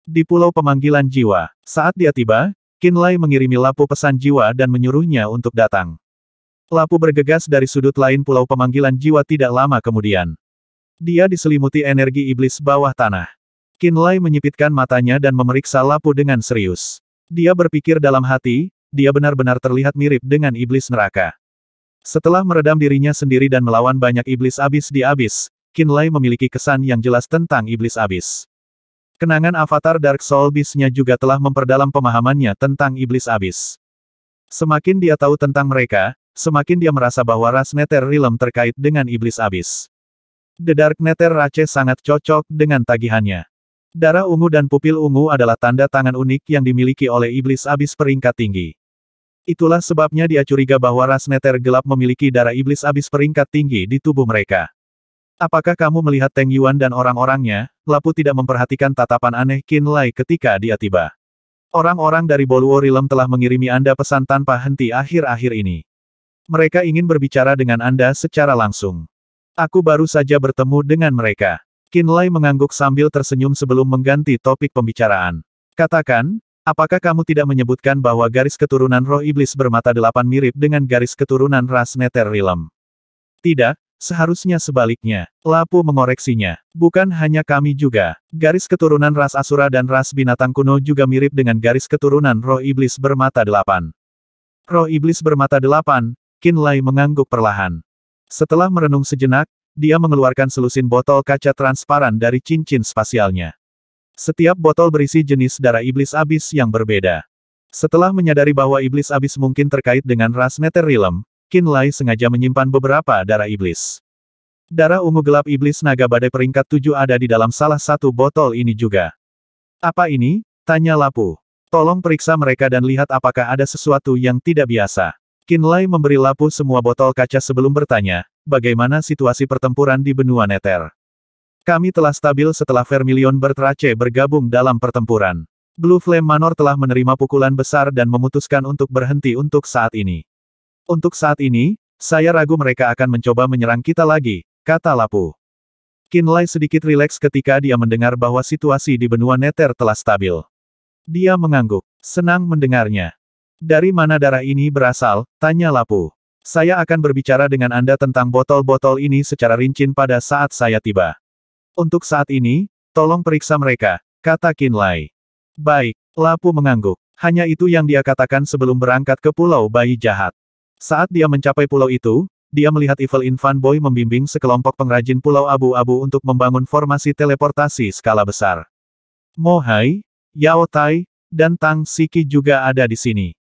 Di Pulau Pemanggilan Jiwa, saat dia tiba, Qinlai mengirimi Lapu pesan jiwa dan menyuruhnya untuk datang. Lapu bergegas dari sudut lain Pulau Pemanggilan Jiwa tidak lama kemudian. Dia diselimuti energi iblis bawah tanah. Qinlai menyipitkan matanya dan memeriksa Lapu dengan serius. Dia berpikir dalam hati, dia benar-benar terlihat mirip dengan iblis neraka. Setelah meredam dirinya sendiri dan melawan banyak iblis abis di abis, Qinlai memiliki kesan yang jelas tentang iblis abis. Kenangan avatar Dark Soul Beast-nya juga telah memperdalam pemahamannya tentang iblis abis. Semakin dia tahu tentang mereka, semakin dia merasa bahwa ras Nether Realm terkait dengan iblis abis. The Dark Nether Rache sangat cocok dengan tagihannya. Darah ungu dan pupil ungu adalah tanda tangan unik yang dimiliki oleh iblis abis peringkat tinggi. Itulah sebabnya dia curiga bahwa ras Nether gelap memiliki darah iblis abis peringkat tinggi di tubuh mereka. Apakah kamu melihat Teng Yuan dan orang-orangnya? Lapu tidak memperhatikan tatapan aneh Qinlai ketika dia tiba. Orang-orang dari Boluo Realm telah mengirimi Anda pesan tanpa henti akhir-akhir ini. Mereka ingin berbicara dengan Anda secara langsung. Aku baru saja bertemu dengan mereka. Qinlai mengangguk sambil tersenyum sebelum mengganti topik pembicaraan. Katakan, apakah kamu tidak menyebutkan bahwa garis keturunan roh iblis bermata delapan mirip dengan garis keturunan ras Nether Realm? Tidak. Seharusnya sebaliknya. Lapu mengoreksinya. Bukan hanya kami juga. Garis keturunan ras Asura dan ras binatang kuno juga mirip dengan garis keturunan roh iblis bermata delapan. Roh iblis bermata delapan, Qinlai mengangguk perlahan. Setelah merenung sejenak, dia mengeluarkan selusin botol kaca transparan dari cincin spasialnya. Setiap botol berisi jenis darah iblis abis yang berbeda. Setelah menyadari bahwa iblis abis mungkin terkait dengan ras Nether Realm, Qinlai sengaja menyimpan beberapa darah iblis. Darah ungu gelap iblis naga badai peringkat 7 ada di dalam salah satu botol ini juga. Apa ini? Tanya Lapu. Tolong periksa mereka dan lihat apakah ada sesuatu yang tidak biasa. Qinlai memberi Lapu semua botol kaca sebelum bertanya, bagaimana situasi pertempuran di benua Nether? Kami telah stabil setelah Vermilion Bird Rache bergabung dalam pertempuran. Blue Flame Manor telah menerima pukulan besar dan memutuskan untuk berhenti untuk saat ini. Untuk saat ini, saya ragu mereka akan mencoba menyerang kita lagi, kata Lapu. Qinlai sedikit rileks ketika dia mendengar bahwa situasi di benua Nether telah stabil. Dia mengangguk. Senang mendengarnya. Dari mana darah ini berasal? Tanya Lapu. Saya akan berbicara dengan Anda tentang botol-botol ini secara rinci pada saat saya tiba. Untuk saat ini, tolong periksa mereka, kata Qinlai. Baik, Lapu mengangguk. Hanya itu yang dia katakan sebelum berangkat ke Pulau Bayi Jahat. Saat dia mencapai pulau itu, dia melihat Evil Infant Boy membimbing sekelompok pengrajin Pulau Abu-Abu untuk membangun formasi teleportasi skala besar. Mo Hai, Yao Tai, dan Tang Siki juga ada di sini.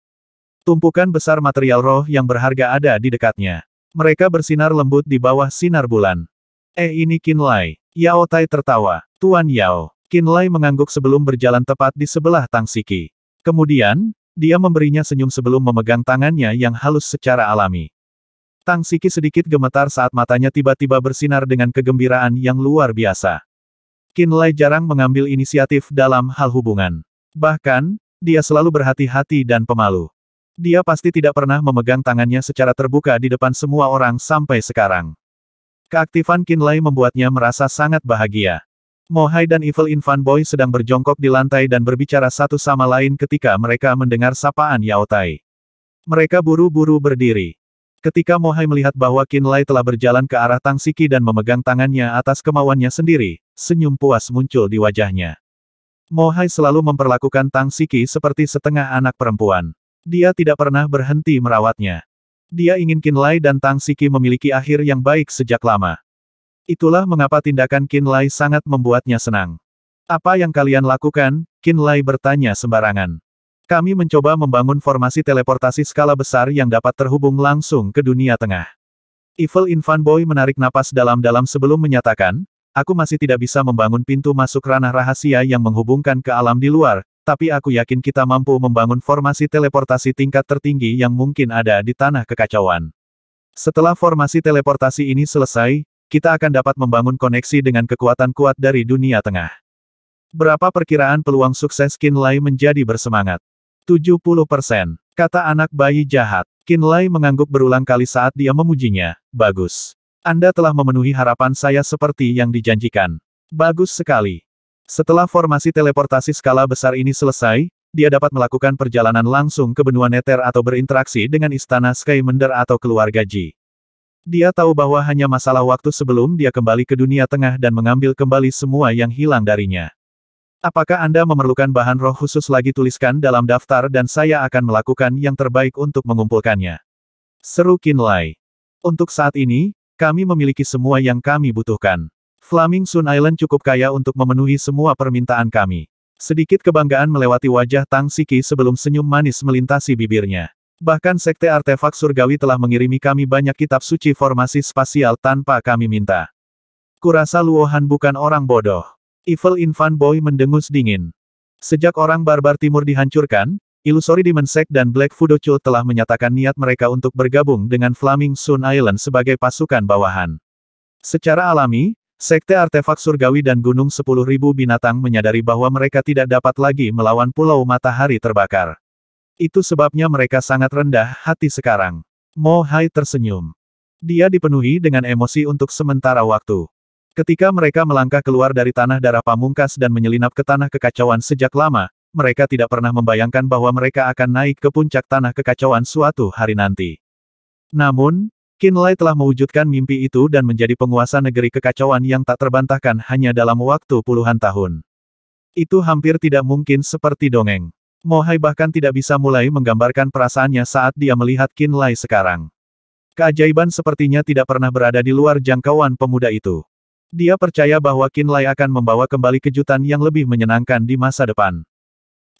Tumpukan besar material roh yang berharga ada di dekatnya. Mereka bersinar lembut di bawah sinar bulan. Ini Qinlai. Yao Tai tertawa. Tuan Yao. Qinlai mengangguk sebelum berjalan tepat di sebelah Tang Siki. Kemudian, dia memberinya senyum sebelum memegang tangannya yang halus secara alami. Tang Siki sedikit gemetar saat matanya tiba-tiba bersinar dengan kegembiraan yang luar biasa. Qinlai jarang mengambil inisiatif dalam hal hubungan. Bahkan, dia selalu berhati-hati dan pemalu. Dia pasti tidak pernah memegang tangannya secara terbuka di depan semua orang sampai sekarang. Keaktifan Qinlai membuatnya merasa sangat bahagia. Mo Hai dan Evil Infant Boy sedang berjongkok di lantai dan berbicara satu sama lain ketika mereka mendengar sapaan Yao Tai. Mereka buru-buru berdiri. Ketika Mo Hai melihat bahwa Qinlai telah berjalan ke arah Tang Siki dan memegang tangannya atas kemauannya sendiri, senyum puas muncul di wajahnya. Mo Hai selalu memperlakukan Tang Siki seperti setengah anak perempuan. Dia tidak pernah berhenti merawatnya. Dia ingin Qinlai dan Tang Siki memiliki akhir yang baik sejak lama. Itulah mengapa tindakan Qinlai sangat membuatnya senang. Apa yang kalian lakukan? Qinlai bertanya sembarangan. Kami mencoba membangun formasi teleportasi skala besar yang dapat terhubung langsung ke dunia tengah. Evil Infant Boy menarik napas dalam-dalam sebelum menyatakan, aku masih tidak bisa membangun pintu masuk ranah rahasia yang menghubungkan ke alam di luar, tapi aku yakin kita mampu membangun formasi teleportasi tingkat tertinggi yang mungkin ada di tanah kekacauan. Setelah formasi teleportasi ini selesai, kita akan dapat membangun koneksi dengan kekuatan kuat dari dunia tengah. Berapa perkiraan peluang sukses Qinlai menjadi bersemangat? 70%, kata anak bayi jahat. Qinlai mengangguk berulang kali saat dia memujinya. Bagus. Anda telah memenuhi harapan saya seperti yang dijanjikan. Bagus sekali. Setelah formasi teleportasi skala besar ini selesai, dia dapat melakukan perjalanan langsung ke benua Nether atau berinteraksi dengan istana Skymender atau keluarga Ji. Dia tahu bahwa hanya masalah waktu sebelum dia kembali ke dunia tengah dan mengambil kembali semua yang hilang darinya. Apakah Anda memerlukan bahan roh khusus lagi? Tuliskan dalam daftar dan saya akan melakukan yang terbaik untuk mengumpulkannya. Seru Qinlai. Untuk saat ini, kami memiliki semua yang kami butuhkan. Flaming Sun Island cukup kaya untuk memenuhi semua permintaan kami. Sedikit kebanggaan melewati wajah Tang Siki sebelum senyum manis melintasi bibirnya. Bahkan Sekte Artefak Surgawi telah mengirimi kami banyak kitab suci formasi spasial tanpa kami minta. Kurasa Luohan bukan orang bodoh. Evil Infant Boy mendengus dingin. Sejak orang barbar timur dihancurkan, Illusory Demon Sect dan Black Voodoo Cult telah menyatakan niat mereka untuk bergabung dengan Flaming Sun Island sebagai pasukan bawahan. Secara alami, Sekte Artefak Surgawi dan Gunung 10.000 Binatang menyadari bahwa mereka tidak dapat lagi melawan Pulau Matahari Terbakar. Itu sebabnya mereka sangat rendah hati sekarang. Mo Hai tersenyum. Dia dipenuhi dengan emosi untuk sementara waktu. Ketika mereka melangkah keluar dari tanah darah pamungkas dan menyelinap ke tanah kekacauan sejak lama, mereka tidak pernah membayangkan bahwa mereka akan naik ke puncak tanah kekacauan suatu hari nanti. Namun, Qinlai telah mewujudkan mimpi itu dan menjadi penguasa negeri kekacauan yang tak terbantahkan hanya dalam waktu puluhan tahun. Itu hampir tidak mungkin seperti dongeng. Mo Hai bahkan tidak bisa mulai menggambarkan perasaannya saat dia melihat Qinlai sekarang. Keajaiban sepertinya tidak pernah berada di luar jangkauan pemuda itu. Dia percaya bahwa Qinlai akan membawa kembali kejutan yang lebih menyenangkan di masa depan.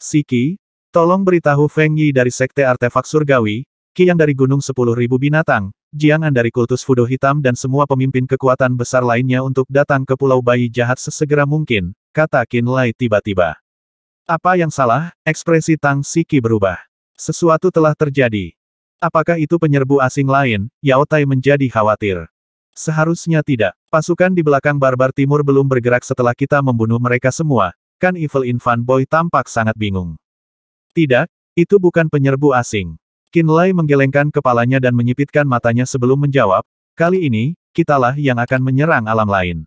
Siki, tolong beritahu Feng Yi dari Sekte Artefak Surgawi, Qi yang dari Gunung 10.000 Binatang, Jiangan dari Kultus Fudo Hitam dan semua pemimpin kekuatan besar lainnya untuk datang ke Pulau Bayi Jahat sesegera mungkin, kata Qinlai tiba-tiba. Apa yang salah? Ekspresi Tang Siki berubah. Sesuatu telah terjadi. Apakah itu penyerbu asing lain? Yao Tai menjadi khawatir. Seharusnya tidak. Pasukan di belakang barbar timur belum bergerak setelah kita membunuh mereka semua, kan? Evil Infant Boy tampak sangat bingung. Tidak, itu bukan penyerbu asing. Qinlai menggelengkan kepalanya dan menyipitkan matanya sebelum menjawab, kali ini, kitalah yang akan menyerang alam lain.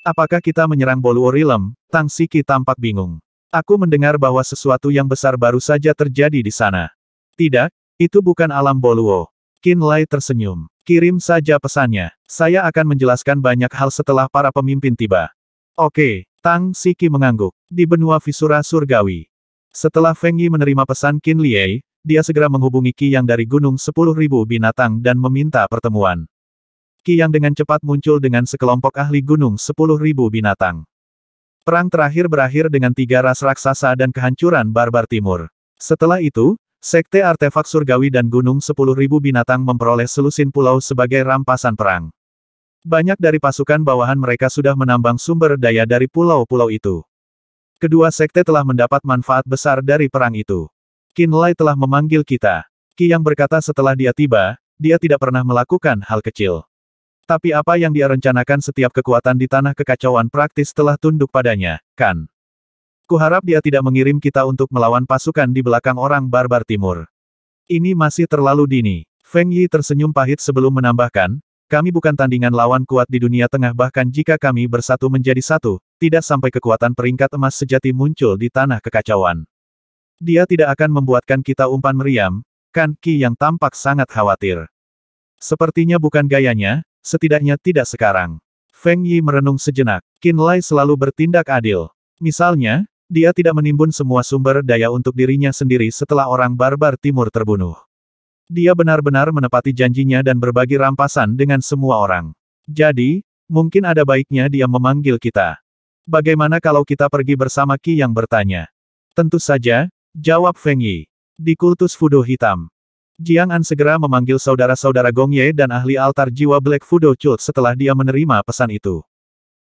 Apakah kita menyerang Boluo Realm? Tang Siki tampak bingung. Aku mendengar bahwa sesuatu yang besar baru saja terjadi di sana. Tidak, itu bukan alam Boluo. Qinlai tersenyum. Kirim saja pesannya. Saya akan menjelaskan banyak hal setelah para pemimpin tiba. Oke, Tang Siki mengangguk. Di benua Visura Surgawi. Setelah Feng Yi menerima pesan Qinlai, dia segera menghubungi Qi yang dari Gunung 10.000 Binatang dan meminta pertemuan. Qi yang dengan cepat muncul dengan sekelompok ahli Gunung 10.000 Binatang. Perang terakhir berakhir dengan 3 ras raksasa dan kehancuran barbar timur. Setelah itu, Sekte Artefak Surgawi dan Gunung 10.000 Binatang memperoleh selusin pulau sebagai rampasan perang. Banyak dari pasukan bawahan mereka sudah menambang sumber daya dari pulau-pulau itu. Kedua sekte telah mendapat manfaat besar dari perang itu. Qinlai telah memanggil kita. Qi yang berkata setelah dia tiba, dia tidak pernah melakukan hal kecil. Tapi apa yang dia rencanakan setiap kekuatan di tanah kekacauan praktis telah tunduk padanya, kan? Kuharap dia tidak mengirim kita untuk melawan pasukan di belakang orang barbar timur. Ini masih terlalu dini. Feng Yi tersenyum pahit sebelum menambahkan, kami bukan tandingan lawan kuat di dunia tengah bahkan jika kami bersatu menjadi satu, tidak sampai kekuatan peringkat emas sejati muncul di tanah kekacauan. Dia tidak akan membuatkan kita umpan meriam, kan? Qi yang tampak sangat khawatir. Sepertinya bukan gayanya, setidaknya tidak sekarang. Feng Yi merenung sejenak. Qinlai selalu bertindak adil. Misalnya, dia tidak menimbun semua sumber daya untuk dirinya sendiri setelah orang barbar timur terbunuh. Dia benar-benar menepati janjinya dan berbagi rampasan dengan semua orang. Jadi, mungkin ada baiknya dia memanggil kita. Bagaimana kalau kita pergi bersama? Qi yang bertanya. Tentu saja, jawab Feng Yi. Di Kultus Fudo Hitam. Jiang An segera memanggil saudara-saudara Gong Ye dan ahli altar jiwa Black Fudo Cult setelah dia menerima pesan itu.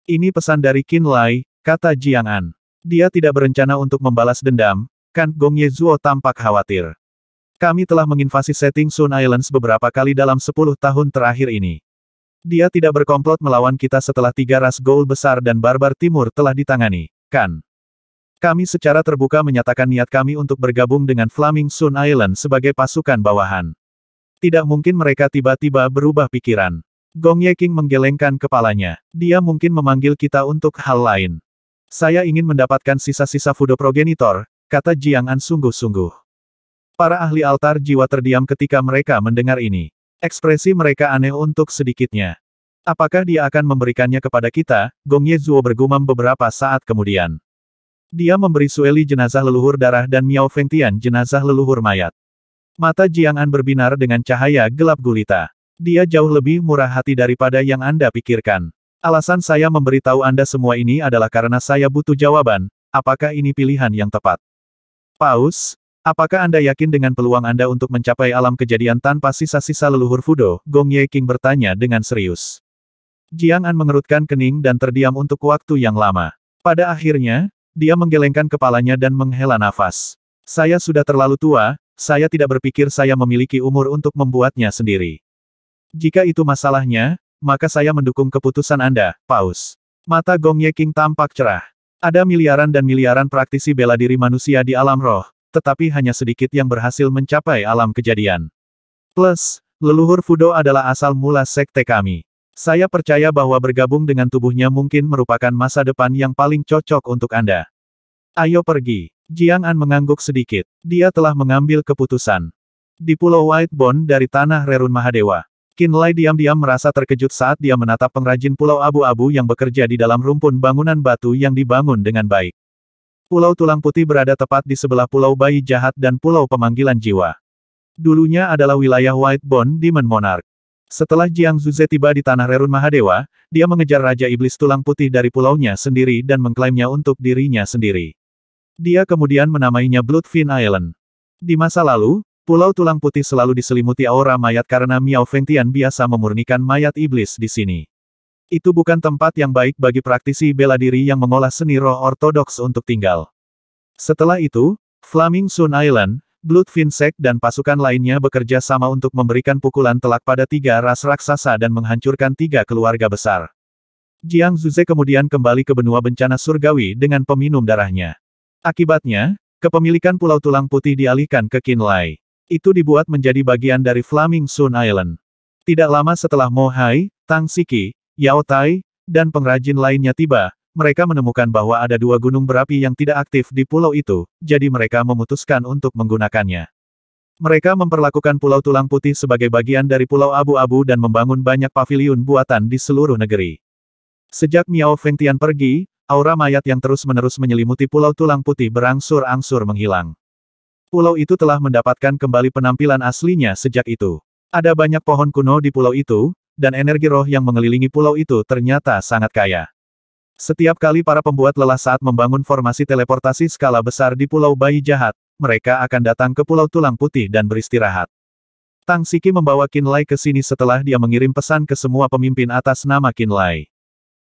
Ini pesan dari Qinlai, kata Jiang An. Dia tidak berencana untuk membalas dendam, kan? Gong Ye Zuo tampak khawatir. Kami telah menginvasi Setting Sun Islands beberapa kali dalam 10 tahun terakhir ini. Dia tidak berkomplot melawan kita setelah 3 ras Ghoul besar dan barbar timur telah ditangani, kan? Kami secara terbuka menyatakan niat kami untuk bergabung dengan Flaming Sun Island sebagai pasukan bawahan. Tidak mungkin mereka tiba-tiba berubah pikiran. Gong Ye King menggelengkan kepalanya. Dia mungkin memanggil kita untuk hal lain. Saya ingin mendapatkan sisa-sisa Fudo Progenitor, kata Jiang An sungguh-sungguh. Para ahli altar jiwa terdiam ketika mereka mendengar ini. Ekspresi mereka aneh untuk sedikitnya. Apakah dia akan memberikannya kepada kita? Gong Ye Zuo bergumam beberapa saat kemudian. Dia memberi Sueli jenazah leluhur darah dan Miao Fengtian jenazah leluhur mayat. Mata Jiang An berbinar dengan cahaya gelap gulita. Dia jauh lebih murah hati daripada yang Anda pikirkan. Alasan saya memberitahu Anda semua ini adalah karena saya butuh jawaban, apakah ini pilihan yang tepat? Paus, apakah Anda yakin dengan peluang Anda untuk mencapai alam kejadian tanpa sisa-sisa leluhur Fudo? Gong Ye King bertanya dengan serius. Jiang An mengerutkan kening dan terdiam untuk waktu yang lama. Pada akhirnya, dia menggelengkan kepalanya dan menghela nafas. Saya sudah terlalu tua, saya tidak berpikir saya memiliki umur untuk membuatnya sendiri. Jika itu masalahnya, maka saya mendukung keputusan Anda, Paus. Mata Gong Ye King tampak cerah. Ada miliaran dan miliaran praktisi bela diri manusia di alam roh, tetapi hanya sedikit yang berhasil mencapai alam kejadian. Plus, leluhur Fudo adalah asal mula sekte kami. Saya percaya bahwa bergabung dengan tubuhnya mungkin merupakan masa depan yang paling cocok untuk Anda. Ayo pergi. Jiang An mengangguk sedikit. Dia telah mengambil keputusan. Di Pulau White Bone dari tanah Rerun Mahadewa. Qin Lai diam-diam merasa terkejut saat dia menatap pengrajin Pulau Abu-Abu yang bekerja di dalam rumpun bangunan batu yang dibangun dengan baik. Pulau Tulang Putih berada tepat di sebelah Pulau Bayi Jahat dan Pulau Pemanggilan Jiwa. Dulunya adalah wilayah White Bone Demon Monarch. Setelah Jiang Zuze tiba di tanah Rerun Mahadewa, dia mengejar Raja Iblis Tulang Putih dari pulaunya sendiri dan mengklaimnya untuk dirinya sendiri. Dia kemudian menamainya Bloodfin Island. Di masa lalu, Pulau Tulang Putih selalu diselimuti aura mayat karena Miao Fengtian biasa memurnikan mayat iblis di sini. Itu bukan tempat yang baik bagi praktisi bela diri yang mengolah seni roh ortodoks untuk tinggal. Setelah itu, Flaming Sun Island, Bloodfin Sect dan pasukan lainnya bekerja sama untuk memberikan pukulan telak pada 3 ras raksasa dan menghancurkan 3 keluarga besar. Jiang Zuze kemudian kembali ke benua bencana surgawi dengan peminum darahnya. Akibatnya, kepemilikan Pulau Tulang Putih dialihkan ke Qin Lai. Itu dibuat menjadi bagian dari Flaming Sun Island. Tidak lama setelah Mo Hai, Tang Siki, Yao Tai, dan pengrajin lainnya tiba, mereka menemukan bahwa ada 2 gunung berapi yang tidak aktif di pulau itu, jadi mereka memutuskan untuk menggunakannya. Mereka memperlakukan Pulau Tulang Putih sebagai bagian dari Pulau Abu-Abu dan membangun banyak paviliun buatan di seluruh negeri. Sejak Miao Fengtian pergi, aura mayat yang terus-menerus menyelimuti Pulau Tulang Putih berangsur-angsur menghilang. Pulau itu telah mendapatkan kembali penampilan aslinya sejak itu. Ada banyak pohon kuno di pulau itu, dan energi roh yang mengelilingi pulau itu ternyata sangat kaya. Setiap kali para pembuat lelah saat membangun formasi teleportasi skala besar di Pulau Bayi Jahat, mereka akan datang ke Pulau Tulang Putih dan beristirahat. Tang Siki membawa Qin Lai ke sini setelah dia mengirim pesan ke semua pemimpin atas nama Qin Lai.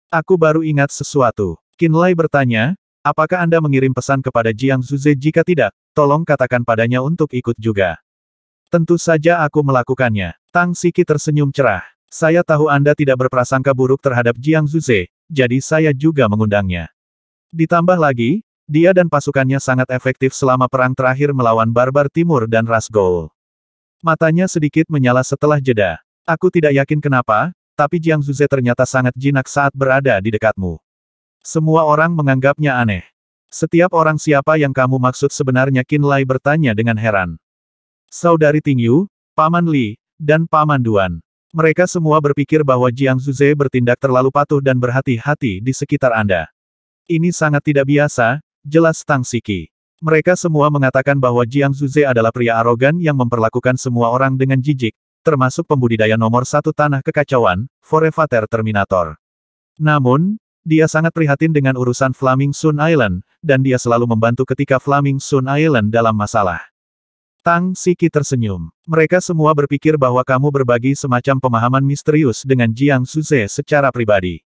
Aku baru ingat sesuatu. Qin Lai bertanya, apakah Anda mengirim pesan kepada Jiang Zuze? Jika tidak, tolong katakan padanya untuk ikut juga. Tentu saja aku melakukannya. Tang Siki tersenyum cerah. Saya tahu Anda tidak berprasangka buruk terhadap Jiang Zuze, jadi saya juga mengundangnya. Ditambah lagi, dia dan pasukannya sangat efektif selama perang terakhir melawan Barbar Timur dan Ras Goul. Matanya sedikit menyala setelah jeda. Aku tidak yakin kenapa, tapi Jiang Zuze ternyata sangat jinak saat berada di dekatmu. Semua orang menganggapnya aneh. Setiap orang siapa yang kamu maksud sebenarnya? Qin Lai bertanya dengan heran. Saudari Tingyu, Paman Li, dan Paman Duan. Mereka semua berpikir bahwa Jiang Zuze bertindak terlalu patuh dan berhati-hati di sekitar Anda. Ini sangat tidak biasa, jelas Tang Siki. Mereka semua mengatakan bahwa Jiang Zuze adalah pria arogan yang memperlakukan semua orang dengan jijik, termasuk pembudidaya nomor 1 tanah kekacauan, Forevater Terminator. Namun, dia sangat prihatin dengan urusan Flaming Sun Island, dan dia selalu membantu ketika Flaming Sun Island dalam masalah. Tang Siki tersenyum. Mereka semua berpikir bahwa kamu berbagi semacam pemahaman misterius dengan Jiang Zuze secara pribadi.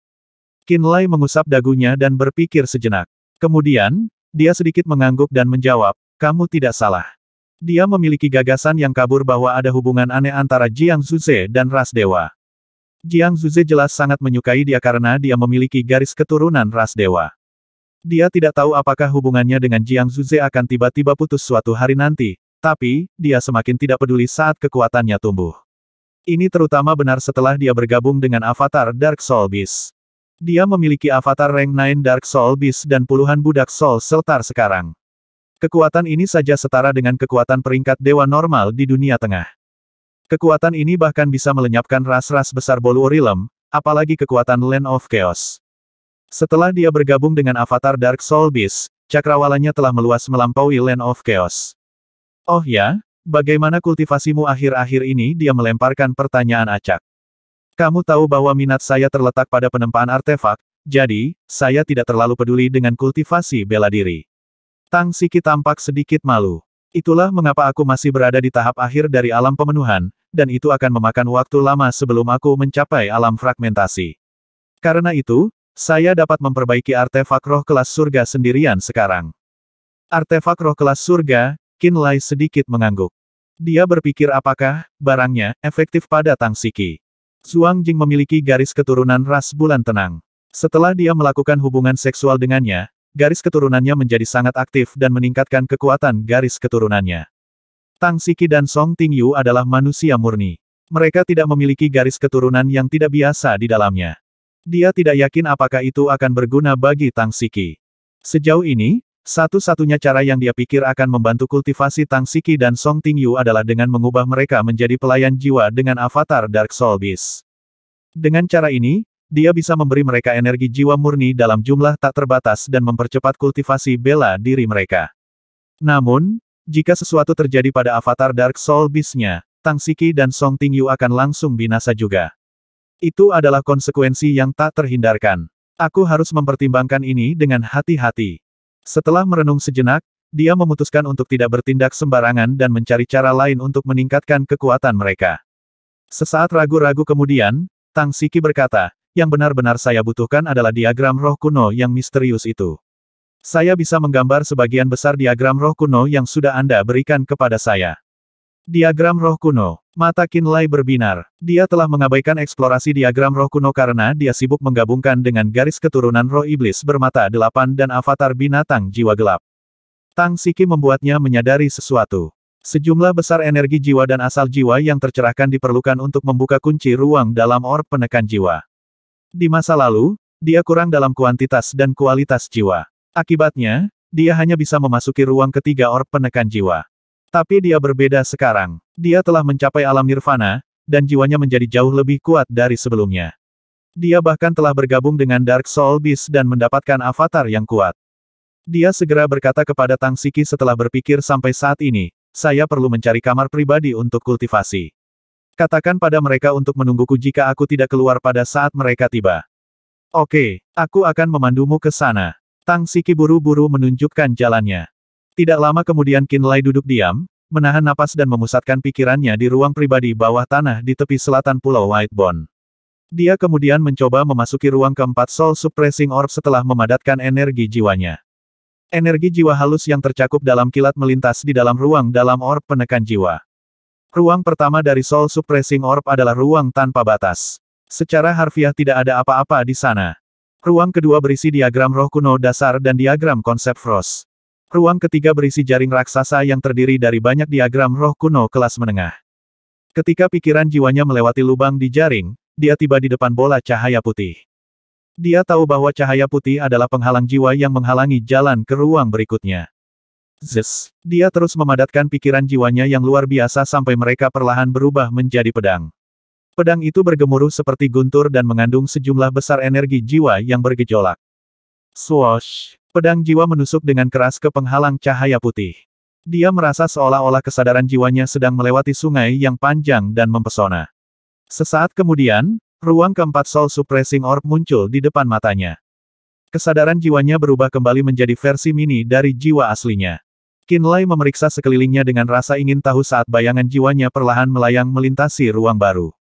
Qin Lai mengusap dagunya dan berpikir sejenak. Kemudian, dia sedikit mengangguk dan menjawab, kamu tidak salah. Dia memiliki gagasan yang kabur bahwa ada hubungan aneh antara Jiang Zuze dan ras dewa. Jiang Zuze jelas sangat menyukai dia karena dia memiliki garis keturunan ras dewa. Dia tidak tahu apakah hubungannya dengan Jiang Zuze akan tiba-tiba putus suatu hari nanti. Tapi, dia semakin tidak peduli saat kekuatannya tumbuh. Ini terutama benar setelah dia bergabung dengan avatar Dark Soul Beast. Dia memiliki avatar rank 9 Dark Soul Beast dan puluhan budak Soul Seltar sekarang. Kekuatan ini saja setara dengan kekuatan peringkat dewa normal di dunia tengah. Kekuatan ini bahkan bisa melenyapkan ras-ras besar Bolu Realm, apalagi kekuatan Land of Chaos. Setelah dia bergabung dengan avatar Dark Soul Beast, cakrawalanya telah meluas melampaui Land of Chaos. Oh ya, bagaimana kultivasimu akhir-akhir ini? Dia melemparkan pertanyaan acak. Kamu tahu bahwa minat saya terletak pada penempaan artefak, jadi, saya tidak terlalu peduli dengan kultivasi bela diri. Tang Siki tampak sedikit malu. Itulah mengapa aku masih berada di tahap akhir dari alam pemenuhan, dan itu akan memakan waktu lama sebelum aku mencapai alam fragmentasi. Karena itu, saya dapat memperbaiki artefak roh kelas surga sendirian sekarang. Artefak roh kelas surga, Qinlai sedikit mengangguk. Dia berpikir apakah, barangnya, efektif pada Tang Siki. Zhuang Jing memiliki garis keturunan ras bulan tenang. Setelah dia melakukan hubungan seksual dengannya, garis keturunannya menjadi sangat aktif dan meningkatkan kekuatan garis keturunannya. Tang Siki dan Song Tingyu adalah manusia murni. Mereka tidak memiliki garis keturunan yang tidak biasa di dalamnya. Dia tidak yakin apakah itu akan berguna bagi Tang Siki. Sejauh ini, satu-satunya cara yang dia pikir akan membantu kultivasi Tang Siki dan Song Tingyu adalah dengan mengubah mereka menjadi pelayan jiwa dengan avatar Dark Soul Beast. Dengan cara ini, dia bisa memberi mereka energi jiwa murni dalam jumlah tak terbatas dan mempercepat kultivasi bela diri mereka. Namun, jika sesuatu terjadi pada avatar Dark Soul Beast-nya, Tang Siki dan Song Tingyu akan langsung binasa juga. Itu adalah konsekuensi yang tak terhindarkan. Aku harus mempertimbangkan ini dengan hati-hati. Setelah merenung sejenak, dia memutuskan untuk tidak bertindak sembarangan dan mencari cara lain untuk meningkatkan kekuatan mereka. Sesaat ragu-ragu kemudian, Tang Siki berkata, yang benar-benar saya butuhkan adalah diagram roh kuno yang misterius itu. Saya bisa menggambar sebagian besar diagram roh kuno yang sudah Anda berikan kepada saya. Diagram roh kuno. Mata Qinlai berbinar. Dia telah mengabaikan eksplorasi diagram roh kuno karena dia sibuk menggabungkan dengan garis keturunan roh iblis bermata 8 dan avatar binatang jiwa gelap. Tang Siki membuatnya menyadari sesuatu. Sejumlah besar energi jiwa dan asal jiwa yang tercerahkan diperlukan untuk membuka kunci ruang dalam orb penekan jiwa. Di masa lalu, dia kurang dalam kuantitas dan kualitas jiwa. Akibatnya, dia hanya bisa memasuki ruang ketiga orb penekan jiwa. Tapi dia berbeda sekarang. Dia telah mencapai alam nirvana, dan jiwanya menjadi jauh lebih kuat dari sebelumnya. Dia bahkan telah bergabung dengan Dark Soul Beast dan mendapatkan avatar yang kuat. Dia segera berkata kepada Tang Siki setelah berpikir sampai saat ini, saya perlu mencari kamar pribadi untuk kultivasi. Katakan pada mereka untuk menungguku jika aku tidak keluar pada saat mereka tiba. Oke, aku akan memandumu ke sana. Tang Siki buru-buru menunjukkan jalannya. Tidak lama kemudian Qinlai duduk diam, menahan napas dan memusatkan pikirannya di ruang pribadi bawah tanah di tepi selatan Pulau Whitebone. Dia kemudian mencoba memasuki ruang keempat Soul Suppressing Orb setelah memadatkan energi jiwanya. Energi jiwa halus yang tercakup dalam kilat melintas di dalam ruang dalam orb penekan jiwa. Ruang pertama dari Soul Suppressing Orb adalah ruang tanpa batas. Secara harfiah tidak ada apa-apa di sana. Ruang kedua berisi diagram roh kuno dasar dan diagram konsep Frost. Ruang ketiga berisi jaring raksasa yang terdiri dari banyak diagram roh kuno kelas menengah. Ketika pikiran jiwanya melewati lubang di jaring, dia tiba di depan bola cahaya putih. Dia tahu bahwa cahaya putih adalah penghalang jiwa yang menghalangi jalan ke ruang berikutnya. Zzz. Dia terus memadatkan pikiran jiwanya yang luar biasa sampai mereka perlahan berubah menjadi pedang. Pedang itu bergemuruh seperti guntur dan mengandung sejumlah besar energi jiwa yang bergejolak. Swoosh! Pedang jiwa menusuk dengan keras ke penghalang cahaya putih. Dia merasa seolah-olah kesadaran jiwanya sedang melewati sungai yang panjang dan mempesona. Sesaat kemudian, ruang keempat Soul Suppressing Orb muncul di depan matanya. Kesadaran jiwanya berubah kembali menjadi versi mini dari jiwa aslinya. Qinlai memeriksa sekelilingnya dengan rasa ingin tahu saat bayangan jiwanya perlahan melayang melintasi ruang baru.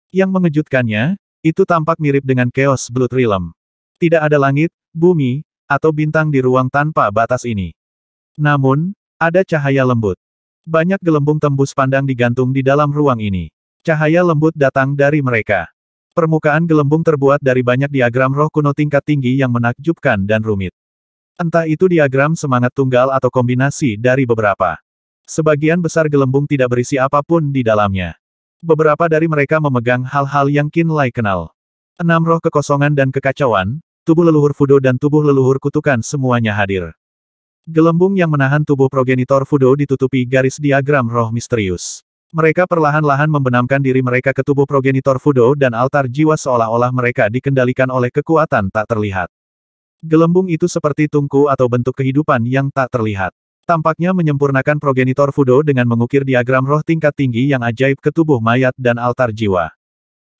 Yang mengejutkannya, itu tampak mirip dengan Chaos Blood Realm. Tidak ada langit, bumi, atau bintang di ruang tanpa batas ini. Namun, ada cahaya lembut. Banyak gelembung tembus pandang digantung di dalam ruang ini. Cahaya lembut datang dari mereka. Permukaan gelembung terbuat dari banyak diagram roh kuno tingkat tinggi yang menakjubkan dan rumit. Entah itu diagram semangat tunggal atau kombinasi dari beberapa. Sebagian besar gelembung tidak berisi apapun di dalamnya. Beberapa dari mereka memegang hal-hal yang Qinlai kenal. Enam roh kekosongan dan kekacauan, tubuh leluhur Fudo dan tubuh leluhur kutukan semuanya hadir. Gelembung yang menahan tubuh progenitor Fudo ditutupi garis diagram roh misterius. Mereka perlahan-lahan membenamkan diri mereka ke tubuh progenitor Fudo dan altar jiwa seolah-olah mereka dikendalikan oleh kekuatan tak terlihat. Gelembung itu seperti tungku atau bentuk kehidupan yang tak terlihat. Tampaknya menyempurnakan progenitor Fudo dengan mengukir diagram roh tingkat tinggi yang ajaib ke tubuh mayat dan altar jiwa.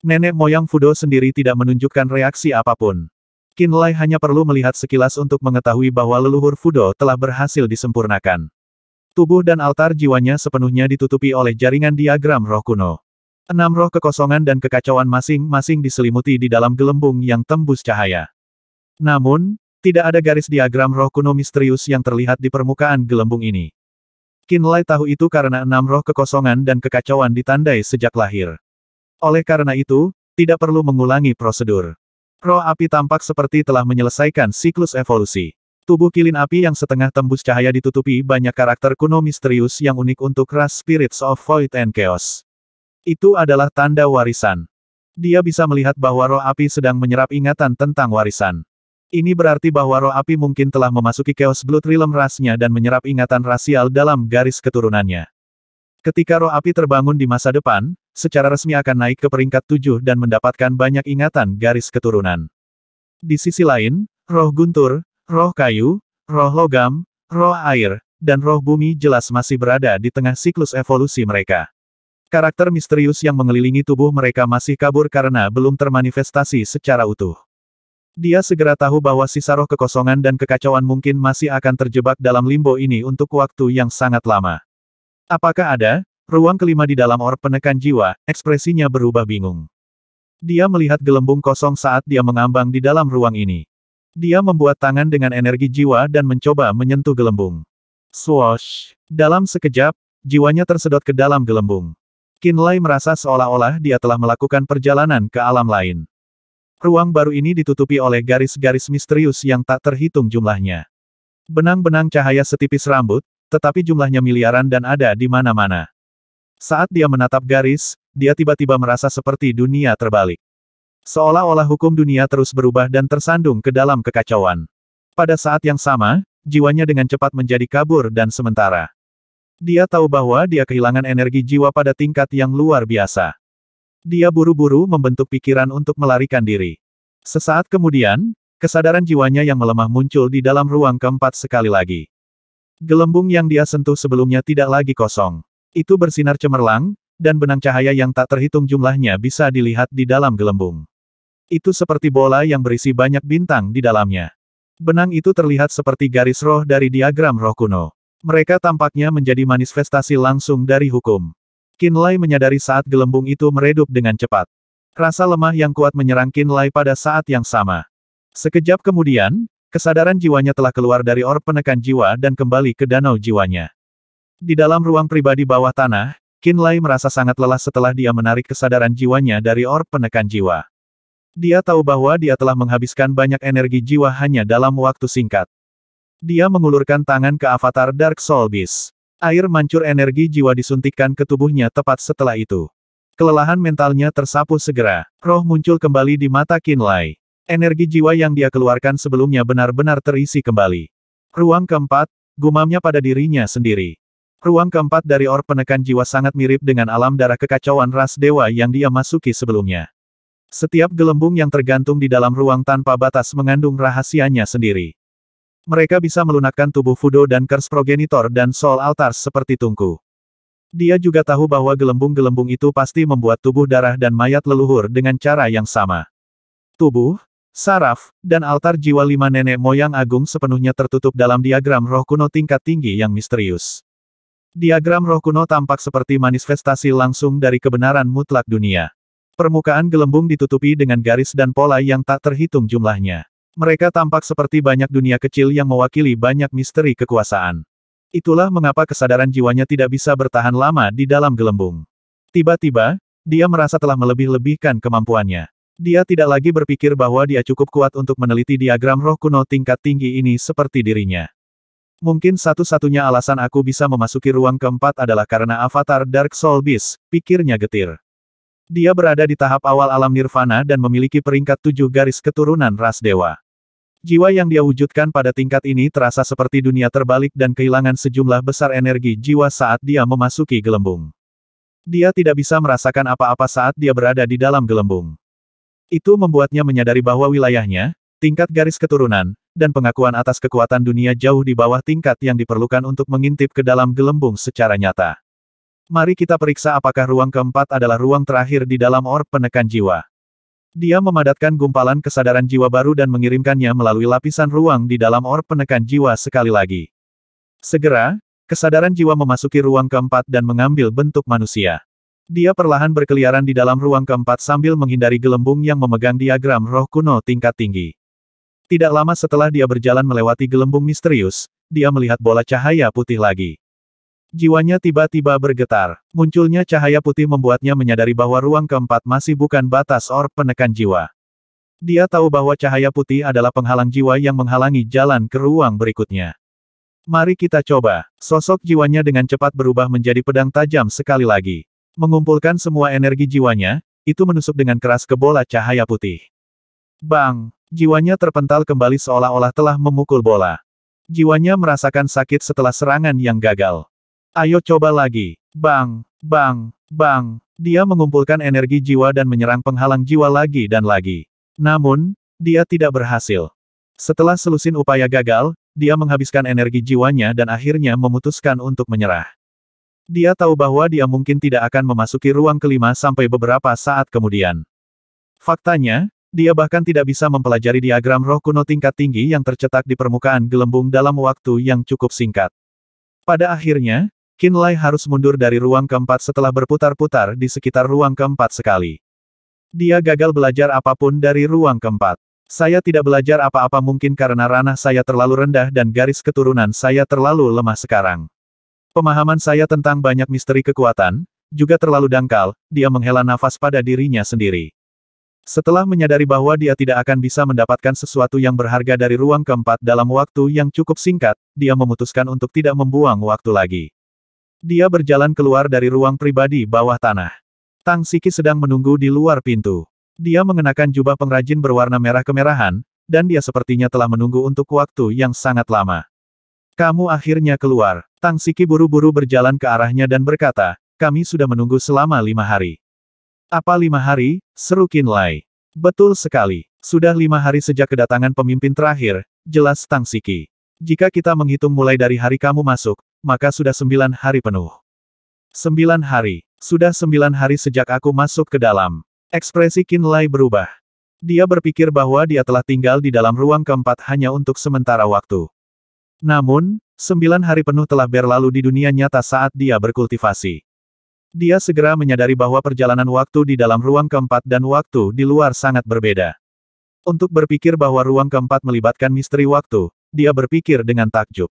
Nenek moyang Fudo sendiri tidak menunjukkan reaksi apapun. Qinlai hanya perlu melihat sekilas untuk mengetahui bahwa leluhur Fudo telah berhasil disempurnakan. Tubuh dan altar jiwanya sepenuhnya ditutupi oleh jaringan diagram roh kuno. Enam roh kekosongan dan kekacauan masing-masing diselimuti di dalam gelembung yang tembus cahaya. Namun, tidak ada garis diagram roh kuno misterius yang terlihat di permukaan gelembung ini. Qinlai tahu itu karena enam roh kekosongan dan kekacauan ditandai sejak lahir. Oleh karena itu, tidak perlu mengulangi prosedur. Roh api tampak seperti telah menyelesaikan siklus evolusi. Tubuh kilin api yang setengah tembus cahaya ditutupi banyak karakter kuno misterius yang unik untuk ras Spirits of Void and Chaos. Itu adalah tanda warisan. Dia bisa melihat bahwa roh api sedang menyerap ingatan tentang warisan. Ini berarti bahwa roh api mungkin telah memasuki Chaos Blood Realm rasnya dan menyerap ingatan rasial dalam garis keturunannya. Ketika roh api terbangun di masa depan, secara resmi akan naik ke peringkat 7 dan mendapatkan banyak ingatan garis keturunan. Di sisi lain, roh guntur, roh kayu, roh logam, roh air, dan roh bumi jelas masih berada di tengah siklus evolusi mereka. Karakter misterius yang mengelilingi tubuh mereka masih kabur karena belum termanifestasi secara utuh. Dia segera tahu bahwa sisa roh kekosongan dan kekacauan mungkin masih akan terjebak dalam limbo ini untuk waktu yang sangat lama. Apakah ada ruang kelima di dalam orb penekan jiwa? Ekspresinya berubah bingung. Dia melihat gelembung kosong saat dia mengambang di dalam ruang ini. Dia membuat tangan dengan energi jiwa dan mencoba menyentuh gelembung. Swoosh! Dalam sekejap, jiwanya tersedot ke dalam gelembung. Qinlai merasa seolah-olah dia telah melakukan perjalanan ke alam lain. Ruang baru ini ditutupi oleh garis-garis misterius yang tak terhitung jumlahnya. Benang-benang cahaya setipis rambut, tetapi jumlahnya miliaran dan ada di mana-mana. Saat dia menatap garis, dia tiba-tiba merasa seperti dunia terbalik. Seolah-olah hukum dunia terus berubah dan tersandung ke dalam kekacauan. Pada saat yang sama, jiwanya dengan cepat menjadi kabur dan sementara. Dia tahu bahwa dia kehilangan energi jiwa pada tingkat yang luar biasa. Dia buru-buru membentuk pikiran untuk melarikan diri. Sesaat kemudian, kesadaran jiwanya yang melemah muncul di dalam ruang keempat sekali lagi. Gelembung yang dia sentuh sebelumnya tidak lagi kosong. Itu bersinar cemerlang, dan benang cahaya yang tak terhitung jumlahnya bisa dilihat di dalam gelembung. Itu seperti bola yang berisi banyak bintang di dalamnya. Benang itu terlihat seperti garis roh dari diagram roh kuno. Mereka tampaknya menjadi manifestasi langsung dari hukum. Qinlai menyadari saat gelembung itu meredup dengan cepat. Rasa lemah yang kuat menyerang Qinlai pada saat yang sama. Sekejap kemudian, kesadaran jiwanya telah keluar dari orb penekan jiwa dan kembali ke danau jiwanya. Di dalam ruang pribadi bawah tanah, Qinlai merasa sangat lelah setelah dia menarik kesadaran jiwanya dari orb penekan jiwa. Dia tahu bahwa dia telah menghabiskan banyak energi jiwa hanya dalam waktu singkat. Dia mengulurkan tangan ke avatar Dark Soul Beast. Air mancur energi jiwa disuntikkan ke tubuhnya tepat setelah itu. Kelelahan mentalnya tersapu segera. Roh muncul kembali di mata Qinlai. Energi jiwa yang dia keluarkan sebelumnya benar-benar terisi kembali. Ruang keempat, gumamnya pada dirinya sendiri. Ruang keempat dari orb penekan jiwa sangat mirip dengan alam darah kekacauan ras dewa yang dia masuki sebelumnya. Setiap gelembung yang tergantung di dalam ruang tanpa batas mengandung rahasianya sendiri. Mereka bisa melunakkan tubuh Fudo dan Curse Progenitor dan Soul Altars seperti tungku. Dia juga tahu bahwa gelembung-gelembung itu pasti membuat tubuh darah dan mayat leluhur dengan cara yang sama. Tubuh, saraf, dan altar jiwa lima nenek moyang agung sepenuhnya tertutup dalam diagram roh kuno tingkat tinggi yang misterius. Diagram roh kuno tampak seperti manifestasi langsung dari kebenaran mutlak dunia. Permukaan gelembung ditutupi dengan garis dan pola yang tak terhitung jumlahnya. Mereka tampak seperti banyak dunia kecil yang mewakili banyak misteri kekuasaan. Itulah mengapa kesadaran jiwanya tidak bisa bertahan lama di dalam gelembung. Tiba-tiba, dia merasa telah melebih-lebihkan kemampuannya. Dia tidak lagi berpikir bahwa dia cukup kuat untuk meneliti diagram roh kuno tingkat tinggi ini seperti dirinya. Mungkin satu-satunya alasan aku bisa memasuki ruang keempat adalah karena avatar Dark Soul Beast, pikirnya getir. Dia berada di tahap awal alam nirvana dan memiliki peringkat 7 garis keturunan ras dewa. Jiwa yang dia wujudkan pada tingkat ini terasa seperti dunia terbalik dan kehilangan sejumlah besar energi jiwa saat dia memasuki gelembung. Dia tidak bisa merasakan apa-apa saat dia berada di dalam gelembung. Itu membuatnya menyadari bahwa wilayahnya, tingkat garis keturunan, dan pengakuan atas kekuatan dunia jauh di bawah tingkat yang diperlukan untuk mengintip ke dalam gelembung secara nyata. Mari kita periksa apakah ruang keempat adalah ruang terakhir di dalam orb penekan jiwa. Dia memadatkan gumpalan kesadaran jiwa baru dan mengirimkannya melalui lapisan ruang di dalam orb penekan jiwa sekali lagi. Segera, kesadaran jiwa memasuki ruang keempat dan mengambil bentuk manusia. Dia perlahan berkeliaran di dalam ruang keempat sambil menghindari gelembung yang memegang diagram roh kuno tingkat tinggi. Tidak lama setelah dia berjalan melewati gelembung misterius, dia melihat bola cahaya putih lagi. Jiwanya tiba-tiba bergetar. Munculnya cahaya putih membuatnya menyadari bahwa ruang keempat masih bukan batas orb penekan jiwa. Dia tahu bahwa cahaya putih adalah penghalang jiwa yang menghalangi jalan ke ruang berikutnya. Mari kita coba. Sosok jiwanya dengan cepat berubah menjadi pedang tajam sekali lagi. Mengumpulkan semua energi jiwanya, itu menusuk dengan keras ke bola cahaya putih. Bang! Jiwanya terpental kembali seolah-olah telah memukul bola. Jiwanya merasakan sakit setelah serangan yang gagal. Ayo coba lagi. Bang! Bang! Bang! Dia mengumpulkan energi jiwa dan menyerang penghalang jiwa lagi dan lagi. Namun, dia tidak berhasil. Setelah selusin upaya gagal, dia menghabiskan energi jiwanya dan akhirnya memutuskan untuk menyerah. Dia tahu bahwa dia mungkin tidak akan memasuki ruang kelima sampai beberapa saat kemudian. Faktanya, dia bahkan tidak bisa mempelajari diagram roh kuno tingkat tinggi yang tercetak di permukaan gelembung dalam waktu yang cukup singkat. Pada akhirnya, Qinlai harus mundur dari ruang keempat setelah berputar-putar di sekitar ruang keempat sekali. Dia gagal belajar apapun dari ruang keempat. Saya tidak belajar apa-apa mungkin karena ranah saya terlalu rendah dan garis keturunan saya terlalu lemah sekarang. Pemahaman saya tentang banyak misteri kekuatan, juga terlalu dangkal, dia menghela nafas pada dirinya sendiri. Setelah menyadari bahwa dia tidak akan bisa mendapatkan sesuatu yang berharga dari ruang keempat dalam waktu yang cukup singkat, dia memutuskan untuk tidak membuang waktu lagi. Dia berjalan keluar dari ruang pribadi bawah tanah. Tang Siki sedang menunggu di luar pintu. Dia mengenakan jubah pengrajin berwarna merah kemerahan, dan dia sepertinya telah menunggu untuk waktu yang sangat lama. Kamu akhirnya keluar. Tang Siki buru-buru berjalan ke arahnya dan berkata, kami sudah menunggu selama 5 hari. Apa 5 hari? Seru Qinlai. Betul sekali. Sudah 5 hari sejak kedatangan pemimpin terakhir, jelas Tang Siki. Jika kita menghitung mulai dari hari kamu masuk, maka sudah 9 hari penuh. 9 hari. Sudah 9 hari sejak aku masuk ke dalam. Ekspresi Qinlai berubah. Dia berpikir bahwa dia telah tinggal di dalam ruang keempat hanya untuk sementara waktu. Namun, 9 hari penuh telah berlalu di dunia nyata saat dia berkultivasi. Dia segera menyadari bahwa perjalanan waktu di dalam ruang keempat dan waktu di luar sangat berbeda. Untuk berpikir bahwa ruang keempat melibatkan misteri waktu, dia berpikir dengan takjub.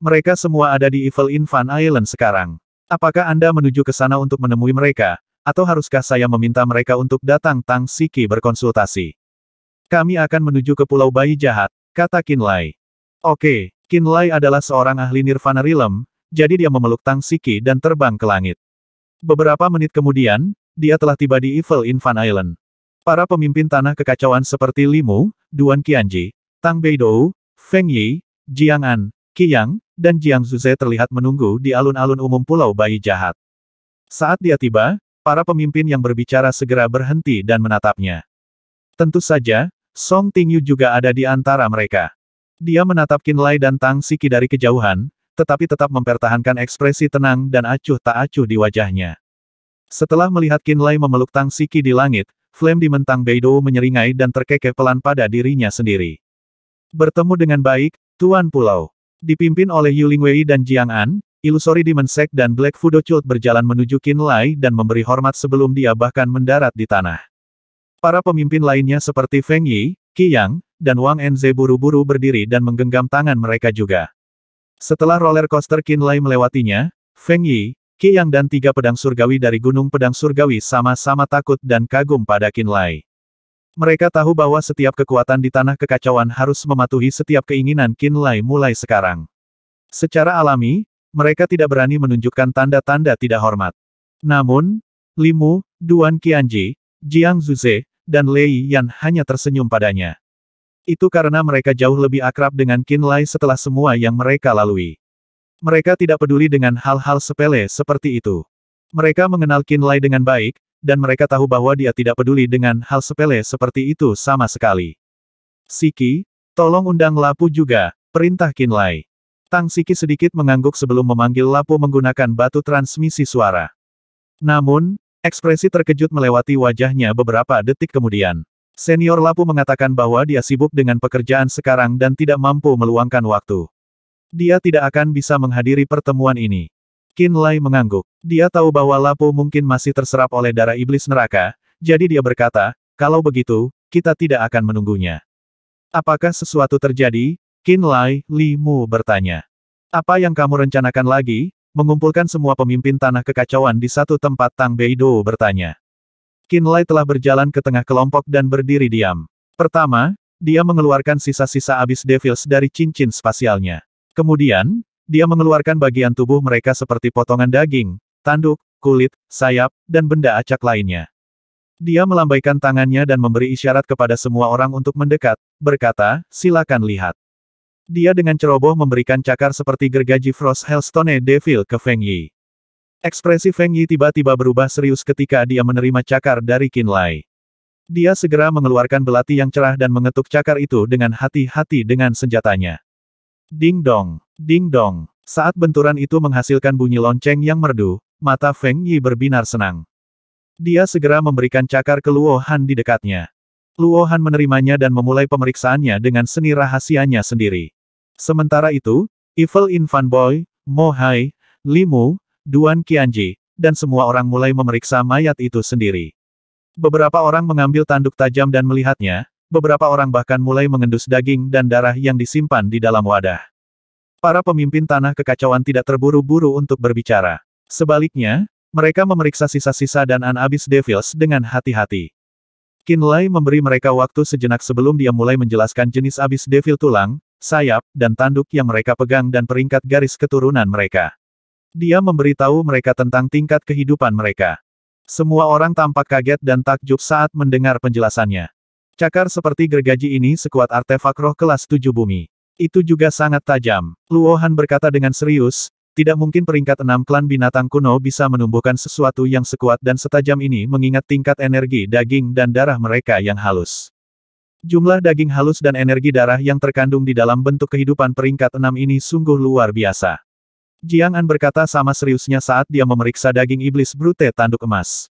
Mereka semua ada di Evil Infant Island sekarang. Apakah Anda menuju ke sana untuk menemui mereka, atau haruskah saya meminta mereka untuk datang? Tang Siki berkonsultasi. Kami akan menuju ke Pulau Bayi Jahat, kata Qinlai. Oke. Qinlai adalah seorang ahli Nirvana Realm, jadi dia memeluk Tang Siki dan terbang ke langit. Beberapa menit kemudian, dia telah tiba di Evil Infant Island. Para pemimpin tanah kekacauan seperti Li Mu, Duan Qianji, Tang Beidou, Feng Yi, Jiang An, Qi Yang, dan Jiang Zuze terlihat menunggu di alun-alun umum Pulau Bayi Jahat. Saat dia tiba, para pemimpin yang berbicara segera berhenti dan menatapnya. Tentu saja, Song Tingyu juga ada di antara mereka. Dia menatap Qinlai dan Tang Siki dari kejauhan, tetapi tetap mempertahankan ekspresi tenang dan acuh tak acuh di wajahnya. Setelah melihat Qinlai memeluk Tang Siki di langit, Flame Demon Tang Beidou menyeringai dan terkekeh pelan pada dirinya sendiri. Bertemu dengan baik, Tuan Pulau. Dipimpin oleh Yu Lingwei dan Jiang An, Illusory Demon Sect dan Black Fudo Cult berjalan menuju Qinlai dan memberi hormat sebelum dia bahkan mendarat di tanah. Para pemimpin lainnya seperti Feng Yi, Qi Yang, dan Wang Enze buru-buru berdiri dan menggenggam tangan mereka juga. Setelah roller coaster Qinlai melewatinya, Feng Yi, Qi Yang dan 3 pedang surgawi dari Gunung Pedang Surgawi sama-sama takut dan kagum pada Qinlai. Mereka tahu bahwa setiap kekuatan di tanah kekacauan harus mematuhi setiap keinginan Qinlai mulai sekarang. Secara alami, mereka tidak berani menunjukkan tanda-tanda tidak hormat. Namun, Limu, Duan Qianji, Jiang Zuze, dan Lei Yan hanya tersenyum padanya. Itu karena mereka jauh lebih akrab dengan Qin Lai setelah semua yang mereka lalui. Mereka tidak peduli dengan hal-hal sepele seperti itu. Mereka mengenal Qin Lai dengan baik, dan mereka tahu bahwa dia tidak peduli dengan hal sepele seperti itu sama sekali. Siki, tolong undang Lapu juga, perintah Qin Lai. Tang Siki sedikit mengangguk sebelum memanggil Lapu menggunakan batu transmisi suara. Namun, ekspresi terkejut melewati wajahnya beberapa detik kemudian. Senior Lapu mengatakan bahwa dia sibuk dengan pekerjaan sekarang dan tidak mampu meluangkan waktu. Dia tidak akan bisa menghadiri pertemuan ini. Qin Lai mengangguk. Dia tahu bahwa Lapu mungkin masih terserap oleh darah iblis neraka, jadi dia berkata, kalau begitu, kita tidak akan menunggunya. Apakah sesuatu terjadi? Qin Lai, Li Mu bertanya. Apa yang kamu rencanakan lagi? Mengumpulkan semua pemimpin tanah kekacauan di satu tempat, Tang Beidou bertanya. Qin Lai telah berjalan ke tengah kelompok dan berdiri diam. Pertama, dia mengeluarkan sisa-sisa abis Devils dari cincin spasialnya. Kemudian, dia mengeluarkan bagian tubuh mereka seperti potongan daging, tanduk, kulit, sayap, dan benda acak lainnya. Dia melambaikan tangannya dan memberi isyarat kepada semua orang untuk mendekat, berkata, silakan lihat. Dia dengan ceroboh memberikan cakar seperti gergaji Frost Hailstone Devil ke Feng Yi. Ekspresi Feng Yi tiba-tiba berubah serius ketika dia menerima cakar dari Qin Lai. Dia segera mengeluarkan belati yang cerah dan mengetuk cakar itu dengan hati-hati dengan senjatanya. Ding dong, ding dong. Saat benturan itu menghasilkan bunyi lonceng yang merdu, mata Feng Yi berbinar senang. Dia segera memberikan cakar ke Luo Han di dekatnya. Luo Han menerimanya dan memulai pemeriksaannya dengan seni rahasianya sendiri. Sementara itu, Evil Infant Boy, Mo Hai, Li Mu, Duan Qianji, dan semua orang mulai memeriksa mayat itu sendiri. Beberapa orang mengambil tanduk tajam dan melihatnya, beberapa orang bahkan mulai mengendus daging dan darah yang disimpan di dalam wadah. Para pemimpin tanah kekacauan tidak terburu-buru untuk berbicara. Sebaliknya, mereka memeriksa sisa-sisa dan Abis Devils dengan hati-hati. Qin Lai memberi mereka waktu sejenak sebelum dia mulai menjelaskan jenis Abis Devil tulang, sayap, dan tanduk yang mereka pegang dan peringkat garis keturunan mereka. Dia memberitahu mereka tentang tingkat kehidupan mereka. Semua orang tampak kaget dan takjub saat mendengar penjelasannya. Cakar seperti gergaji ini sekuat artefak roh kelas 7 bumi. Itu juga sangat tajam. Luo Han berkata dengan serius, tidak mungkin peringkat 6 klan binatang kuno bisa menumbuhkan sesuatu yang sekuat dan setajam ini mengingat tingkat energi daging dan darah mereka yang halus. Jumlah daging halus dan energi darah yang terkandung di dalam bentuk kehidupan peringkat 6 ini sungguh luar biasa. Jiang An berkata sama seriusnya saat dia memeriksa daging iblis brute tanduk emas.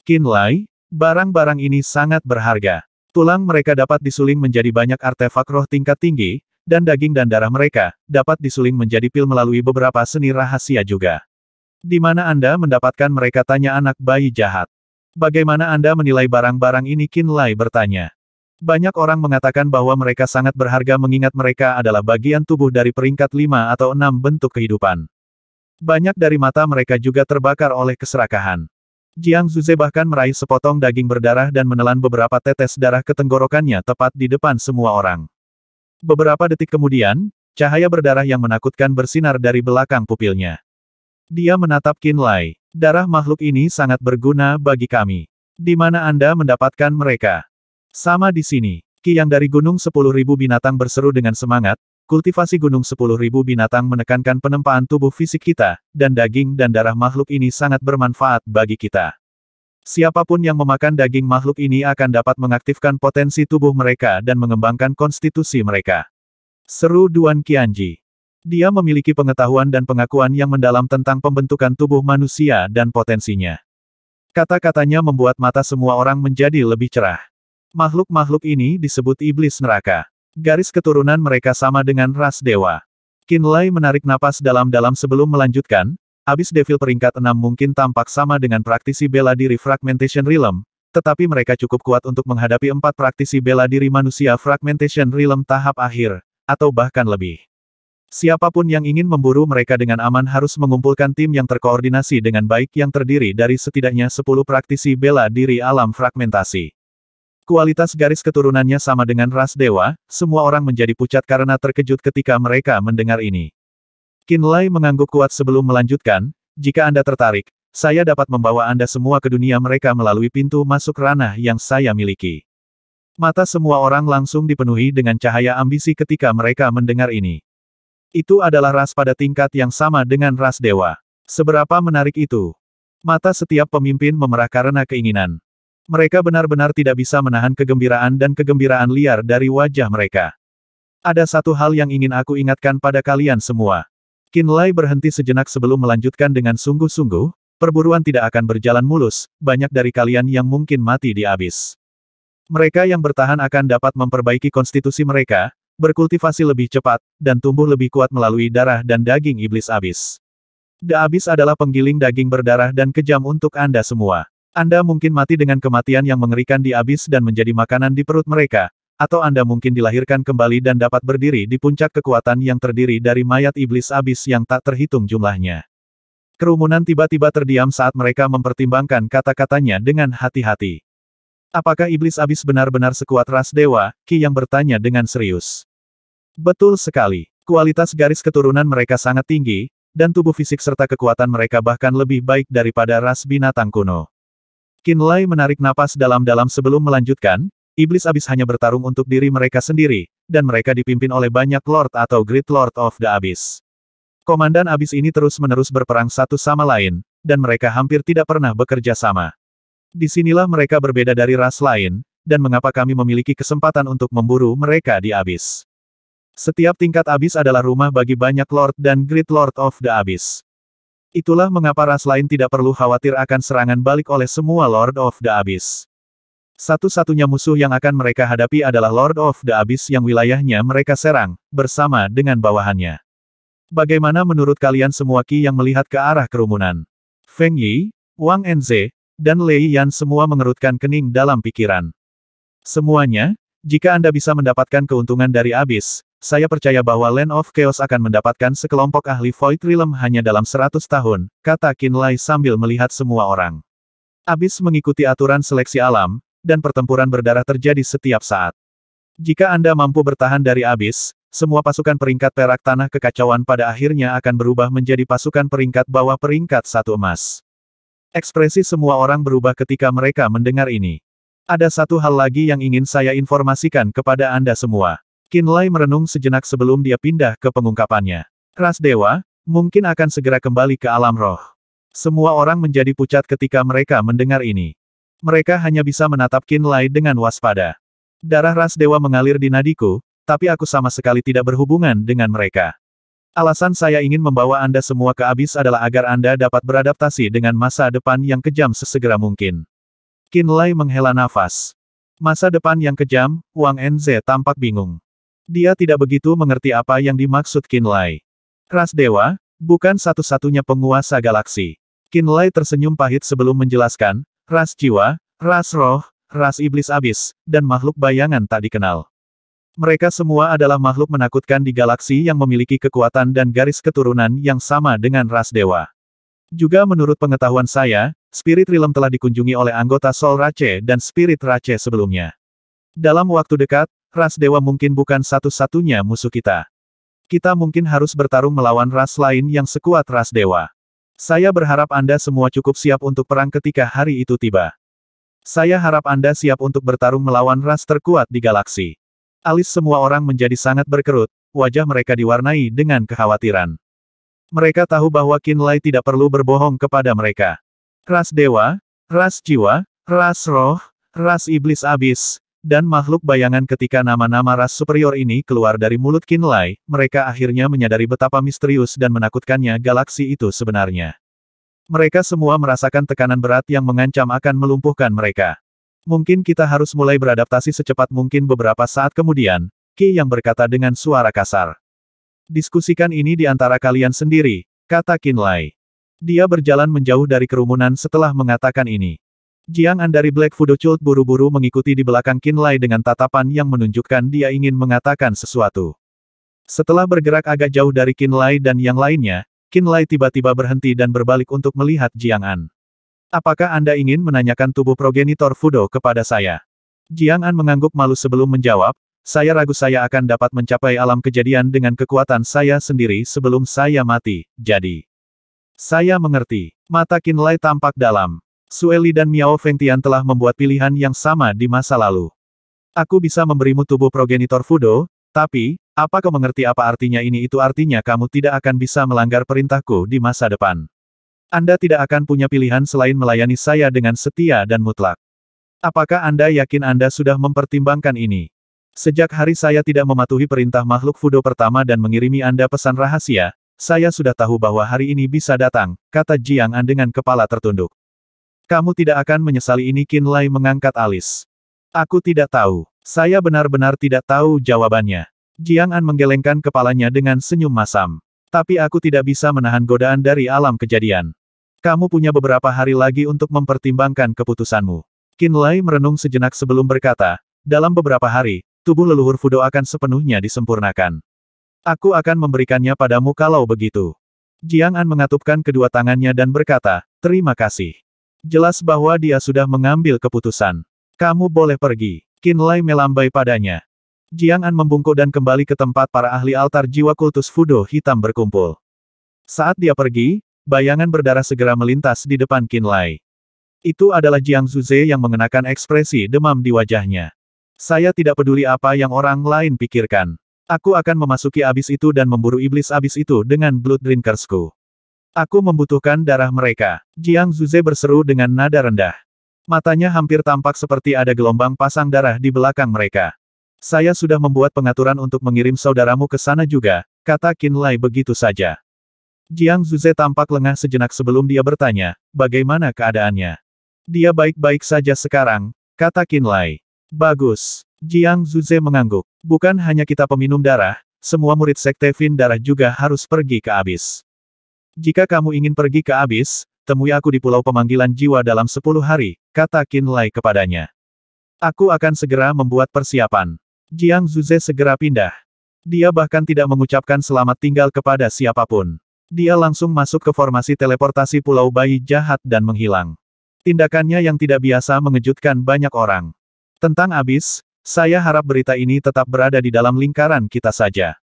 Qin Lai, barang-barang ini sangat berharga. Tulang mereka dapat disuling menjadi banyak artefak roh tingkat tinggi, dan daging dan darah mereka dapat disuling menjadi pil melalui beberapa seni rahasia juga. Di mana Anda mendapatkan mereka, tanya anak bayi jahat. Bagaimana Anda menilai barang-barang ini? Qin Lai bertanya. Banyak orang mengatakan bahwa mereka sangat berharga mengingat mereka adalah bagian tubuh dari peringkat 5 atau 6 bentuk kehidupan. Banyak dari mata mereka juga terbakar oleh keserakahan. Jiang Zuze bahkan meraih sepotong daging berdarah dan menelan beberapa tetes darah ke tenggorokannya tepat di depan semua orang. Beberapa detik kemudian, cahaya berdarah yang menakutkan bersinar dari belakang pupilnya. Dia menatap Qin Lai. Darah makhluk ini sangat berguna bagi kami. Di mana Anda mendapatkan mereka? Sama di sini. Ki yang dari Gunung 10.000 binatang berseru dengan semangat, kultivasi Gunung 10.000 binatang menekankan penempaan tubuh fisik kita, dan daging dan darah makhluk ini sangat bermanfaat bagi kita. Siapapun yang memakan daging makhluk ini akan dapat mengaktifkan potensi tubuh mereka dan mengembangkan konstitusi mereka. Seru Duan Qianji. Dia memiliki pengetahuan dan pengakuan yang mendalam tentang pembentukan tubuh manusia dan potensinya. Kata-katanya membuat mata semua orang menjadi lebih cerah. Makhluk-makhluk ini disebut iblis neraka. Garis keturunan mereka sama dengan ras dewa. Qin Lai menarik napas dalam-dalam sebelum melanjutkan. Abis Devil peringkat 6 mungkin tampak sama dengan praktisi bela diri Fragmentation Realm, tetapi mereka cukup kuat untuk menghadapi 4 praktisi bela diri manusia Fragmentation Realm tahap akhir, atau bahkan lebih. Siapapun yang ingin memburu mereka dengan aman harus mengumpulkan tim yang terkoordinasi dengan baik yang terdiri dari setidaknya 10 praktisi bela diri alam fragmentasi. Kualitas garis keturunannya sama dengan ras dewa, semua orang menjadi pucat karena terkejut ketika mereka mendengar ini. Qin Lai mengangguk kuat sebelum melanjutkan, jika Anda tertarik, saya dapat membawa Anda semua ke dunia mereka melalui pintu masuk ranah yang saya miliki. Mata semua orang langsung dipenuhi dengan cahaya ambisi ketika mereka mendengar ini. Itu adalah ras pada tingkat yang sama dengan ras dewa. Seberapa menarik itu? Mata setiap pemimpin memerah karena keinginan. Mereka benar-benar tidak bisa menahan kegembiraan dan kegembiraan liar dari wajah mereka. Ada satu hal yang ingin aku ingatkan pada kalian semua. Qinlai berhenti sejenak sebelum melanjutkan dengan sungguh-sungguh, perburuan tidak akan berjalan mulus, banyak dari kalian yang mungkin mati di abis. Mereka yang bertahan akan dapat memperbaiki konstitusi mereka, berkultivasi lebih cepat, dan tumbuh lebih kuat melalui darah dan daging iblis abis. The Abyss adalah penggiling daging berdarah dan kejam untuk Anda semua. Anda mungkin mati dengan kematian yang mengerikan di abis dan menjadi makanan di perut mereka, atau Anda mungkin dilahirkan kembali dan dapat berdiri di puncak kekuatan yang terdiri dari mayat iblis abis yang tak terhitung jumlahnya. Kerumunan tiba-tiba terdiam saat mereka mempertimbangkan kata-katanya dengan hati-hati. Apakah iblis abis benar-benar sekuat ras dewa? Qi yang bertanya dengan serius. Betul sekali. Kualitas garis keturunan mereka sangat tinggi, dan tubuh fisik serta kekuatan mereka bahkan lebih baik daripada ras binatang kuno. Qinlai menarik napas dalam-dalam sebelum melanjutkan, iblis abis hanya bertarung untuk diri mereka sendiri, dan mereka dipimpin oleh banyak lord atau Great Lord of the Abyss. Komandan abis ini terus-menerus berperang satu sama lain, dan mereka hampir tidak pernah bekerja sama. Disinilah mereka berbeda dari ras lain, dan mengapa kami memiliki kesempatan untuk memburu mereka di abis. Setiap tingkat abis adalah rumah bagi banyak lord dan Great Lord of the Abyss. Itulah mengapa ras lain tidak perlu khawatir akan serangan balik oleh semua Lord of the Abyss. Satu-satunya musuh yang akan mereka hadapi adalah Lord of the Abyss yang wilayahnya mereka serang, bersama dengan bawahannya. Bagaimana menurut kalian semua Qi yang melihat ke arah kerumunan? Feng Yi, Wang Enze, dan Lei Yan semua mengerutkan kening dalam pikiran. Semuanya, jika Anda bisa mendapatkan keuntungan dari abis, saya percaya bahwa Land of Chaos akan mendapatkan sekelompok ahli Void Realm hanya dalam 100 tahun, kata Qinlai sambil melihat semua orang. Abis mengikuti aturan seleksi alam, dan pertempuran berdarah terjadi setiap saat. Jika Anda mampu bertahan dari abis, semua pasukan peringkat perak tanah kekacauan pada akhirnya akan berubah menjadi pasukan peringkat bawah peringkat 1 emas. Ekspresi semua orang berubah ketika mereka mendengar ini. Ada satu hal lagi yang ingin saya informasikan kepada Anda semua. Qinlai merenung sejenak sebelum dia pindah ke pengungkapannya. Ras dewa, mungkin akan segera kembali ke alam roh. Semua orang menjadi pucat ketika mereka mendengar ini. Mereka hanya bisa menatap Qinlai dengan waspada. Darah ras dewa mengalir di nadiku, tapi aku sama sekali tidak berhubungan dengan mereka. Alasan saya ingin membawa Anda semua ke abis adalah agar Anda dapat beradaptasi dengan masa depan yang kejam sesegera mungkin. Qinlai menghela nafas. Masa depan yang kejam, Wang Enze tampak bingung. Dia tidak begitu mengerti apa yang dimaksud Qinlai. Ras dewa, bukan satu-satunya penguasa galaksi. Qinlai tersenyum pahit sebelum menjelaskan, ras jiwa, ras roh, ras iblis abis, dan makhluk bayangan tak dikenal. Mereka semua adalah makhluk menakutkan di galaksi yang memiliki kekuatan dan garis keturunan yang sama dengan ras dewa. Juga menurut pengetahuan saya, Spirit Realm telah dikunjungi oleh anggota Soul Rache dan Spirit Rache sebelumnya. Dalam waktu dekat, ras dewa mungkin bukan satu-satunya musuh kita. Kita mungkin harus bertarung melawan ras lain yang sekuat ras dewa. Saya berharap Anda semua cukup siap untuk perang ketika hari itu tiba. Saya harap Anda siap untuk bertarung melawan ras terkuat di galaksi. Alis semua orang menjadi sangat berkerut, wajah mereka diwarnai dengan kekhawatiran. Mereka tahu bahwa Qinlai tidak perlu berbohong kepada mereka. Ras dewa, ras jiwa, ras roh, ras iblis abis, dan makhluk bayangan. Ketika nama-nama ras superior ini keluar dari mulut Qinlai, mereka akhirnya menyadari betapa misterius dan menakutkannya galaksi itu sebenarnya. Mereka semua merasakan tekanan berat yang mengancam akan melumpuhkan mereka. Mungkin kita harus mulai beradaptasi secepat mungkin. Beberapa saat kemudian, Qi yang berkata dengan suara kasar. Diskusikan ini di antara kalian sendiri, kata Qinlai. Dia berjalan menjauh dari kerumunan setelah mengatakan ini. Jiang An dari Black Fudo Cult buru-buru mengikuti di belakang Qinlai dengan tatapan yang menunjukkan dia ingin mengatakan sesuatu. Setelah bergerak agak jauh dari Qinlai dan yang lainnya, Qinlai tiba-tiba berhenti dan berbalik untuk melihat Jiang An. Apakah Anda ingin menanyakan tubuh progenitor Fudo kepada saya? Jiang An mengangguk malu sebelum menjawab, saya ragu saya akan dapat mencapai alam kejadian dengan kekuatan saya sendiri sebelum saya mati, jadi. Saya mengerti. Mata Qinlai tampak dalam. Sueli dan Miao Fengtian telah membuat pilihan yang sama di masa lalu. Aku bisa memberimu tubuh progenitor Fudo, tapi, apa kau mengerti apa artinya ini? Itu artinya kamu tidak akan bisa melanggar perintahku di masa depan. Anda tidak akan punya pilihan selain melayani saya dengan setia dan mutlak. Apakah Anda yakin Anda sudah mempertimbangkan ini? Sejak hari saya tidak mematuhi perintah makhluk Fudo pertama dan mengirimi Anda pesan rahasia, saya sudah tahu bahwa hari ini bisa datang, kata Jiang An dengan kepala tertunduk. Kamu tidak akan menyesali ini. Qinlai mengangkat alis. Aku tidak tahu. Saya benar-benar tidak tahu jawabannya. Jiang An menggelengkan kepalanya dengan senyum masam. Tapi aku tidak bisa menahan godaan dari alam kejadian. Kamu punya beberapa hari lagi untuk mempertimbangkan keputusanmu. Qinlai merenung sejenak sebelum berkata, dalam beberapa hari, tubuh leluhur Fudo akan sepenuhnya disempurnakan. Aku akan memberikannya padamu kalau begitu. Jiang An mengatupkan kedua tangannya dan berkata, terima kasih. Jelas bahwa dia sudah mengambil keputusan. Kamu boleh pergi. Qinlai melambai padanya. Jiang An membungkuk dan kembali ke tempat para ahli altar jiwa kultus Fudo hitam berkumpul. Saat dia pergi, bayangan berdarah segera melintas di depan Qinlai. Itu adalah Jiang Zuze yang mengenakan ekspresi demam di wajahnya. Saya tidak peduli apa yang orang lain pikirkan. Aku akan memasuki abis itu dan memburu iblis abis itu dengan Blood Drinkersku. Aku membutuhkan darah mereka. Jiang Zuze berseru dengan nada rendah. Matanya hampir tampak seperti ada gelombang pasang darah di belakang mereka. Saya sudah membuat pengaturan untuk mengirim saudaramu ke sana juga, kata Qinlai begitu saja. Jiang Zuze tampak lengah sejenak sebelum dia bertanya, bagaimana keadaannya? Dia baik-baik saja sekarang, kata Qinlai. Bagus. Jiang Zuze mengangguk. Bukan hanya kita peminum darah, semua murid Sekte Fin Darah juga harus pergi ke abis. Jika kamu ingin pergi ke abis, temui aku di Pulau Pemanggilan Jiwa dalam 10 hari, kata Qinlai kepadanya. Aku akan segera membuat persiapan. Jiang Zuze segera pindah. Dia bahkan tidak mengucapkan selamat tinggal kepada siapapun. Dia langsung masuk ke formasi teleportasi Pulau Bayi Jahat dan menghilang. Tindakannya yang tidak biasa mengejutkan banyak orang. Tentang abis, saya harap berita ini tetap berada di dalam lingkaran kita saja.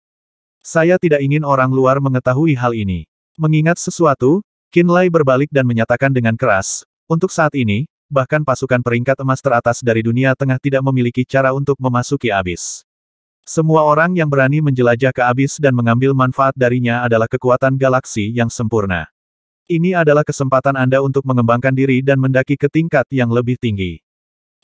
Saya tidak ingin orang luar mengetahui hal ini. Mengingat sesuatu, Qinlai berbalik dan menyatakan dengan keras, untuk saat ini, bahkan pasukan peringkat emas teratas dari dunia tengah tidak memiliki cara untuk memasuki abis. Semua orang yang berani menjelajah ke abis dan mengambil manfaat darinya adalah kekuatan galaksi yang sempurna. Ini adalah kesempatan Anda untuk mengembangkan diri dan mendaki ke tingkat yang lebih tinggi.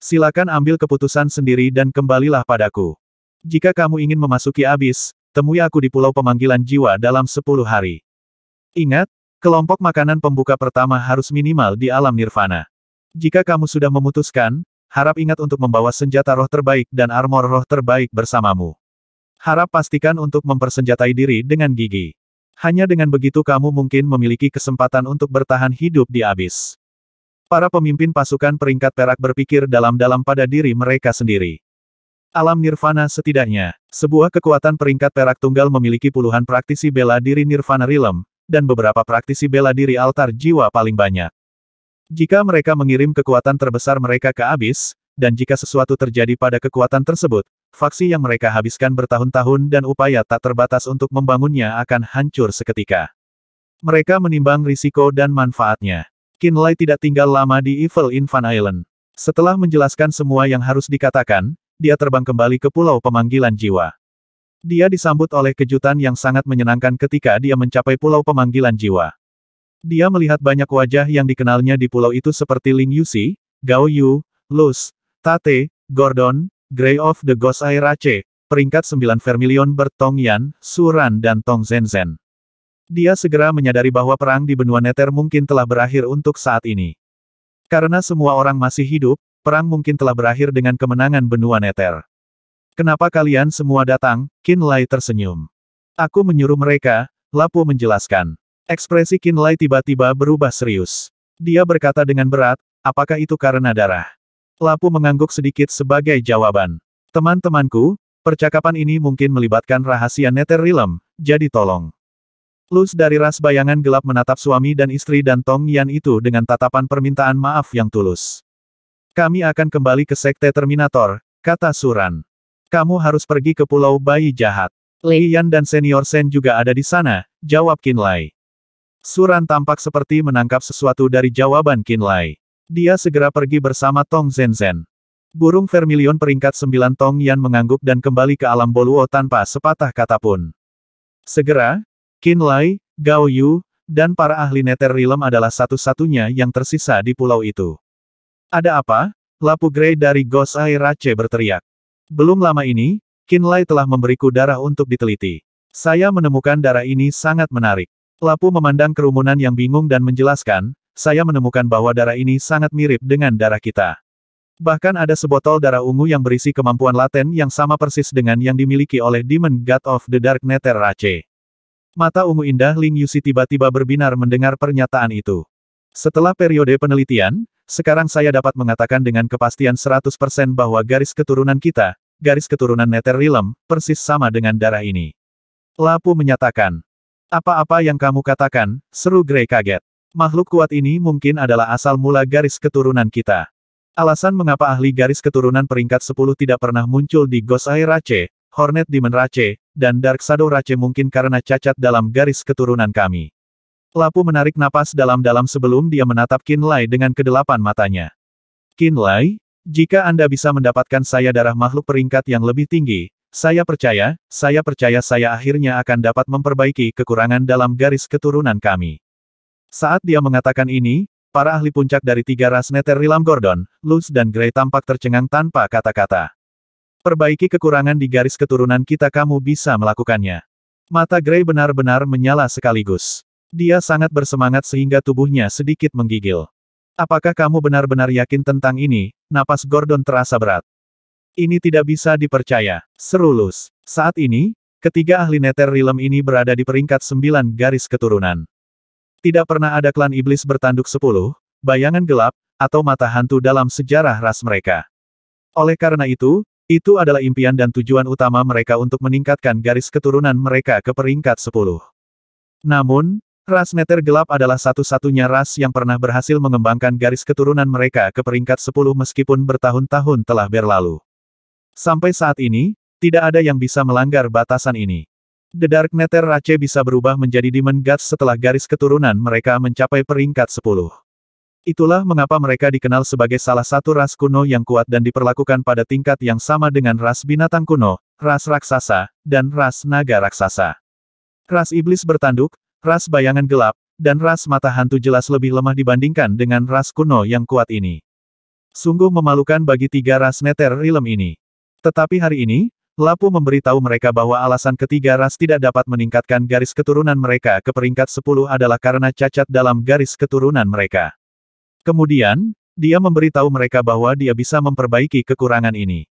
Silakan ambil keputusan sendiri dan kembalilah padaku. Jika kamu ingin memasuki abis, temui aku di Pulau Pemanggilan Jiwa dalam 10 hari. Ingat, kelompok makanan pembuka pertama harus minimal di alam nirvana. Jika kamu sudah memutuskan, harap ingat untuk membawa senjata roh terbaik dan armor roh terbaik bersamamu. Harap pastikan untuk mempersenjatai diri dengan gigi. Hanya dengan begitu kamu mungkin memiliki kesempatan untuk bertahan hidup di abis. Para pemimpin pasukan peringkat perak berpikir dalam-dalam pada diri mereka sendiri. Alam nirvana setidaknya, sebuah kekuatan peringkat perak tunggal memiliki puluhan praktisi bela diri nirvana realm, dan beberapa praktisi bela diri altar jiwa paling banyak. Jika mereka mengirim kekuatan terbesar mereka ke abis, dan jika sesuatu terjadi pada kekuatan tersebut, faksi yang mereka habiskan bertahun-tahun dan upaya tak terbatas untuk membangunnya akan hancur seketika. Mereka menimbang risiko dan manfaatnya. Qinlai tidak tinggal lama di Evil Infant Island. Setelah menjelaskan semua yang harus dikatakan, dia terbang kembali ke Pulau Pemanggilan Jiwa. Dia disambut oleh kejutan yang sangat menyenangkan ketika dia mencapai Pulau Pemanggilan Jiwa. Dia melihat banyak wajah yang dikenalnya di pulau itu seperti Ling Yuxi, Gao Yu, Luz, Tate, Gordon, Grey of the Ghost Air Rache, peringkat 9 Vermilion Bird Tong Yan, Suran dan Tong Zenzhen. Dia segera menyadari bahwa perang di benua Nether mungkin telah berakhir untuk saat ini. Karena semua orang masih hidup, perang mungkin telah berakhir dengan kemenangan benua Nether. Kenapa kalian semua datang? Qinlai tersenyum. Aku menyuruh mereka, Lapu menjelaskan. Ekspresi Qinlai tiba-tiba berubah serius. Dia berkata dengan berat, apakah itu karena darah? Lapu mengangguk sedikit sebagai jawaban. Teman-temanku, percakapan ini mungkin melibatkan rahasia Nether Realm, jadi tolong. Luz dari ras bayangan gelap menatap suami dan istri dan Tong Yan itu dengan tatapan permintaan maaf yang tulus. Kami akan kembali ke Sekte Terminator, kata Suran. Kamu harus pergi ke Pulau Bayi Jahat. Lei Yan dan Senior Sen juga ada di sana, jawab Qinlai. Suran tampak seperti menangkap sesuatu dari jawaban Qinlai. Dia segera pergi bersama Tong Zenzhen. Burung vermilion peringkat 9 Tong Yan mengangguk dan kembali ke alam Boluo tanpa sepatah kata pun. Segera, Qinlai, Gao Yu, dan para ahli Nether Realm adalah satu-satunya yang tersisa di pulau itu. Ada apa? Lapu Grey dari Ghost Eye Rache berteriak. Belum lama ini, Qinlai telah memberiku darah untuk diteliti. Saya menemukan darah ini sangat menarik. Lapu memandang kerumunan yang bingung dan menjelaskan, saya menemukan bahwa darah ini sangat mirip dengan darah kita. Bahkan ada sebotol darah ungu yang berisi kemampuan laten yang sama persis dengan yang dimiliki oleh Demon God of the Dark Nether Rache. Mata ungu indah Ling Yuxi tiba-tiba berbinar mendengar pernyataan itu. Setelah periode penelitian, sekarang saya dapat mengatakan dengan kepastian 100% bahwa garis keturunan kita, garis keturunan Nether Realm, persis sama dengan darah ini. Lapu menyatakan. Apa-apa yang kamu katakan, seru Grey kaget. Makhluk kuat ini mungkin adalah asal mula garis keturunan kita. Alasan mengapa ahli garis keturunan peringkat 10 tidak pernah muncul di Ghost Eye Rache, Hornet Demon Rache, dan Dark Shadow Rache mungkin karena cacat dalam garis keturunan kami. Lapu menarik napas dalam-dalam sebelum dia menatap Qinlai dengan kedelapan matanya. Qinlai, jika Anda bisa mendapatkan saya darah makhluk peringkat yang lebih tinggi, saya percaya saya akhirnya akan dapat memperbaiki kekurangan dalam garis keturunan kami. Saat dia mengatakan ini, para ahli puncak dari 3 ras Nether Realm Gordon, Luz dan Grey tampak tercengang tanpa kata-kata. Perbaiki kekurangan di garis keturunan kita, kamu bisa melakukannya. Mata Grey benar-benar menyala sekaligus. Dia sangat bersemangat sehingga tubuhnya sedikit menggigil. Apakah kamu benar-benar yakin tentang ini? Napas Gordon terasa berat. Ini tidak bisa dipercaya, seru Luz. Saat ini, ketiga ahli Nether Realm ini berada di peringkat 9 garis keturunan. Tidak pernah ada klan iblis bertanduk 10, bayangan gelap, atau mata hantu dalam sejarah ras mereka. Oleh karena itu adalah impian dan tujuan utama mereka untuk meningkatkan garis keturunan mereka ke peringkat 10. Namun, ras Nether gelap adalah satu-satunya ras yang pernah berhasil mengembangkan garis keturunan mereka ke peringkat 10 meskipun bertahun-tahun telah berlalu. Sampai saat ini, tidak ada yang bisa melanggar batasan ini. The Dark Nether Rache bisa berubah menjadi Demon Gods setelah garis keturunan mereka mencapai peringkat 10. Itulah mengapa mereka dikenal sebagai salah satu ras kuno yang kuat dan diperlakukan pada tingkat yang sama dengan ras binatang kuno, ras raksasa, dan ras naga raksasa. Ras iblis bertanduk, ras bayangan gelap, dan ras mata hantu jelas lebih lemah dibandingkan dengan ras kuno yang kuat ini. Sungguh memalukan bagi 3 ras Nether Realm ini. Tetapi hari ini, Lapu memberitahu mereka bahwa alasan ketiga ras tidak dapat meningkatkan garis keturunan mereka ke peringkat 10 adalah karena cacat dalam garis keturunan mereka. Kemudian, dia memberitahu mereka bahwa dia bisa memperbaiki kekurangan ini.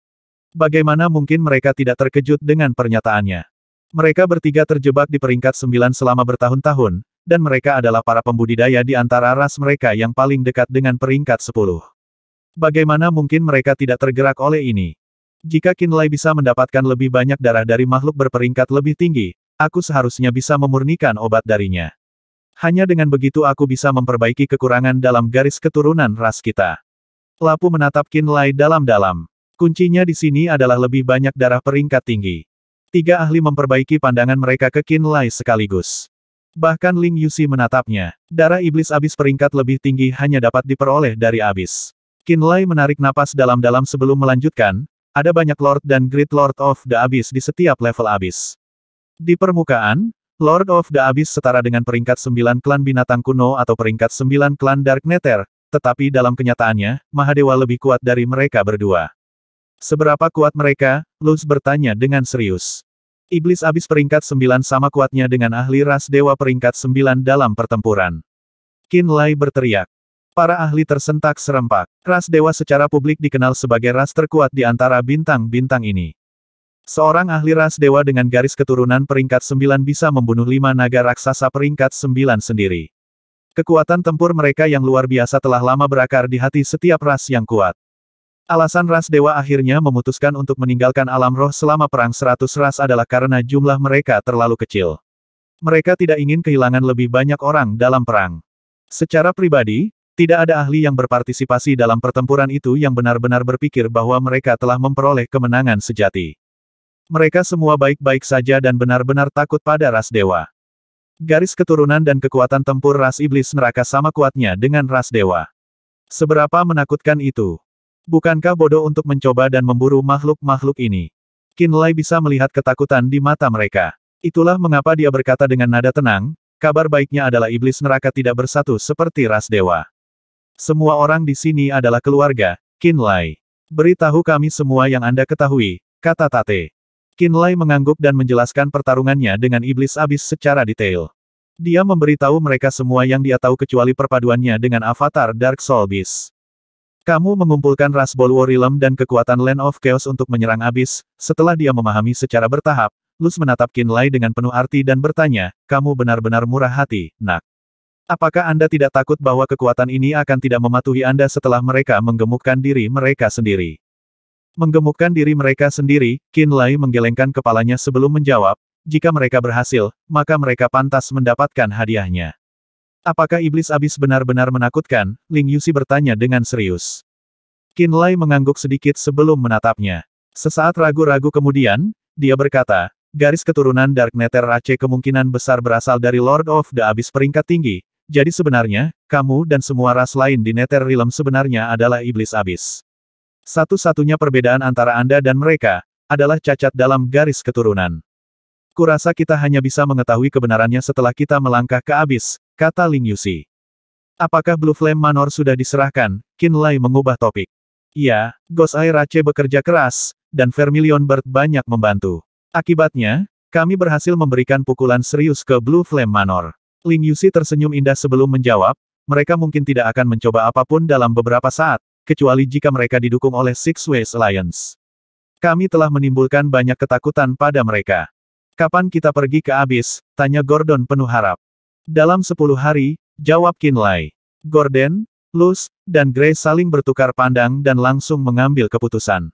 Bagaimana mungkin mereka tidak terkejut dengan pernyataannya? Mereka bertiga terjebak di peringkat 9 selama bertahun-tahun, dan mereka adalah para pembudidaya di antara ras mereka yang paling dekat dengan peringkat 10. Bagaimana mungkin mereka tidak tergerak oleh ini? Jika Qinlai bisa mendapatkan lebih banyak darah dari makhluk berperingkat lebih tinggi, aku seharusnya bisa memurnikan obat darinya. Hanya dengan begitu aku bisa memperbaiki kekurangan dalam garis keturunan ras kita. Lapu menatap Qinlai dalam-dalam. Kuncinya di sini adalah lebih banyak darah peringkat tinggi. 3 ahli memperbaiki pandangan mereka ke Qinlai sekaligus. Bahkan Ling Yuxi menatapnya. Darah iblis abis peringkat lebih tinggi hanya dapat diperoleh dari abis. Qinlai menarik napas dalam-dalam sebelum melanjutkan. Ada banyak Lord dan Great Lord of the Abyss di setiap level Abyss. Di permukaan, Lord of the Abyss setara dengan peringkat 9 klan binatang kuno atau peringkat 9 klan Dark Nether, tetapi dalam kenyataannya, Mahadewa lebih kuat dari mereka berdua. Seberapa kuat mereka? Luz bertanya dengan serius. Iblis Abyss peringkat 9 sama kuatnya dengan ahli ras dewa peringkat 9 dalam pertempuran. Qinlai berteriak. Para ahli tersentak serempak. Ras dewa secara publik dikenal sebagai ras terkuat di antara bintang-bintang ini. Seorang ahli ras dewa dengan garis keturunan peringkat 9 bisa membunuh 5 naga raksasa peringkat 9 sendiri. Kekuatan tempur mereka yang luar biasa telah lama berakar di hati setiap ras yang kuat. Alasan ras dewa akhirnya memutuskan untuk meninggalkan alam roh selama perang 100 ras adalah karena jumlah mereka terlalu kecil. Mereka tidak ingin kehilangan lebih banyak orang dalam perang. Secara pribadi, tidak ada ahli yang berpartisipasi dalam pertempuran itu yang benar-benar berpikir bahwa mereka telah memperoleh kemenangan sejati. Mereka semua baik-baik saja dan benar-benar takut pada ras dewa. Garis keturunan dan kekuatan tempur ras iblis neraka sama kuatnya dengan ras dewa. Seberapa menakutkan itu? Bukankah bodoh untuk mencoba dan memburu makhluk-makhluk ini? Qin Lai bisa melihat ketakutan di mata mereka. Itulah mengapa dia berkata dengan nada tenang, kabar baiknya adalah iblis neraka tidak bersatu seperti ras dewa. Semua orang di sini adalah keluarga, Qin Lai. Beritahu kami semua yang Anda ketahui, kata Tate. Qin Lai mengangguk dan menjelaskan pertarungannya dengan iblis abis secara detail. Dia memberitahu mereka semua yang dia tahu kecuali perpaduannya dengan avatar Dark Soul Beast. Kamu mengumpulkan ras Bolwo Realm dan kekuatan Land of Chaos untuk menyerang abis. Setelah dia memahami secara bertahap, Luz menatap Qin Lai dengan penuh arti dan bertanya, kamu benar-benar murah hati, nak. Apakah Anda tidak takut bahwa kekuatan ini akan tidak mematuhi Anda setelah mereka menggemukkan diri mereka sendiri? Menggemukkan diri mereka sendiri, Qin Lai menggelengkan kepalanya sebelum menjawab, jika mereka berhasil, maka mereka pantas mendapatkan hadiahnya. Apakah iblis abis benar-benar menakutkan? Ling Yuxi bertanya dengan serius. Qin Lai mengangguk sedikit sebelum menatapnya. Sesaat ragu-ragu kemudian, dia berkata, garis keturunan Dark Nether Rache kemungkinan besar berasal dari Lord of the Abyss peringkat tinggi, jadi sebenarnya, kamu dan semua ras lain di Nether Realm sebenarnya adalah iblis abis. Satu-satunya perbedaan antara Anda dan mereka, adalah cacat dalam garis keturunan. Kurasa kita hanya bisa mengetahui kebenarannya setelah kita melangkah ke abis, kata Ling Yuxi. Apakah Blue Flame Manor sudah diserahkan? Qin Lai mengubah topik. Iya, Gosai Rache bekerja keras, dan Vermilion Bird banyak membantu. Akibatnya, kami berhasil memberikan pukulan serius ke Blue Flame Manor. Ling Yuxi tersenyum indah sebelum menjawab, mereka mungkin tidak akan mencoba apapun dalam beberapa saat, kecuali jika mereka didukung oleh Six Ways Alliance. Kami telah menimbulkan banyak ketakutan pada mereka. Kapan kita pergi ke abis? Tanya Gordon penuh harap. Dalam 10 hari, jawab Qin Lai. Gordon, Luz, dan Gray saling bertukar pandang dan langsung mengambil keputusan.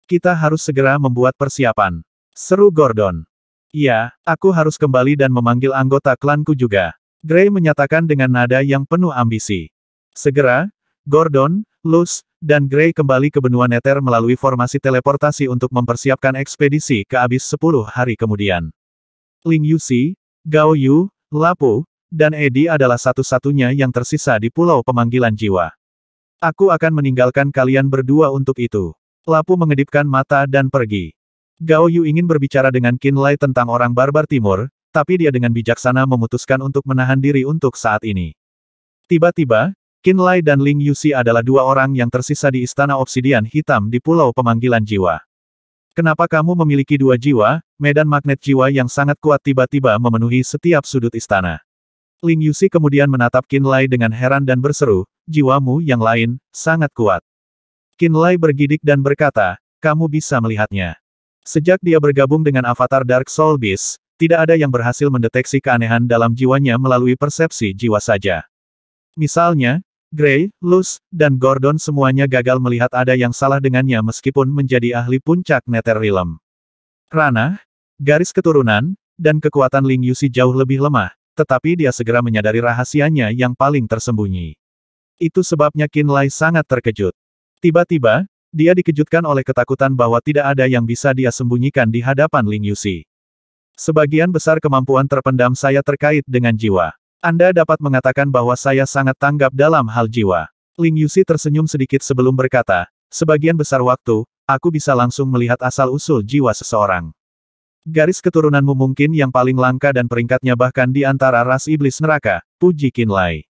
Kita harus segera membuat persiapan. Seru Gordon. Iya, aku harus kembali dan memanggil anggota klanku juga. Gray menyatakan dengan nada yang penuh ambisi. Segera, Gordon, Luz, dan Gray kembali ke benua Nether melalui formasi teleportasi untuk mempersiapkan ekspedisi ke abis 10 hari kemudian. Ling Yuxi, Gao Yu, Lapu, dan Eddie adalah satu-satunya yang tersisa di Pulau Pemanggilan Jiwa. Aku akan meninggalkan kalian berdua untuk itu. Lapu mengedipkan mata dan pergi. Gao Yu ingin berbicara dengan Qin Lai tentang orang barbar timur, tapi dia dengan bijaksana memutuskan untuk menahan diri untuk saat ini. Tiba-tiba, Qin Lai dan Ling Yuxi adalah dua orang yang tersisa di Istana Obsidian Hitam di Pulau Pemanggilan Jiwa. Kenapa kamu memiliki dua jiwa? Medan magnet jiwa yang sangat kuat tiba-tiba memenuhi setiap sudut istana. Ling Yuxi kemudian menatap Qin Lai dengan heran dan berseru, jiwamu yang lain, sangat kuat. Qin Lai bergidik dan berkata, kamu bisa melihatnya. Sejak dia bergabung dengan avatar Dark Soul Beast, tidak ada yang berhasil mendeteksi keanehan dalam jiwanya melalui persepsi jiwa saja. Misalnya, Gray, Luz, dan Gordon semuanya gagal melihat ada yang salah dengannya meskipun menjadi ahli puncak Nether Realm. Ranah, garis keturunan, dan kekuatan Ling Yuxi jauh lebih lemah, tetapi dia segera menyadari rahasianya yang paling tersembunyi. Itu sebabnya Qin Lai sangat terkejut. Tiba-tiba, dia dikejutkan oleh ketakutan bahwa tidak ada yang bisa dia sembunyikan di hadapan Ling Yuxi. Sebagian besar kemampuan terpendam saya terkait dengan jiwa. Anda dapat mengatakan bahwa saya sangat tanggap dalam hal jiwa. Ling Yuxi tersenyum sedikit sebelum berkata, sebagian besar waktu, aku bisa langsung melihat asal-usul jiwa seseorang. Garis keturunanmu mungkin yang paling langka dan peringkatnya bahkan di antara ras iblis neraka, puji Qin Lai.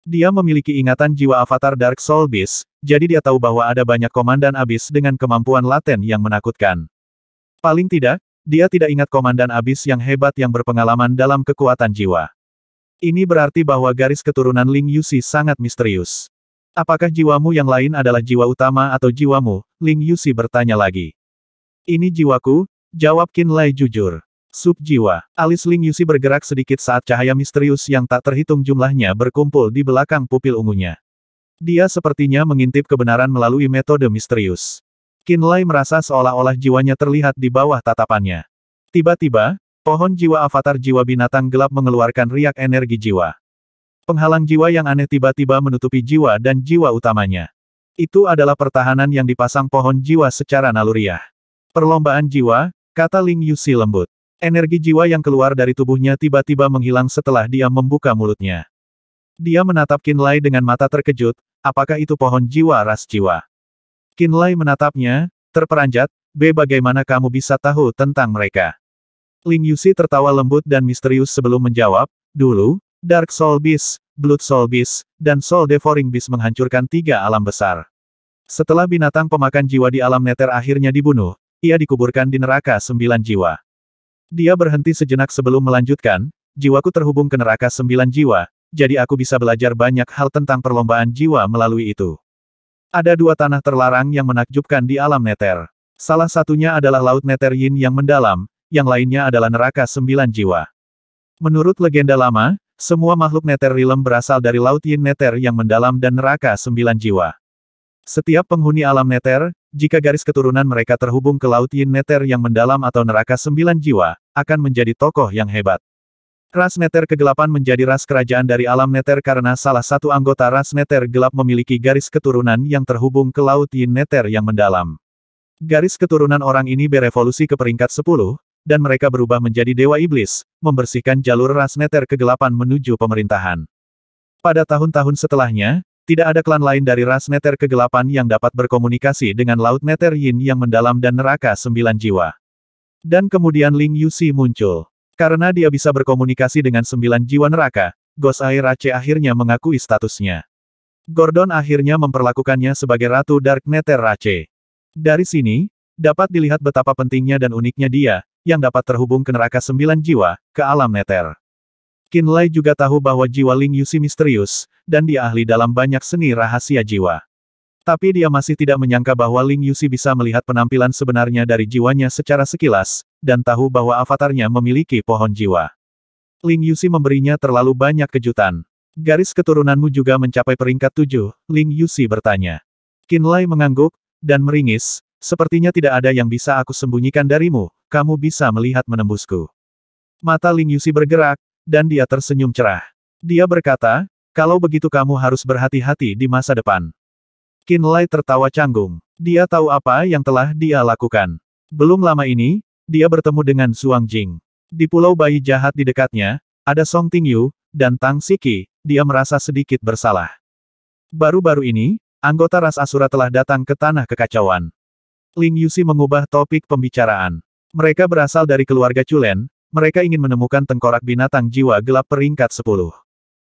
Dia memiliki ingatan jiwa avatar Dark Soul Beast, jadi dia tahu bahwa ada banyak komandan abis dengan kemampuan laten yang menakutkan. Paling tidak, dia tidak ingat komandan abis yang hebat yang berpengalaman dalam kekuatan jiwa. Ini berarti bahwa garis keturunan Ling Yuxi sangat misterius. Apakah jiwamu yang lain adalah jiwa utama atau jiwamu? Ling Yuxi bertanya lagi. Ini jiwaku, jawab Qin Lai jujur. Subjiwa. Alis Ling Yuxi bergerak sedikit saat cahaya misterius yang tak terhitung jumlahnya berkumpul di belakang pupil ungunya. Dia sepertinya mengintip kebenaran melalui metode misterius. Qin Lai merasa seolah-olah jiwanya terlihat di bawah tatapannya. Tiba-tiba, pohon jiwa avatar jiwa binatang gelap mengeluarkan riak energi jiwa. Penghalang jiwa yang aneh tiba-tiba menutupi jiwa dan jiwa utamanya. Itu adalah pertahanan yang dipasang pohon jiwa secara naluriah. Perlombaan jiwa, kata Ling Yuxi lembut. Energi jiwa yang keluar dari tubuhnya tiba-tiba menghilang setelah dia membuka mulutnya. Dia menatap Qinlai dengan mata terkejut, apakah itu pohon jiwa ras jiwa? Qinlai menatapnya, terperanjat, bagaimana kamu bisa tahu tentang mereka? Ling Yuxi tertawa lembut dan misterius sebelum menjawab, dulu, Dark Soul Beast, Blood Soul Beast, dan Soul Devouring Beast menghancurkan 3 alam besar. Setelah binatang pemakan jiwa di alam neter akhirnya dibunuh, ia dikuburkan di neraka 9 jiwa. Dia berhenti sejenak sebelum melanjutkan, jiwaku terhubung ke neraka 9 jiwa, jadi aku bisa belajar banyak hal tentang perlombaan jiwa melalui itu. Ada 2 tanah terlarang yang menakjubkan di alam neter. Salah satunya adalah Laut Neter Yin yang mendalam, yang lainnya adalah neraka 9 jiwa. Menurut legenda lama, semua makhluk Nether Realm berasal dari Laut Yin Neter yang mendalam dan neraka 9 jiwa. Setiap penghuni alam Neter, jika garis keturunan mereka terhubung ke Laut Yin Neter yang mendalam atau neraka 9 jiwa, akan menjadi tokoh yang hebat. Ras Neter Kegelapan menjadi ras kerajaan dari alam Neter karena salah satu anggota ras Neter Gelap memiliki garis keturunan yang terhubung ke Laut Yin Neter yang mendalam. Garis keturunan orang ini berevolusi ke peringkat 10, dan mereka berubah menjadi Dewa Iblis, membersihkan jalur ras Neter Kegelapan menuju pemerintahan. Pada tahun-tahun setelahnya, tidak ada klan lain dari ras Neter Kegelapan yang dapat berkomunikasi dengan Laut Neter Yin yang mendalam dan neraka 9 jiwa. Dan kemudian Ling Yuxi muncul. Karena dia bisa berkomunikasi dengan 9 jiwa neraka, Gosai Rache akhirnya mengakui statusnya. Gordon akhirnya memperlakukannya sebagai Ratu Dark Neter Rache. Dari sini, dapat dilihat betapa pentingnya dan uniknya dia, yang dapat terhubung ke neraka 9 jiwa, ke alam Neter. Qinlai juga tahu bahwa jiwa Ling Yuxi misterius, dan dia ahli dalam banyak seni rahasia jiwa. Tapi dia masih tidak menyangka bahwa Ling Yuxi bisa melihat penampilan sebenarnya dari jiwanya secara sekilas, dan tahu bahwa avatarnya memiliki pohon jiwa. Ling Yuxi memberinya terlalu banyak kejutan. Garis keturunanmu juga mencapai peringkat 7, Ling Yuxi bertanya. Qinlai mengangguk, dan meringis, sepertinya tidak ada yang bisa aku sembunyikan darimu, kamu bisa melihat menembusku. Mata Ling Yuxi bergerak, dan dia tersenyum cerah. Dia berkata, kalau begitu kamu harus berhati-hati di masa depan. Qinlai tertawa canggung. Dia tahu apa yang telah dia lakukan. Belum lama ini, dia bertemu dengan Zhuang Jing. Di pulau bayi jahat di dekatnya, ada Song Tingyu, dan Tang Siki, dia merasa sedikit bersalah. Baru-baru ini, anggota ras Asura telah datang ke tanah kekacauan. Ling Yuxi mengubah topik pembicaraan. Mereka berasal dari keluarga Chulen, mereka ingin menemukan tengkorak binatang jiwa gelap peringkat 10.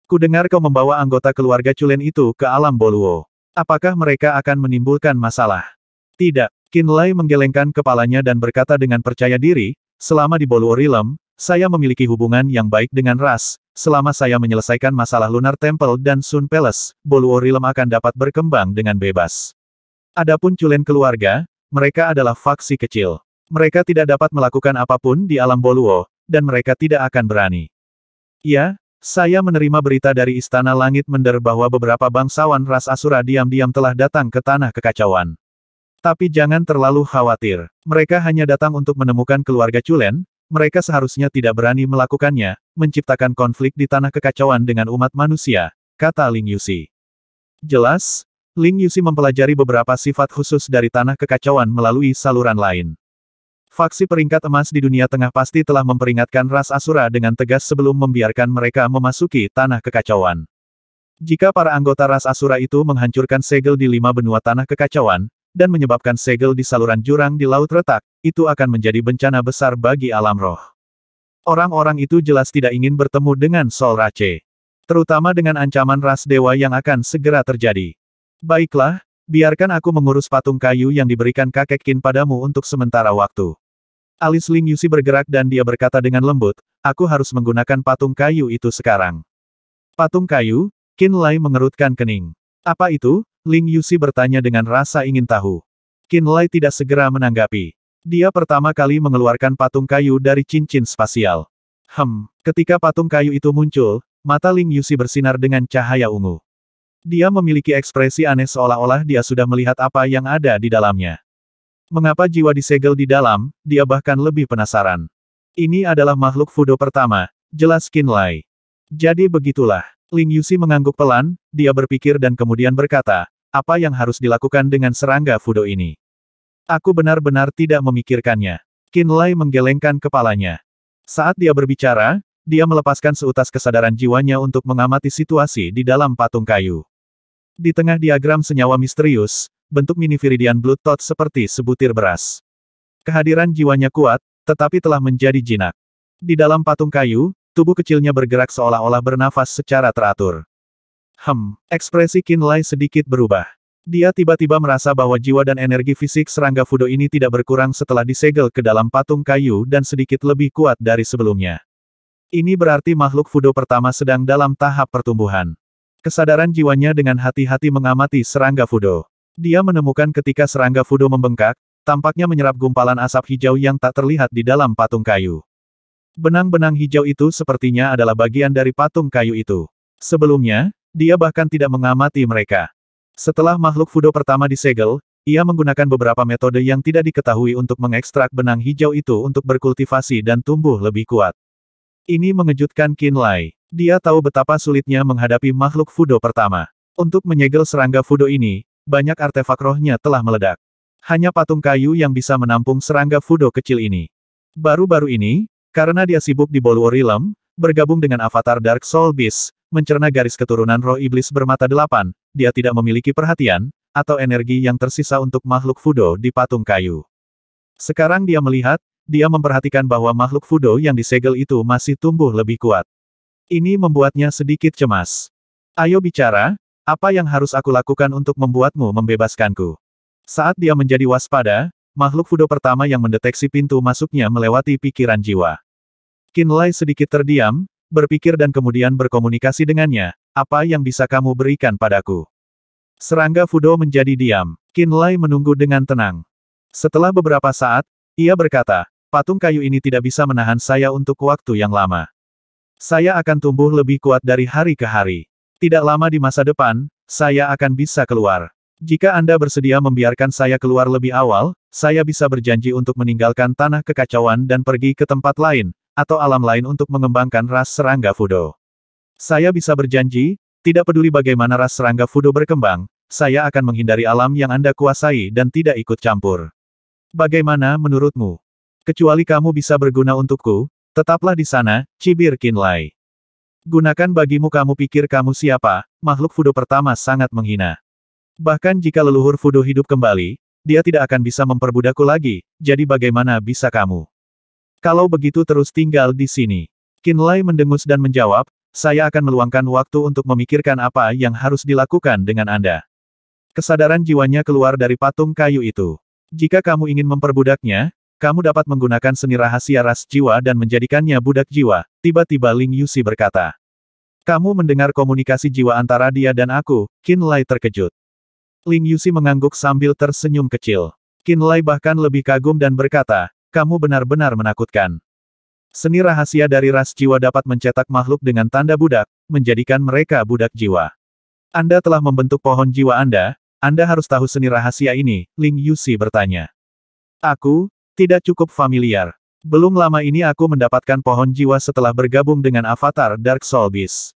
Kudengar kau membawa anggota keluarga Chulen itu ke alam Boluo. Apakah mereka akan menimbulkan masalah? Tidak. Qinlai menggelengkan kepalanya dan berkata dengan percaya diri, selama di Boluo Realm, saya memiliki hubungan yang baik dengan ras, selama saya menyelesaikan masalah Lunar Temple dan Sun Palace, Boluo Realm akan dapat berkembang dengan bebas. Adapun Chulen keluarga, mereka adalah faksi kecil. Mereka tidak dapat melakukan apapun di alam Boluo, dan mereka tidak akan berani. Ya, saya menerima berita dari Istana Langit Mender bahwa beberapa bangsawan ras Asura diam-diam telah datang ke tanah kekacauan. Tapi jangan terlalu khawatir. Mereka hanya datang untuk menemukan keluarga Chulen, mereka seharusnya tidak berani melakukannya, menciptakan konflik di tanah kekacauan dengan umat manusia, kata Ling Yuxi. Jelas, Ling Yuxi mempelajari beberapa sifat khusus dari tanah kekacauan melalui saluran lain. Faksi peringkat emas di dunia tengah pasti telah memperingatkan ras Asura dengan tegas sebelum membiarkan mereka memasuki tanah kekacauan. Jika para anggota ras Asura itu menghancurkan segel di 5 benua tanah kekacauan, dan menyebabkan segel di saluran jurang di laut retak, itu akan menjadi bencana besar bagi alam roh. Orang-orang itu jelas tidak ingin bertemu dengan Sol Rache. Terutama dengan ancaman ras dewa yang akan segera terjadi. Baiklah, biarkan aku mengurus patung kayu yang diberikan kakek Qin padamu untuk sementara waktu. Alis Ling Yuxi bergerak dan dia berkata dengan lembut, aku harus menggunakan patung kayu itu sekarang. Patung kayu? Qinlai mengerutkan kening. Apa itu? Ling Yuxi bertanya dengan rasa ingin tahu. Qinlai tidak segera menanggapi. Dia pertama kali mengeluarkan patung kayu dari cincin spasial. Ketika patung kayu itu muncul, mata Ling Yuxi bersinar dengan cahaya ungu. Dia memiliki ekspresi aneh seolah-olah dia sudah melihat apa yang ada di dalamnya. Mengapa jiwa disegel di dalam, dia bahkan lebih penasaran. Ini adalah makhluk Fudo pertama, jelas Qinlai. Jadi begitulah. Ling Yuxi mengangguk pelan, dia berpikir dan kemudian berkata, apa yang harus dilakukan dengan serangga Fudo ini? Aku benar-benar tidak memikirkannya. Qinlai menggelengkan kepalanya. Saat dia berbicara, dia melepaskan seutas kesadaran jiwanya untuk mengamati situasi di dalam patung kayu. Di tengah diagram senyawa misterius, bentuk mini Viridian Blood Tot seperti sebutir beras. Kehadiran jiwanya kuat, tetapi telah menjadi jinak. Di dalam patung kayu, tubuh kecilnya bergerak seolah-olah bernafas secara teratur. Ekspresi Qinlai sedikit berubah. Dia tiba-tiba merasa bahwa jiwa dan energi fisik serangga Fudo ini tidak berkurang setelah disegel ke dalam patung kayu dan sedikit lebih kuat dari sebelumnya. Ini berarti makhluk Fudo pertama sedang dalam tahap pertumbuhan. Kesadaran jiwanya dengan hati-hati mengamati serangga Fudo. Dia menemukan ketika serangga Fudo membengkak, tampaknya menyerap gumpalan asap hijau yang tak terlihat di dalam patung kayu. Benang-benang hijau itu sepertinya adalah bagian dari patung kayu itu. Sebelumnya, dia bahkan tidak mengamati mereka. Setelah makhluk Fudo pertama disegel, ia menggunakan beberapa metode yang tidak diketahui untuk mengekstrak benang hijau itu untuk berkultivasi dan tumbuh lebih kuat. Ini mengejutkan Qinlai. Dia tahu betapa sulitnya menghadapi makhluk Fudo pertama. Untuk menyegel serangga Fudo ini, banyak artefak rohnya telah meledak. Hanya patung kayu yang bisa menampung serangga Fudo kecil ini. Baru-baru ini, karena dia sibuk di Bolwo Realm, bergabung dengan avatar Dark Soul Beast, mencerna garis keturunan roh iblis bermata 8, dia tidak memiliki perhatian, atau energi yang tersisa untuk makhluk Fudo di patung kayu. Sekarang dia melihat, dia memperhatikan bahwa makhluk Fudo yang disegel itu masih tumbuh lebih kuat. Ini membuatnya sedikit cemas. Ayo bicara, apa yang harus aku lakukan untuk membuatmu membebaskanku? Saat dia menjadi waspada, makhluk Fudo pertama yang mendeteksi pintu masuknya melewati pikiran jiwa. Qinlai sedikit terdiam, berpikir dan kemudian berkomunikasi dengannya, apa yang bisa kamu berikan padaku? Serangga Fudo menjadi diam. Qinlai menunggu dengan tenang. Setelah beberapa saat, ia berkata, patung kayu ini tidak bisa menahan saya untuk waktu yang lama. Saya akan tumbuh lebih kuat dari hari ke hari. Tidak lama di masa depan, saya akan bisa keluar. Jika Anda bersedia membiarkan saya keluar lebih awal, saya bisa berjanji untuk meninggalkan tanah kekacauan dan pergi ke tempat lain, atau alam lain untuk mengembangkan ras serangga Fudo. Saya bisa berjanji, tidak peduli bagaimana ras serangga Fudo berkembang, saya akan menghindari alam yang Anda kuasai dan tidak ikut campur. Bagaimana menurutmu? Kecuali kamu bisa berguna untukku, tetaplah di sana, cibir Qinlai. Gunakan bagimu kamu pikir kamu siapa, makhluk Fudo pertama sangat menghina. Bahkan jika leluhur Fudo hidup kembali, dia tidak akan bisa memperbudakku lagi, jadi bagaimana bisa kamu? Kalau begitu terus tinggal di sini. Qinlai mendengus dan menjawab, saya akan meluangkan waktu untuk memikirkan apa yang harus dilakukan dengan Anda. Kesadaran jiwanya keluar dari patung kayu itu. Jika kamu ingin memperbudaknya, kamu dapat menggunakan seni rahasia ras jiwa dan menjadikannya budak jiwa, tiba-tiba Ling Yuxi berkata. Kamu mendengar komunikasi jiwa antara dia dan aku, Qinlai terkejut. Ling Yuxi mengangguk sambil tersenyum kecil. Qinlai bahkan lebih kagum dan berkata, kamu benar-benar menakutkan. Seni rahasia dari ras jiwa dapat mencetak makhluk dengan tanda budak, menjadikan mereka budak jiwa. Anda telah membentuk pohon jiwa Anda harus tahu seni rahasia ini, Ling Yuxi bertanya. Aku, tidak cukup familiar. Belum lama ini aku mendapatkan pohon jiwa setelah bergabung dengan avatar Dark Soul Beast.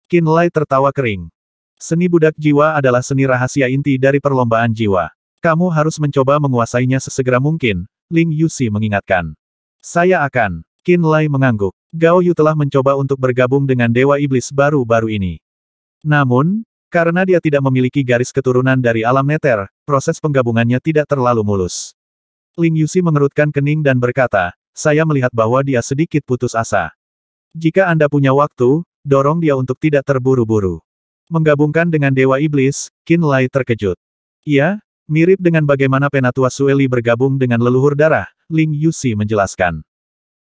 Qinlai tertawa kering. Seni budak jiwa adalah seni rahasia inti dari perlombaan jiwa. Kamu harus mencoba menguasainya sesegera mungkin, Ling Yuxi mengingatkan. Saya akan. Qinlai mengangguk. Gao Yu telah mencoba untuk bergabung dengan Dewa Iblis baru-baru ini. Namun, karena dia tidak memiliki garis keturunan dari alam neter, proses penggabungannya tidak terlalu mulus. Ling Yuxi mengerutkan kening dan berkata, saya melihat bahwa dia sedikit putus asa. Jika Anda punya waktu, dorong dia untuk tidak terburu-buru. Menggabungkan dengan Dewa Iblis, Qinlai terkejut. Iya, mirip dengan bagaimana Penatua Sueli bergabung dengan leluhur darah, Ling Yuxi menjelaskan.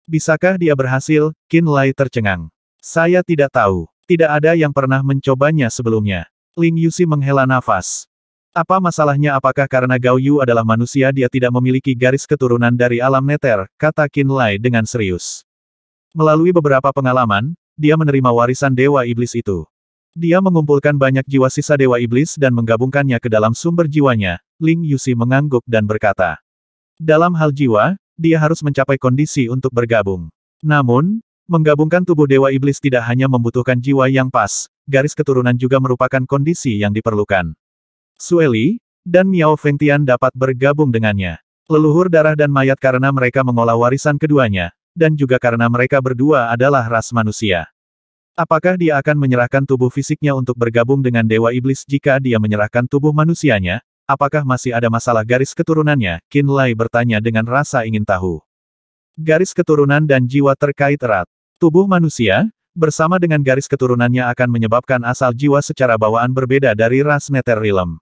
Bisakah dia berhasil? Qinlai tercengang. Saya tidak tahu. Tidak ada yang pernah mencobanya sebelumnya. Ling Yuxi menghela nafas. Apa masalahnya? Apakah karena Gao Yu adalah manusia dia tidak memiliki garis keturunan dari alam neter, kata Qinlai dengan serius. Melalui beberapa pengalaman, dia menerima warisan Dewa Iblis itu. Dia mengumpulkan banyak jiwa sisa Dewa Iblis dan menggabungkannya ke dalam sumber jiwanya. Ling Yuxi mengangguk dan berkata. Dalam hal jiwa, dia harus mencapai kondisi untuk bergabung. Namun, menggabungkan tubuh Dewa Iblis tidak hanya membutuhkan jiwa yang pas, garis keturunan juga merupakan kondisi yang diperlukan. Sueli dan Miao Fengtian dapat bergabung dengannya. Leluhur darah dan mayat karena mereka mengolah warisan keduanya, dan juga karena mereka berdua adalah ras manusia. Apakah dia akan menyerahkan tubuh fisiknya untuk bergabung dengan Dewa Iblis jika dia menyerahkan tubuh manusianya? Apakah masih ada masalah garis keturunannya? Qin Lai bertanya dengan rasa ingin tahu. Garis keturunan dan jiwa terkait erat. Tubuh manusia, bersama dengan garis keturunannya akan menyebabkan asal jiwa secara bawaan berbeda dari ras Netherrealm.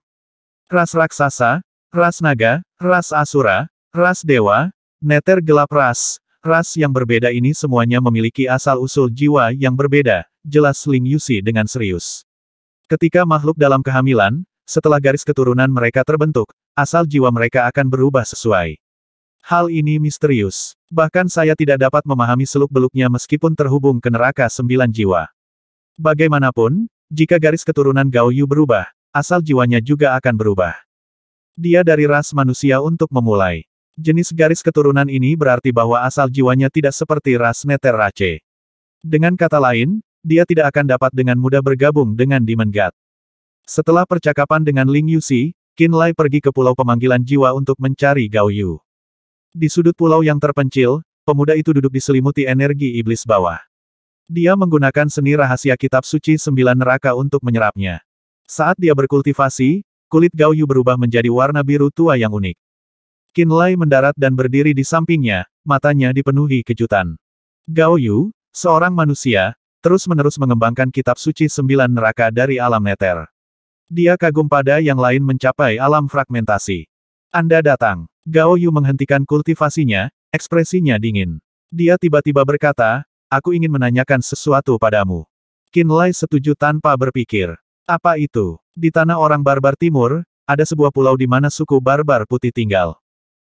Ras raksasa, ras naga, ras asura, ras dewa, Nether gelap ras yang berbeda ini semuanya memiliki asal-usul jiwa yang berbeda, jelas Ling Yuxi dengan serius. Ketika makhluk dalam kehamilan, setelah garis keturunan mereka terbentuk, asal jiwa mereka akan berubah sesuai. Hal ini misterius. Bahkan saya tidak dapat memahami seluk-beluknya meskipun terhubung ke neraka 9 jiwa. Bagaimanapun, jika garis keturunan Gao Yu berubah, asal jiwanya juga akan berubah. Dia dari ras manusia untuk memulai. Jenis garis keturunan ini berarti bahwa asal jiwanya tidak seperti ras Netherrace. Dengan kata lain, dia tidak akan dapat dengan mudah bergabung dengan Demon God. Setelah percakapan dengan Ling Yuxi, Qin Lai pergi ke pulau pemanggilan jiwa untuk mencari Gao Yu. Di sudut pulau yang terpencil, pemuda itu duduk diselimuti energi iblis bawah. Dia menggunakan seni rahasia kitab suci 9 neraka untuk menyerapnya. Saat dia berkultivasi, kulit Gao Yu berubah menjadi warna biru tua yang unik. Qin Lai mendarat dan berdiri di sampingnya, matanya dipenuhi kejutan. Gao Yu, seorang manusia, terus-menerus mengembangkan kitab suci 9 neraka dari alam Nether. Dia kagum pada yang lain mencapai alam fragmentasi. Anda datang. Gao Yu menghentikan kultivasinya, ekspresinya dingin. Dia tiba-tiba berkata, aku ingin menanyakan sesuatu padamu. Qin Lai setuju tanpa berpikir. Apa itu? Di tanah orang barbar timur, ada sebuah pulau di mana suku barbar putih tinggal.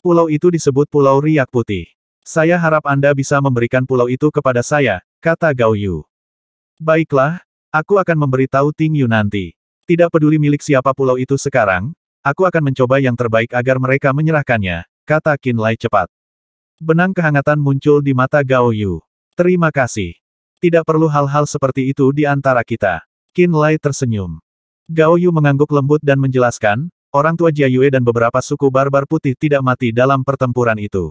Pulau itu disebut Pulau Riak Putih. Saya harap Anda bisa memberikan pulau itu kepada saya, kata Gao Yu. Baiklah, aku akan memberitahu Ting Yu nanti. Tidak peduli milik siapa pulau itu sekarang, aku akan mencoba yang terbaik agar mereka menyerahkannya, kata Qin Lai cepat. Benang kehangatan muncul di mata Gao Yu. Terima kasih. Tidak perlu hal-hal seperti itu di antara kita. Qin Lai tersenyum. Gao Yu mengangguk lembut dan menjelaskan, orang tua Jia Yue dan beberapa suku barbar putih tidak mati dalam pertempuran itu.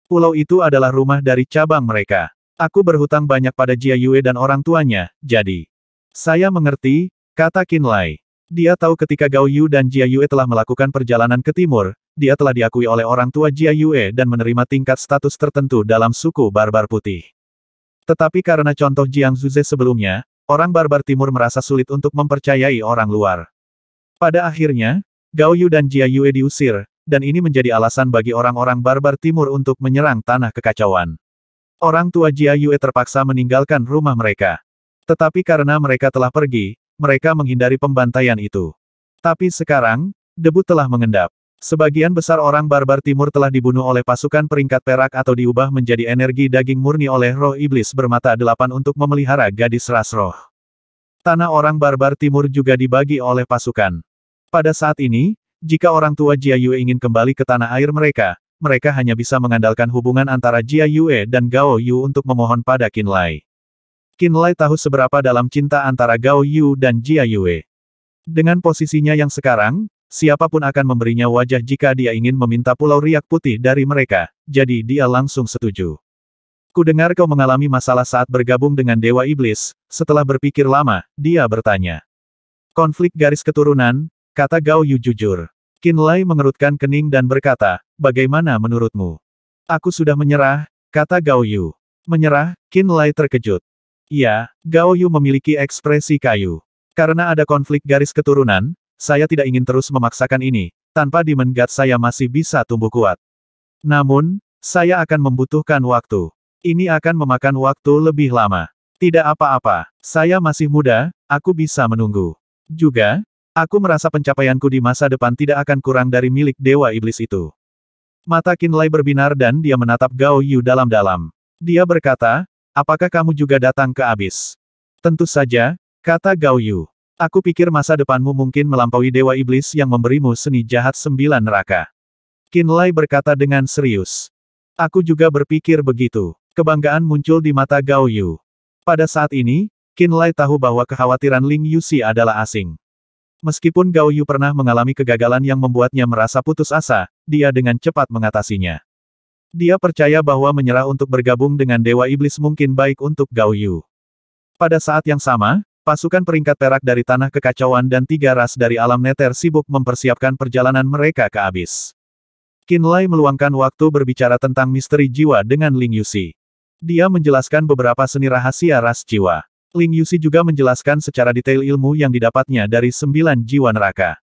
Pulau itu adalah rumah dari cabang mereka. Aku berhutang banyak pada Jia Yue dan orang tuanya, jadi. Saya mengerti, kata Qin Lai. Dia tahu ketika Gao Yu dan Jia Yue telah melakukan perjalanan ke timur, dia telah diakui oleh orang tua Jia Yue dan menerima tingkat status tertentu dalam suku barbar putih. Tetapi karena contoh Jiang Zuze sebelumnya, orang barbar timur merasa sulit untuk mempercayai orang luar. Pada akhirnya, Gao Yu dan Jia Yue diusir, dan ini menjadi alasan bagi orang-orang barbar timur untuk menyerang tanah kekacauan. Orang tua Jia Yue terpaksa meninggalkan rumah mereka. Tetapi karena mereka telah pergi, mereka menghindari pembantaian itu. Tapi sekarang, debut telah mengendap. Sebagian besar orang barbar timur telah dibunuh oleh pasukan peringkat perak atau diubah menjadi energi daging murni oleh roh iblis bermata 8 untuk memelihara gadis ras roh. Tanah orang barbar timur juga dibagi oleh pasukan. Pada saat ini, jika orang tua Jia Yue ingin kembali ke tanah air mereka, mereka hanya bisa mengandalkan hubungan antara Jia Yue dan Gao Yu untuk memohon pada Qin Lai. Qin Lai tahu seberapa dalam cinta antara Gao Yu dan Jia Yue. Dengan posisinya yang sekarang, siapapun akan memberinya wajah jika dia ingin meminta Pulau Riak Putih dari mereka, jadi dia langsung setuju. Kudengar kau mengalami masalah saat bergabung dengan Dewa Iblis, setelah berpikir lama, dia bertanya. Konflik garis keturunan, kata Gao Yu jujur. Qin Lai mengerutkan kening dan berkata, bagaimana menurutmu? Aku sudah menyerah, kata Gao Yu. Menyerah, Qin Lai terkejut. Ya, Gao Yu memiliki ekspresi kayu. Karena ada konflik garis keturunan, saya tidak ingin terus memaksakan ini, tanpa Demon God saya masih bisa tumbuh kuat. Namun, saya akan membutuhkan waktu. Ini akan memakan waktu lebih lama. Tidak apa-apa, saya masih muda, aku bisa menunggu. Juga, aku merasa pencapaianku di masa depan tidak akan kurang dari milik Dewa Iblis itu. Mata Qin Lai berbinar dan dia menatap Gao Yu dalam-dalam. Dia berkata, apakah kamu juga datang ke Abis? Tentu saja, kata Gao Yu. Aku pikir masa depanmu mungkin melampaui Dewa Iblis yang memberimu seni jahat 9 neraka. Qin Lai berkata dengan serius. Aku juga berpikir begitu. Kebanggaan muncul di mata Gao Yu. Pada saat ini, Qin Lai tahu bahwa kekhawatiran Ling Yuxi adalah asing. Meskipun Gao Yu pernah mengalami kegagalan yang membuatnya merasa putus asa, dia dengan cepat mengatasinya. Dia percaya bahwa menyerah untuk bergabung dengan Dewa Iblis mungkin baik untuk Gao Yu. Pada saat yang sama, pasukan peringkat perak dari Tanah Kekacauan dan 3 ras dari alam neter sibuk mempersiapkan perjalanan mereka ke abis. Qin Lai meluangkan waktu berbicara tentang misteri jiwa dengan Ling Yuxi. Dia menjelaskan beberapa seni rahasia ras jiwa. Ling Yuxi juga menjelaskan secara detail ilmu yang didapatnya dari 9 jiwa neraka.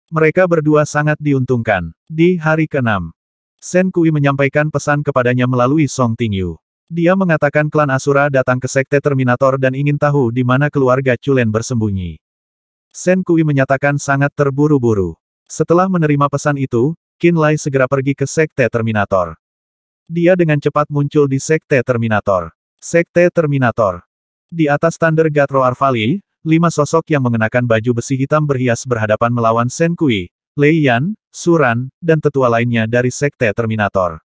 Mereka berdua sangat diuntungkan. Di hari ke-6, Shen Kui menyampaikan pesan kepadanya melalui Song Tingyu. Dia mengatakan klan Asura datang ke Sekte Terminator dan ingin tahu di mana keluarga Chulen bersembunyi. Shen Kui menyatakan sangat terburu-buru. Setelah menerima pesan itu, Qin Lai segera pergi ke Sekte Terminator. Dia dengan cepat muncul di Sekte Terminator. Sekte Terminator. Di atas Thunder God Roar Valley, 5 sosok yang mengenakan baju besi hitam berhias berhadapan melawan Shen Kui, Lei Yan, Suran, dan tetua lainnya dari Sekte Terminator.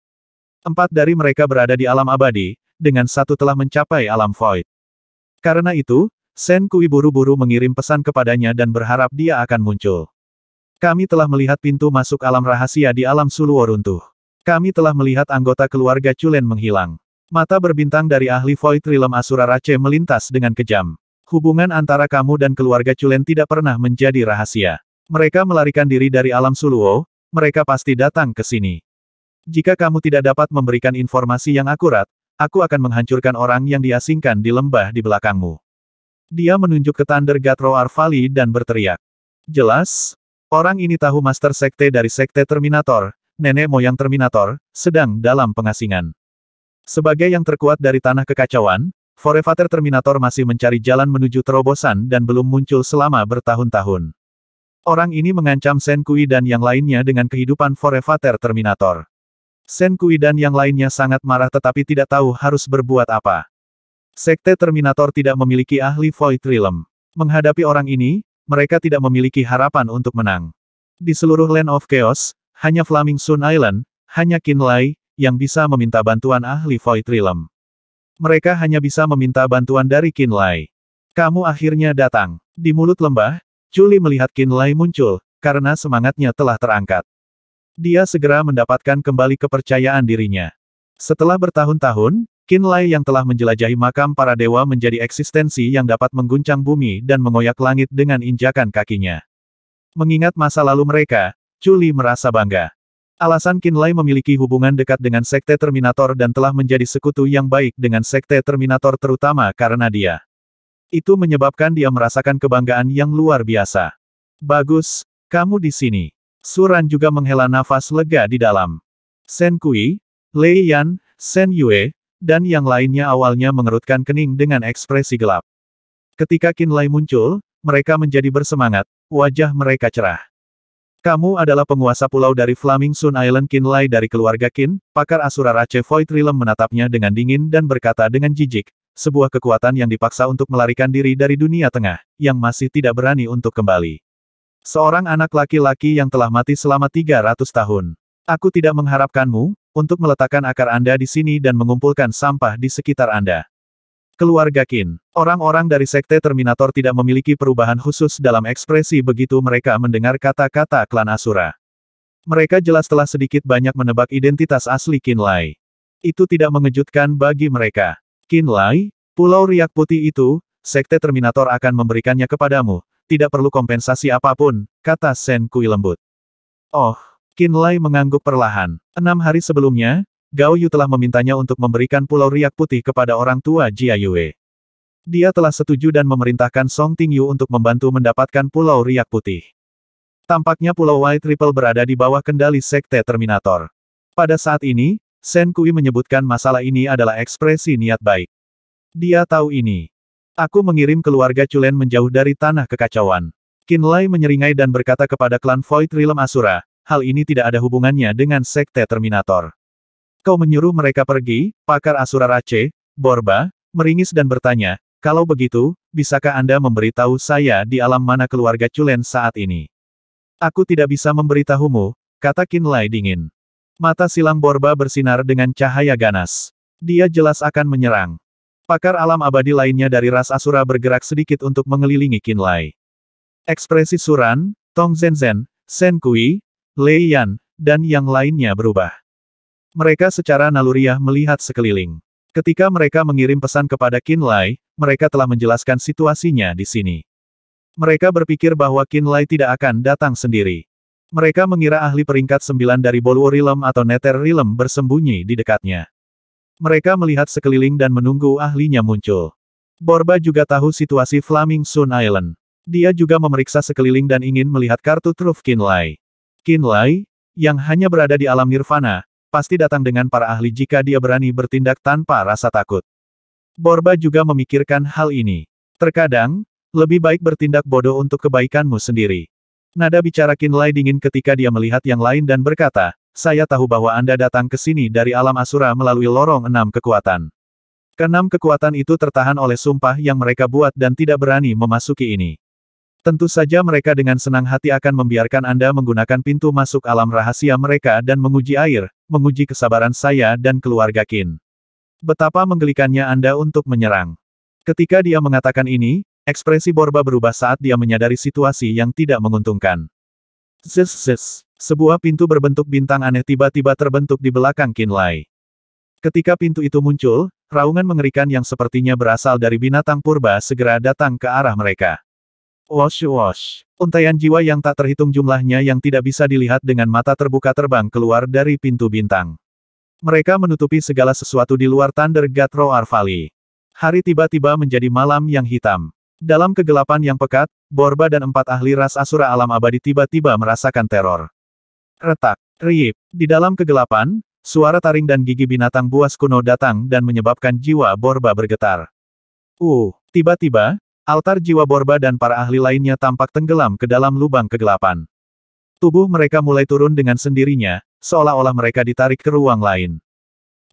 4 dari mereka berada di alam abadi, dengan 1 telah mencapai alam void. Karena itu, Shen Kui buru-buru mengirim pesan kepadanya dan berharap dia akan muncul. Kami telah melihat pintu masuk alam rahasia di alam Suluo runtuh. Kami telah melihat anggota keluarga Chulen menghilang. Mata berbintang dari ahli Void Realm Asura Rache melintas dengan kejam. Hubungan antara kamu dan keluarga Chulen tidak pernah menjadi rahasia. Mereka melarikan diri dari alam Suluo, mereka pasti datang ke sini. Jika kamu tidak dapat memberikan informasi yang akurat, aku akan menghancurkan orang yang diasingkan di lembah di belakangmu. Dia menunjuk ke Thunder God Roar Valley dan berteriak. Jelas, orang ini tahu Master Sekte dari Sekte Terminator, nenek moyang Terminator, sedang dalam pengasingan. Sebagai yang terkuat dari Tanah Kekacauan, Forefather Terminator masih mencari jalan menuju terobosan dan belum muncul selama bertahun-tahun. Orang ini mengancam Shen Kui dan yang lainnya dengan kehidupan Forefather Terminator. Shen Kui dan yang lainnya sangat marah tetapi tidak tahu harus berbuat apa. Sekte Terminator tidak memiliki ahli Void Realm. Menghadapi orang ini, mereka tidak memiliki harapan untuk menang. Di seluruh Land of Chaos, hanya Flaming Sun Island, hanya Qin Lai, yang bisa meminta bantuan ahli Void Realm. Mereka hanya bisa meminta bantuan dari Qin Lai. Kamu akhirnya datang. Di mulut lembah, Chu Li melihat Qin Lai muncul, karena semangatnya telah terangkat. Dia segera mendapatkan kembali kepercayaan dirinya. Setelah bertahun-tahun, Qin Lai yang telah menjelajahi makam para dewa menjadi eksistensi yang dapat mengguncang bumi dan mengoyak langit dengan injakan kakinya. Mengingat masa lalu mereka, Chu Li merasa bangga. Alasan Qin Lai memiliki hubungan dekat dengan Sekte Terminator dan telah menjadi sekutu yang baik dengan Sekte Terminator terutama karena dia. Itu menyebabkan dia merasakan kebanggaan yang luar biasa. Bagus, kamu di sini. Suran juga menghela nafas lega di dalam. Shen Kui, Lei Yan, Shen Yue, dan yang lainnya awalnya mengerutkan kening dengan ekspresi gelap. Ketika Qin Lai muncul, mereka menjadi bersemangat, wajah mereka cerah. Kamu adalah penguasa pulau dari Flaming Sun Island. Qin Lai dari keluarga Qin, pakar Asura Rache Void Realm menatapnya dengan dingin dan berkata dengan jijik, sebuah kekuatan yang dipaksa untuk melarikan diri dari dunia tengah, yang masih tidak berani untuk kembali. Seorang anak laki-laki yang telah mati selama 300 tahun. Aku tidak mengharapkanmu, untuk meletakkan akar Anda di sini dan mengumpulkan sampah di sekitar Anda. Keluarga Qin. Orang-orang dari Sekte Terminator tidak memiliki perubahan khusus dalam ekspresi begitu mereka mendengar kata-kata klan Asura. Mereka jelas telah sedikit banyak menebak identitas asli Qin Lai. Itu tidak mengejutkan bagi mereka. Qin Lai, Pulau Riak Putih itu, Sekte Terminator akan memberikannya kepadamu, tidak perlu kompensasi apapun, kata Shen Kui lembut. Oh, Qin Lai mengangguk perlahan. 6 hari sebelumnya, Gao Yu telah memintanya untuk memberikan Pulau Riak Putih kepada orang tua Jia Yue. Dia telah setuju dan memerintahkan Song Tingyu untuk membantu mendapatkan Pulau Riak Putih. Tampaknya Pulau White Ripple berada di bawah kendali Sekte Terminator. Pada saat ini, Shen Kui menyebutkan masalah ini adalah ekspresi niat baik. Dia tahu ini. Aku mengirim keluarga Chulen menjauh dari Tanah Kekacauan. Qin Lai menyeringai dan berkata kepada klan Void Realm Asura, hal ini tidak ada hubungannya dengan Sekte Terminator. Kau menyuruh mereka pergi, pakar Asura Rache, Borba, meringis dan bertanya, kalau begitu, bisakah Anda memberitahu saya di alam mana keluarga Chulen saat ini? Aku tidak bisa memberitahumu, kata Qin Lai dingin. Mata silang Borba bersinar dengan cahaya ganas. Dia jelas akan menyerang. Pakar alam abadi lainnya dari ras Asura bergerak sedikit untuk mengelilingi Qin Lai. Ekspresi Suran, Tong Zenzhen, Shen Kui, Lei Yan, dan yang lainnya berubah. Mereka secara naluriah melihat sekeliling. Ketika mereka mengirim pesan kepada Qin Lai, mereka telah menjelaskan situasinya di sini. Mereka berpikir bahwa Qin Lai tidak akan datang sendiri. Mereka mengira ahli peringkat 9 dari Boluo Realm atau Nether Realm bersembunyi di dekatnya. Mereka melihat sekeliling dan menunggu ahlinya muncul. Borba juga tahu situasi Flaming Sun Island. Dia juga memeriksa sekeliling dan ingin melihat kartu truf Qin Lai. Qin Lai, yang hanya berada di alam nirvana, pasti datang dengan para ahli jika dia berani bertindak tanpa rasa takut. Borba juga memikirkan hal ini. Terkadang, lebih baik bertindak bodoh untuk kebaikanmu sendiri. Nada bicara Qin Lai dingin ketika dia melihat yang lain dan berkata, saya tahu bahwa Anda datang ke sini dari alam Asura melalui lorong 6 kekuatan. Keenam kekuatan itu tertahan oleh sumpah yang mereka buat dan tidak berani memasuki ini. Tentu saja mereka dengan senang hati akan membiarkan Anda menggunakan pintu masuk alam rahasia mereka dan menguji air, menguji kesabaran saya dan keluarga Qin. Betapa menggelikannya Anda untuk menyerang. Ketika dia mengatakan ini, ekspresi Borba berubah saat dia menyadari situasi yang tidak menguntungkan. Zzzz. Sebuah pintu berbentuk bintang aneh tiba-tiba terbentuk di belakang Qin Lai. Ketika pintu itu muncul, raungan mengerikan yang sepertinya berasal dari binatang purba segera datang ke arah mereka. Wosh wosh. Untaian jiwa yang tak terhitung jumlahnya yang tidak bisa dilihat dengan mata terbuka terbang keluar dari pintu bintang. Mereka menutupi segala sesuatu di luar Thunder God Roar Valley. Hari tiba-tiba menjadi malam yang hitam. Dalam kegelapan yang pekat, Borba dan 4 ahli ras Asura alam abadi tiba-tiba merasakan teror. Retak, riip. Di dalam kegelapan, suara taring dan gigi binatang buas kuno datang dan menyebabkan jiwa Borba bergetar. Tiba-tiba, altar jiwa Borba dan para ahli lainnya tampak tenggelam ke dalam lubang kegelapan. Tubuh mereka mulai turun dengan sendirinya, seolah-olah mereka ditarik ke ruang lain.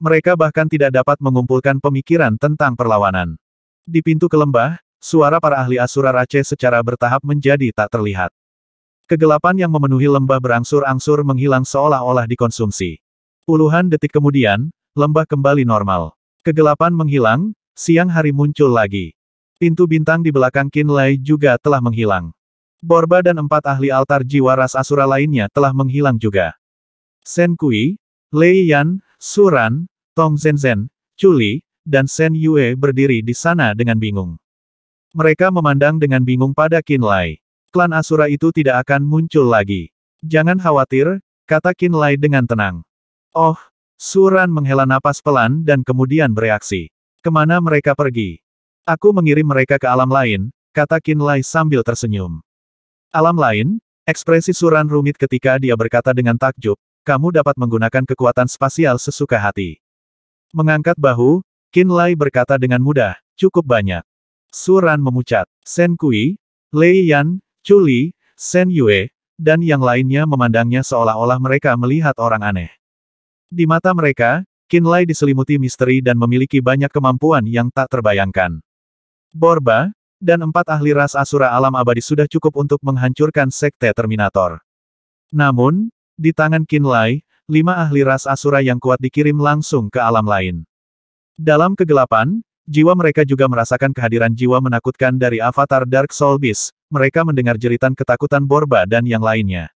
Mereka bahkan tidak dapat mengumpulkan pemikiran tentang perlawanan. Di pintu ke lembah, suara para ahli Asura Rache secara bertahap menjadi tak terlihat. Kegelapan yang memenuhi lembah berangsur-angsur menghilang seolah-olah dikonsumsi. Puluhan detik kemudian, lembah kembali normal. Kegelapan menghilang, siang hari muncul lagi. Pintu bintang di belakang Qin Lai juga telah menghilang. Borba dan 4 ahli altar jiwa ras Asura lainnya telah menghilang juga. Shen Kui, Lei Yan, Suran, Tong Zenzhen, Chuli, dan Shen Yue berdiri di sana dengan bingung. Mereka memandang dengan bingung pada Qin Lai. Klan Asura itu tidak akan muncul lagi. Jangan khawatir, kata Qin Lai dengan tenang. Oh, Suran menghela napas pelan dan kemudian bereaksi. Kemana mereka pergi? Aku mengirim mereka ke alam lain, kata Qin Lai sambil tersenyum. Alam lain? Ekspresi Suran rumit ketika dia berkata dengan takjub, kamu dapat menggunakan kekuatan spasial sesuka hati. Mengangkat bahu, Qin Lai berkata dengan mudah, cukup banyak. Suran memucat. Shen Kui, Lei Yan, Chuli, Shen Yue, dan yang lainnya memandangnya seolah-olah mereka melihat orang aneh. Di mata mereka, Qin Lai diselimuti misteri dan memiliki banyak kemampuan yang tak terbayangkan. Borba, dan 4 ahli ras Asura alam abadi sudah cukup untuk menghancurkan Sekte Terminator. Namun, di tangan Qin Lai, 5 ahli ras Asura yang kuat dikirim langsung ke alam lain. Dalam kegelapan, jiwa mereka juga merasakan kehadiran jiwa menakutkan dari avatar Dark Soul Beast. Mereka mendengar jeritan ketakutan Borba dan yang lainnya.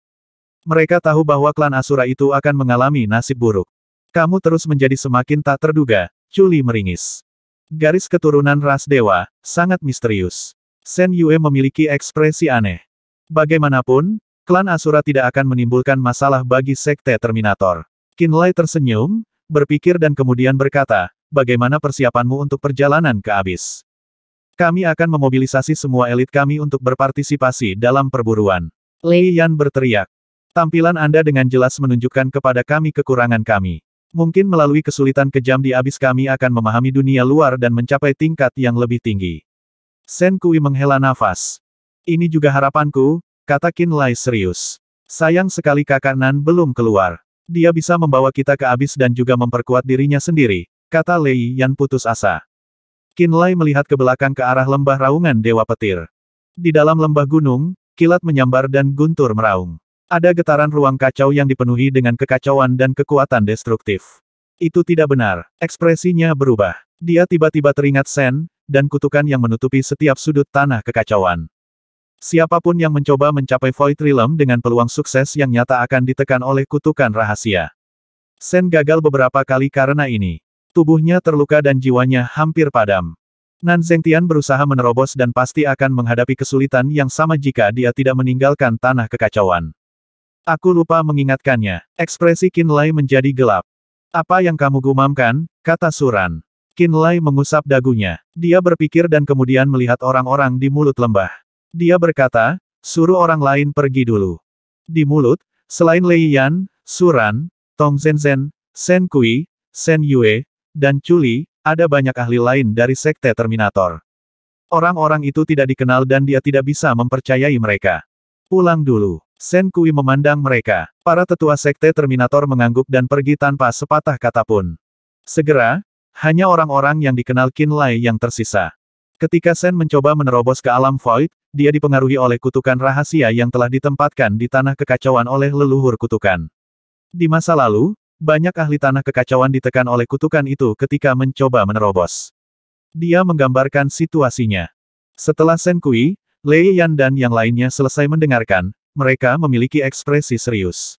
Mereka tahu bahwa klan Asura itu akan mengalami nasib buruk. Kamu terus menjadi semakin tak terduga, Chuli meringis. Garis keturunan ras dewa, sangat misterius. Shen Yue memiliki ekspresi aneh. Bagaimanapun, klan Asura tidak akan menimbulkan masalah bagi Sekte Terminator. Qin Lai tersenyum, berpikir dan kemudian berkata, bagaimana persiapanmu untuk perjalanan ke Abyss? Kami akan memobilisasi semua elit kami untuk berpartisipasi dalam perburuan. Lei Yan berteriak. Tampilan Anda dengan jelas menunjukkan kepada kami kekurangan kami. Mungkin melalui kesulitan kejam di Abyss kami akan memahami dunia luar dan mencapai tingkat yang lebih tinggi. Shen Kui menghela nafas. Ini juga harapanku, kata Qin Lai serius. Sayang sekali kakak Nan belum keluar. Dia bisa membawa kita ke Abyss dan juga memperkuat dirinya sendiri, kata Lei Yan putus asa. Qin Lai melihat ke belakang ke arah lembah raungan Dewa Petir. Di dalam lembah gunung, kilat menyambar dan guntur meraung. Ada getaran ruang kacau yang dipenuhi dengan kekacauan dan kekuatan destruktif. Itu tidak benar. Ekspresinya berubah. Dia tiba-tiba teringat Shen, dan kutukan yang menutupi setiap sudut tanah kekacauan. Siapapun yang mencoba mencapai Void Realm dengan peluang sukses yang nyata akan ditekan oleh kutukan rahasia. Sen gagal beberapa kali karena ini. Tubuhnya terluka dan jiwanya hampir padam. Nan Zhengtian berusaha menerobos dan pasti akan menghadapi kesulitan yang sama jika dia tidak meninggalkan tanah kekacauan. Aku lupa mengingatkannya. Ekspresi Qin Lai menjadi gelap. Apa yang kamu gumamkan? Kata Suran. Qin Lai mengusap dagunya. Dia berpikir dan kemudian melihat orang-orang di mulut lembah. Dia berkata, suruh orang lain pergi dulu. Di mulut, selain Lei Yan, Suran, Tong Zhenzhen, Shen Kui, Shen Yue, dan Chuli, ada banyak ahli lain dari Sekte Terminator. Orang-orang itu tidak dikenal dan dia tidak bisa mempercayai mereka. Pulang dulu. Shen Kui memandang mereka. Para tetua Sekte Terminator mengangguk dan pergi tanpa sepatah kata pun. Segera, hanya orang-orang yang dikenal Qin Lai yang tersisa. Ketika Shen mencoba menerobos ke alam Void, dia dipengaruhi oleh kutukan rahasia yang telah ditempatkan di tanah kekacauan oleh leluhur kutukan. Di masa lalu, banyak ahli tanah kekacauan ditekan oleh kutukan itu ketika mencoba menerobos. Dia menggambarkan situasinya. Setelah Shen Kui, Lei Yan dan yang lainnya selesai mendengarkan, mereka memiliki ekspresi serius.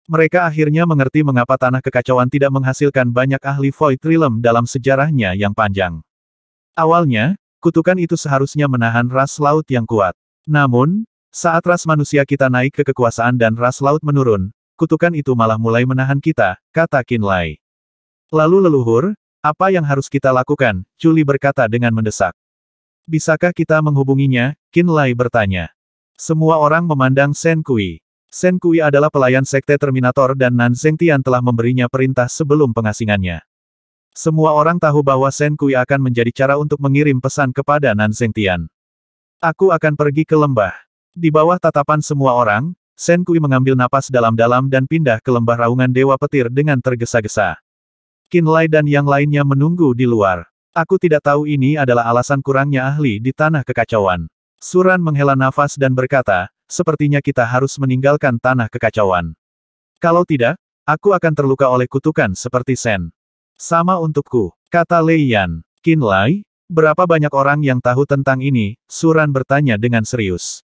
Mereka akhirnya mengerti mengapa tanah kekacauan tidak menghasilkan banyak ahli Void Realm dalam sejarahnya yang panjang. Awalnya, kutukan itu seharusnya menahan ras laut yang kuat. Namun, saat ras manusia kita naik ke kekuasaan dan ras laut menurun, kutukan itu malah mulai menahan kita, kata Qin Lai. Lalu leluhur, apa yang harus kita lakukan? Chuli berkata dengan mendesak. Bisakah kita menghubunginya? Qin Lai bertanya. Semua orang memandang Shen Kui. Shen Kui adalah pelayan Sekte Terminator dan Nan Zhengtian telah memberinya perintah sebelum pengasingannya. Semua orang tahu bahwa Shen Kui akan menjadi cara untuk mengirim pesan kepada Nan Zhengtian. Aku akan pergi ke lembah. Di bawah tatapan semua orang, Shen Kui mengambil napas dalam-dalam dan pindah ke lembah raungan Dewa Petir dengan tergesa-gesa. Qin Lai dan yang lainnya menunggu di luar. Aku tidak tahu ini adalah alasan kurangnya ahli di tanah kekacauan. Suran menghela nafas dan berkata, sepertinya kita harus meninggalkan tanah kekacauan. Kalau tidak, aku akan terluka oleh kutukan seperti Shen. Sama untukku, kata Lei Yan. Qin Lai, berapa banyak orang yang tahu tentang ini? Suran bertanya dengan serius.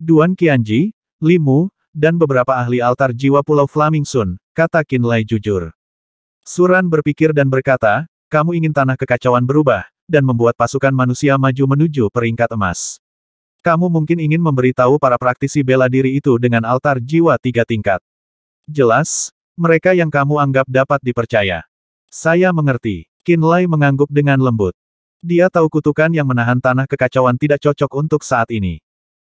Duan Qianji, Limu, dan beberapa ahli altar jiwa Pulau Flaming Sun, kata Qin Lai jujur. Suran berpikir dan berkata, kamu ingin tanah kekacauan berubah, dan membuat pasukan manusia maju menuju peringkat emas. Kamu mungkin ingin memberitahu para praktisi bela diri itu dengan altar jiwa 3 tingkat. Jelas, mereka yang kamu anggap dapat dipercaya. Saya mengerti. Qin Lai mengangguk dengan lembut. Dia tahu kutukan yang menahan tanah kekacauan tidak cocok untuk saat ini.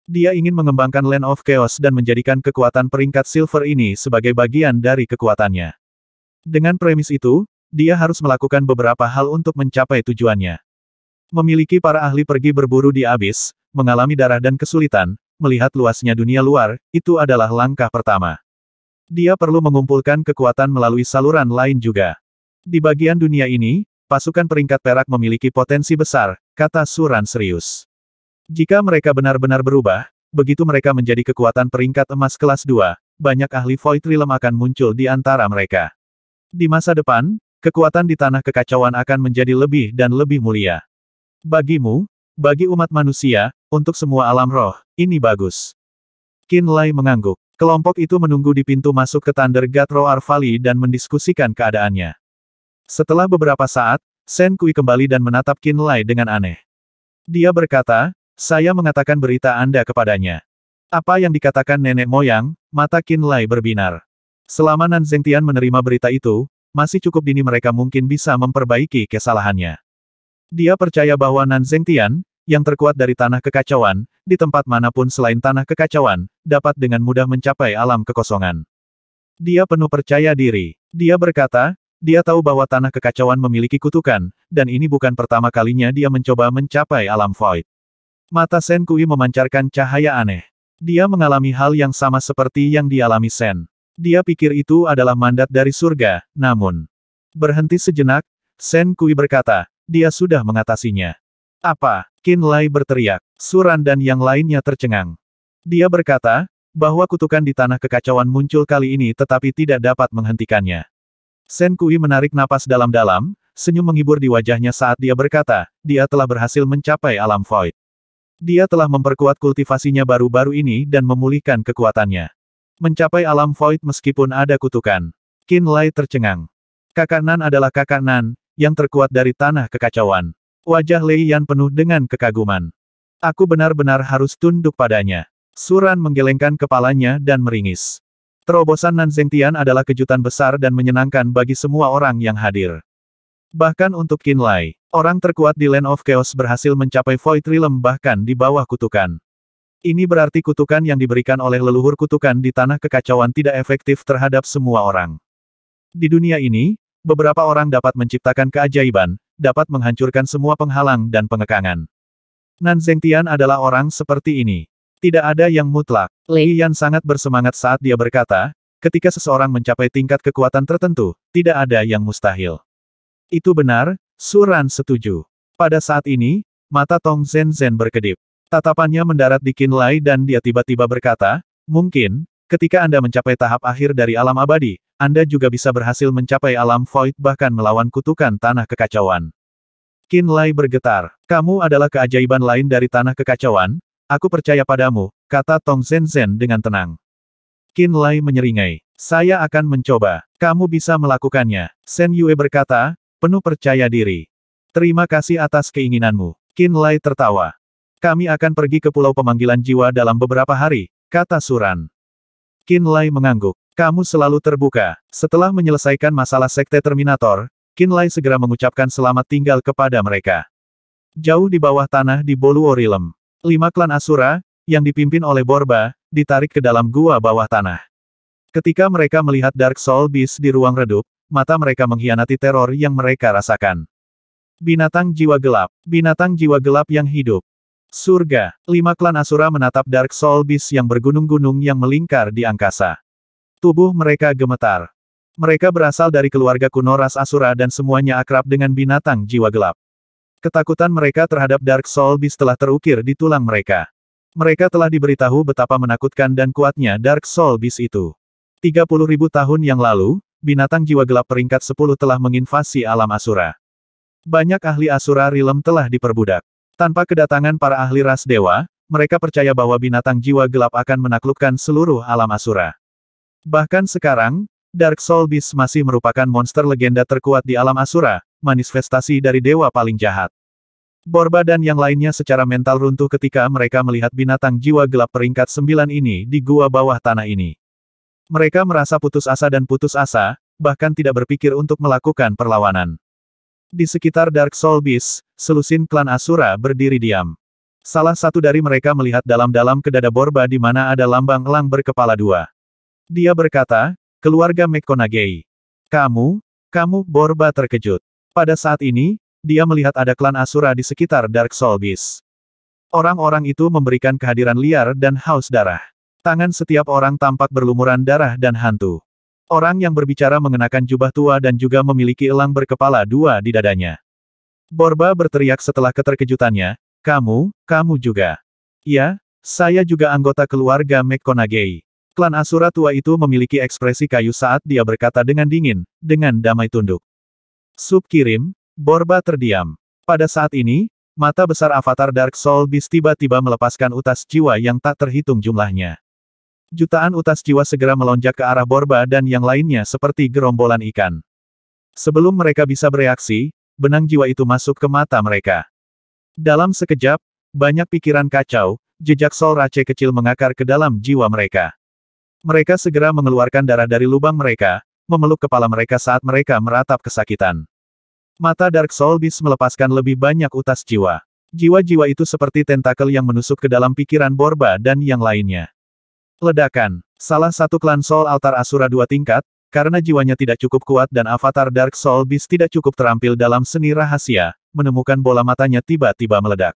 Dia ingin mengembangkan Land of Chaos dan menjadikan kekuatan peringkat silver ini sebagai bagian dari kekuatannya. Dengan premis itu, dia harus melakukan beberapa hal untuk mencapai tujuannya. Memiliki para ahli pergi berburu di abis, mengalami darah dan kesulitan, melihat luasnya dunia luar, itu adalah langkah pertama. Dia perlu mengumpulkan kekuatan melalui saluran lain juga. Di bagian dunia ini, pasukan peringkat perak memiliki potensi besar, kata Suran serius. Jika mereka benar-benar berubah, begitu mereka menjadi kekuatan peringkat emas kelas 2, banyak ahli Void Realm akan muncul di antara mereka. Di masa depan, kekuatan di tanah kekacauan akan menjadi lebih dan lebih mulia. Bagimu, bagi umat manusia, untuk semua alam roh, ini bagus. Qin Lai mengangguk. Kelompok itu menunggu di pintu masuk ke Thunder God Roar Valley dan mendiskusikan keadaannya. Setelah beberapa saat, Shen Kui kembali dan menatap Qin Lai dengan aneh. Dia berkata, saya mengatakan berita Anda kepadanya. Apa yang dikatakan nenek moyang? Mata Qin Lai berbinar. Selama Nan Zhengtian menerima berita itu, masih cukup dini mereka mungkin bisa memperbaiki kesalahannya. Dia percaya bahwa Nan Zhengtian, yang terkuat dari tanah kekacauan, di tempat manapun selain tanah kekacauan, dapat dengan mudah mencapai alam kekosongan. Dia penuh percaya diri. Dia berkata, dia tahu bahwa tanah kekacauan memiliki kutukan, dan ini bukan pertama kalinya dia mencoba mencapai alam void. Mata Shen Kui memancarkan cahaya aneh. Dia mengalami hal yang sama seperti yang dialami Shen. Dia pikir itu adalah mandat dari surga, namun. Berhenti sejenak, Shen Kui berkata, dia sudah mengatasinya. Apa? Qin Lai berteriak. Suran dan yang lainnya tercengang. Dia berkata, bahwa kutukan di tanah kekacauan muncul kali ini tetapi tidak dapat menghentikannya. Shen Kui menarik napas dalam-dalam, senyum menghibur di wajahnya saat dia berkata, dia telah berhasil mencapai alam void. Dia telah memperkuat kultivasinya baru-baru ini dan memulihkan kekuatannya. Mencapai alam void meskipun ada kutukan. Qin Lai tercengang. Kakak Nan adalah kakak Nan, yang terkuat dari tanah kekacauan. Wajah Lei Yan penuh dengan kekaguman. Aku benar-benar harus tunduk padanya. Suran menggelengkan kepalanya dan meringis. Terobosan Nan Zhengtian adalah kejutan besar dan menyenangkan bagi semua orang yang hadir. Bahkan untuk Qin Lai, orang terkuat di Land of Chaos berhasil mencapai Void Realm bahkan di bawah kutukan. Ini berarti kutukan yang diberikan oleh leluhur kutukan di tanah kekacauan tidak efektif terhadap semua orang. Di dunia ini, beberapa orang dapat menciptakan keajaiban, dapat menghancurkan semua penghalang dan pengekangan. Nan Zhengtian adalah orang seperti ini. Tidak ada yang mutlak. Lei Yan sangat bersemangat saat dia berkata, ketika seseorang mencapai tingkat kekuatan tertentu, tidak ada yang mustahil. Itu benar, Suran setuju. Pada saat ini, mata Tong Zhen berkedip. Tatapannya mendarat di Qin Lai dan dia tiba-tiba berkata, mungkin, ketika Anda mencapai tahap akhir dari alam abadi, Anda juga bisa berhasil mencapai alam void bahkan melawan kutukan tanah kekacauan. Qin Lai bergetar. Kamu adalah keajaiban lain dari tanah kekacauan, aku percaya padamu, kata Tong Zhen dengan tenang. Qin Lai menyeringai. Saya akan mencoba. Kamu bisa melakukannya. Shen Yue berkata, penuh percaya diri. Terima kasih atas keinginanmu. Qin Lai tertawa. Kami akan pergi ke Pulau Pemanggilan Jiwa dalam beberapa hari, kata Suran. Qin Lai mengangguk. Kamu selalu terbuka. Setelah menyelesaikan masalah Sekte Terminator, Qin Lai segera mengucapkan selamat tinggal kepada mereka. Jauh di bawah tanah di Boluo Realm, 5 klan Asura, yang dipimpin oleh Borba, ditarik ke dalam gua bawah tanah. Ketika mereka melihat Dark Soul Beast di ruang redup, mata mereka mengkhianati teror yang mereka rasakan. Binatang jiwa gelap yang hidup. Surga, 5 klan Asura menatap Dark Soul Beast yang bergunung-gunung yang melingkar di angkasa. Tubuh mereka gemetar. Mereka berasal dari keluarga kuno ras Asura dan semuanya akrab dengan binatang jiwa gelap. Ketakutan mereka terhadap Dark Soul Beast telah terukir di tulang mereka. Mereka telah diberitahu betapa menakutkan dan kuatnya Dark Soul Beast itu. 30.000 tahun yang lalu, binatang jiwa gelap peringkat 10 telah menginvasi alam Asura. Banyak ahli Asura Realm telah diperbudak. Tanpa kedatangan para ahli ras dewa, mereka percaya bahwa binatang jiwa gelap akan menaklukkan seluruh alam Asura. Bahkan sekarang, Dark Soul Beast masih merupakan monster legenda terkuat di alam Asura, manifestasi dari dewa paling jahat. Borba dan yang lainnya secara mental runtuh ketika mereka melihat binatang jiwa gelap peringkat 9 ini di gua bawah tanah ini. Mereka merasa putus asa, bahkan tidak berpikir untuk melakukan perlawanan. Di sekitar Dark Soul Beast, selusin klan Asura berdiri diam. Salah satu dari mereka melihat dalam-dalam ke dada Borba di mana ada lambang elang berkepala 2. Dia berkata, keluarga McConaughey. Kamu, Borba terkejut. Pada saat ini, dia melihat ada klan Asura di sekitar Dark Soul Beast. Orang-orang itu memberikan kehadiran liar dan haus darah. Tangan setiap orang tampak berlumuran darah dan hantu. Orang yang berbicara mengenakan jubah tua dan juga memiliki elang berkepala 2 di dadanya. Borba berteriak setelah keterkejutannya, kamu juga. Ya, saya juga anggota keluarga McConaughey. Klan Asura tua itu memiliki ekspresi kayu saat dia berkata dengan dingin, dengan damai tunduk. Sub kirim, Borba terdiam. Pada saat ini, mata besar avatar Dark Soul Beast tiba-tiba melepaskan utas jiwa yang tak terhitung jumlahnya. Jutaan utas jiwa segera melonjak ke arah Borba dan yang lainnya seperti gerombolan ikan. Sebelum mereka bisa bereaksi, benang jiwa itu masuk ke mata mereka. Dalam sekejap, banyak pikiran kacau, jejak Soul Rache kecil mengakar ke dalam jiwa mereka. Mereka segera mengeluarkan darah dari lubang mereka, memeluk kepala mereka saat mereka meratap kesakitan. Mata Dark Soul Beast melepaskan lebih banyak utas jiwa. Jiwa-jiwa itu seperti tentakel yang menusuk ke dalam pikiran Borba dan yang lainnya. Ledakan. Salah satu klan Soul Altar Asura 2 tingkat, karena jiwanya tidak cukup kuat dan avatar Dark Soul Beast tidak cukup terampil dalam seni rahasia, menemukan bola matanya tiba-tiba meledak.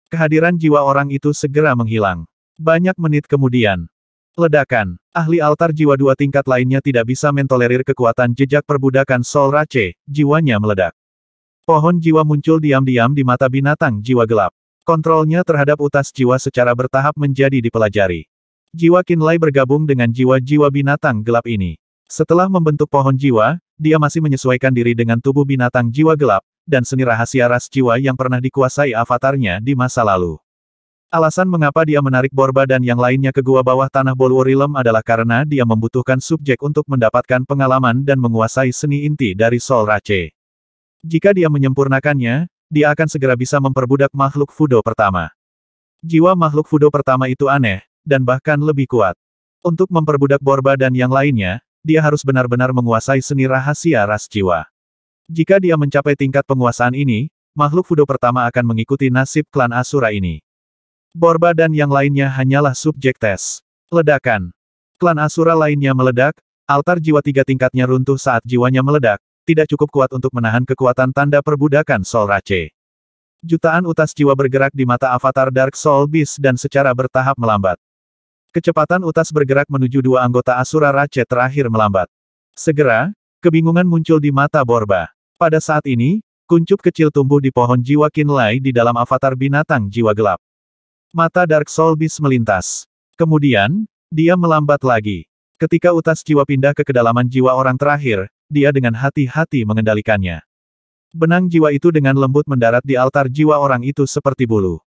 Kehadiran jiwa orang itu segera menghilang. Banyak menit kemudian. Ledakan. Ahli altar jiwa 2 tingkat lainnya tidak bisa mentolerir kekuatan jejak perbudakan Soul Rache, jiwanya meledak. Pohon jiwa muncul diam-diam di mata binatang jiwa gelap. Kontrolnya terhadap utas jiwa secara bertahap menjadi dipelajari. Jiwa Qin Lai bergabung dengan jiwa-jiwa binatang gelap ini. Setelah membentuk pohon jiwa, dia masih menyesuaikan diri dengan tubuh binatang jiwa gelap, dan seni rahasia ras jiwa yang pernah dikuasai avatarnya di masa lalu. Alasan mengapa dia menarik Borba dan yang lainnya ke gua bawah tanah Bolur Realm adalah karena dia membutuhkan subjek untuk mendapatkan pengalaman dan menguasai seni inti dari Soul Rache. Jika dia menyempurnakannya, dia akan segera bisa memperbudak makhluk Fudo pertama. Jiwa makhluk Fudo pertama itu aneh, dan bahkan lebih kuat. Untuk memperbudak Borba dan yang lainnya, dia harus benar-benar menguasai seni rahasia ras jiwa. Jika dia mencapai tingkat penguasaan ini, makhluk Fudo pertama akan mengikuti nasib klan Asura ini. Borba dan yang lainnya hanyalah subjek tes. Ledakan. Klan Asura lainnya meledak, altar jiwa 3 tingkatnya runtuh saat jiwanya meledak, tidak cukup kuat untuk menahan kekuatan tanda perbudakan Soul Rache. Jutaan utas jiwa bergerak di mata avatar Dark Soul Beast dan secara bertahap melambat. Kecepatan utas bergerak menuju 2 anggota Asura Rache terakhir melambat. Segera, kebingungan muncul di mata Borba. Pada saat ini, kuncup kecil tumbuh di pohon jiwa Qinlai di dalam avatar binatang jiwa gelap. Mata Dark Soul Beast melintas. Kemudian, dia melambat lagi. Ketika utas jiwa pindah ke kedalaman jiwa orang terakhir, dia dengan hati-hati mengendalikannya. Benang jiwa itu dengan lembut mendarat di altar jiwa orang itu seperti bulu.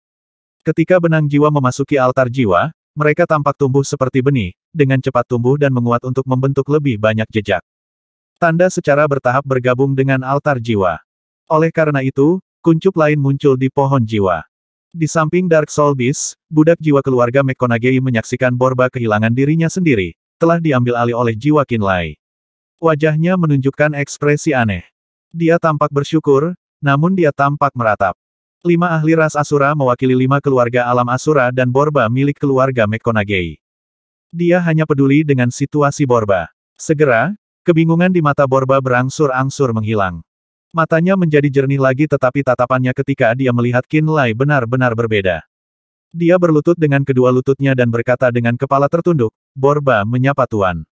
Ketika benang jiwa memasuki altar jiwa, mereka tampak tumbuh seperti benih, dengan cepat tumbuh dan menguat untuk membentuk lebih banyak jejak. Tanda secara bertahap bergabung dengan altar jiwa. Oleh karena itu, kuncup lain muncul di pohon jiwa. Di samping Dark Soul Beast, budak jiwa keluarga McConaughey menyaksikan Borba kehilangan dirinya sendiri, telah diambil alih oleh jiwa Qinlai. Wajahnya menunjukkan ekspresi aneh. Dia tampak bersyukur, namun dia tampak meratap. 5 ahli ras Asura mewakili 5 keluarga alam Asura dan Borba milik keluarga McConaughey. Dia hanya peduli dengan situasi Borba. Segera, kebingungan di mata Borba berangsur-angsur menghilang. Matanya menjadi jernih lagi tetapi tatapannya ketika dia melihat Qinlai benar-benar berbeda. Dia berlutut dengan kedua lututnya dan berkata dengan kepala tertunduk, Borba menyapa Tuan.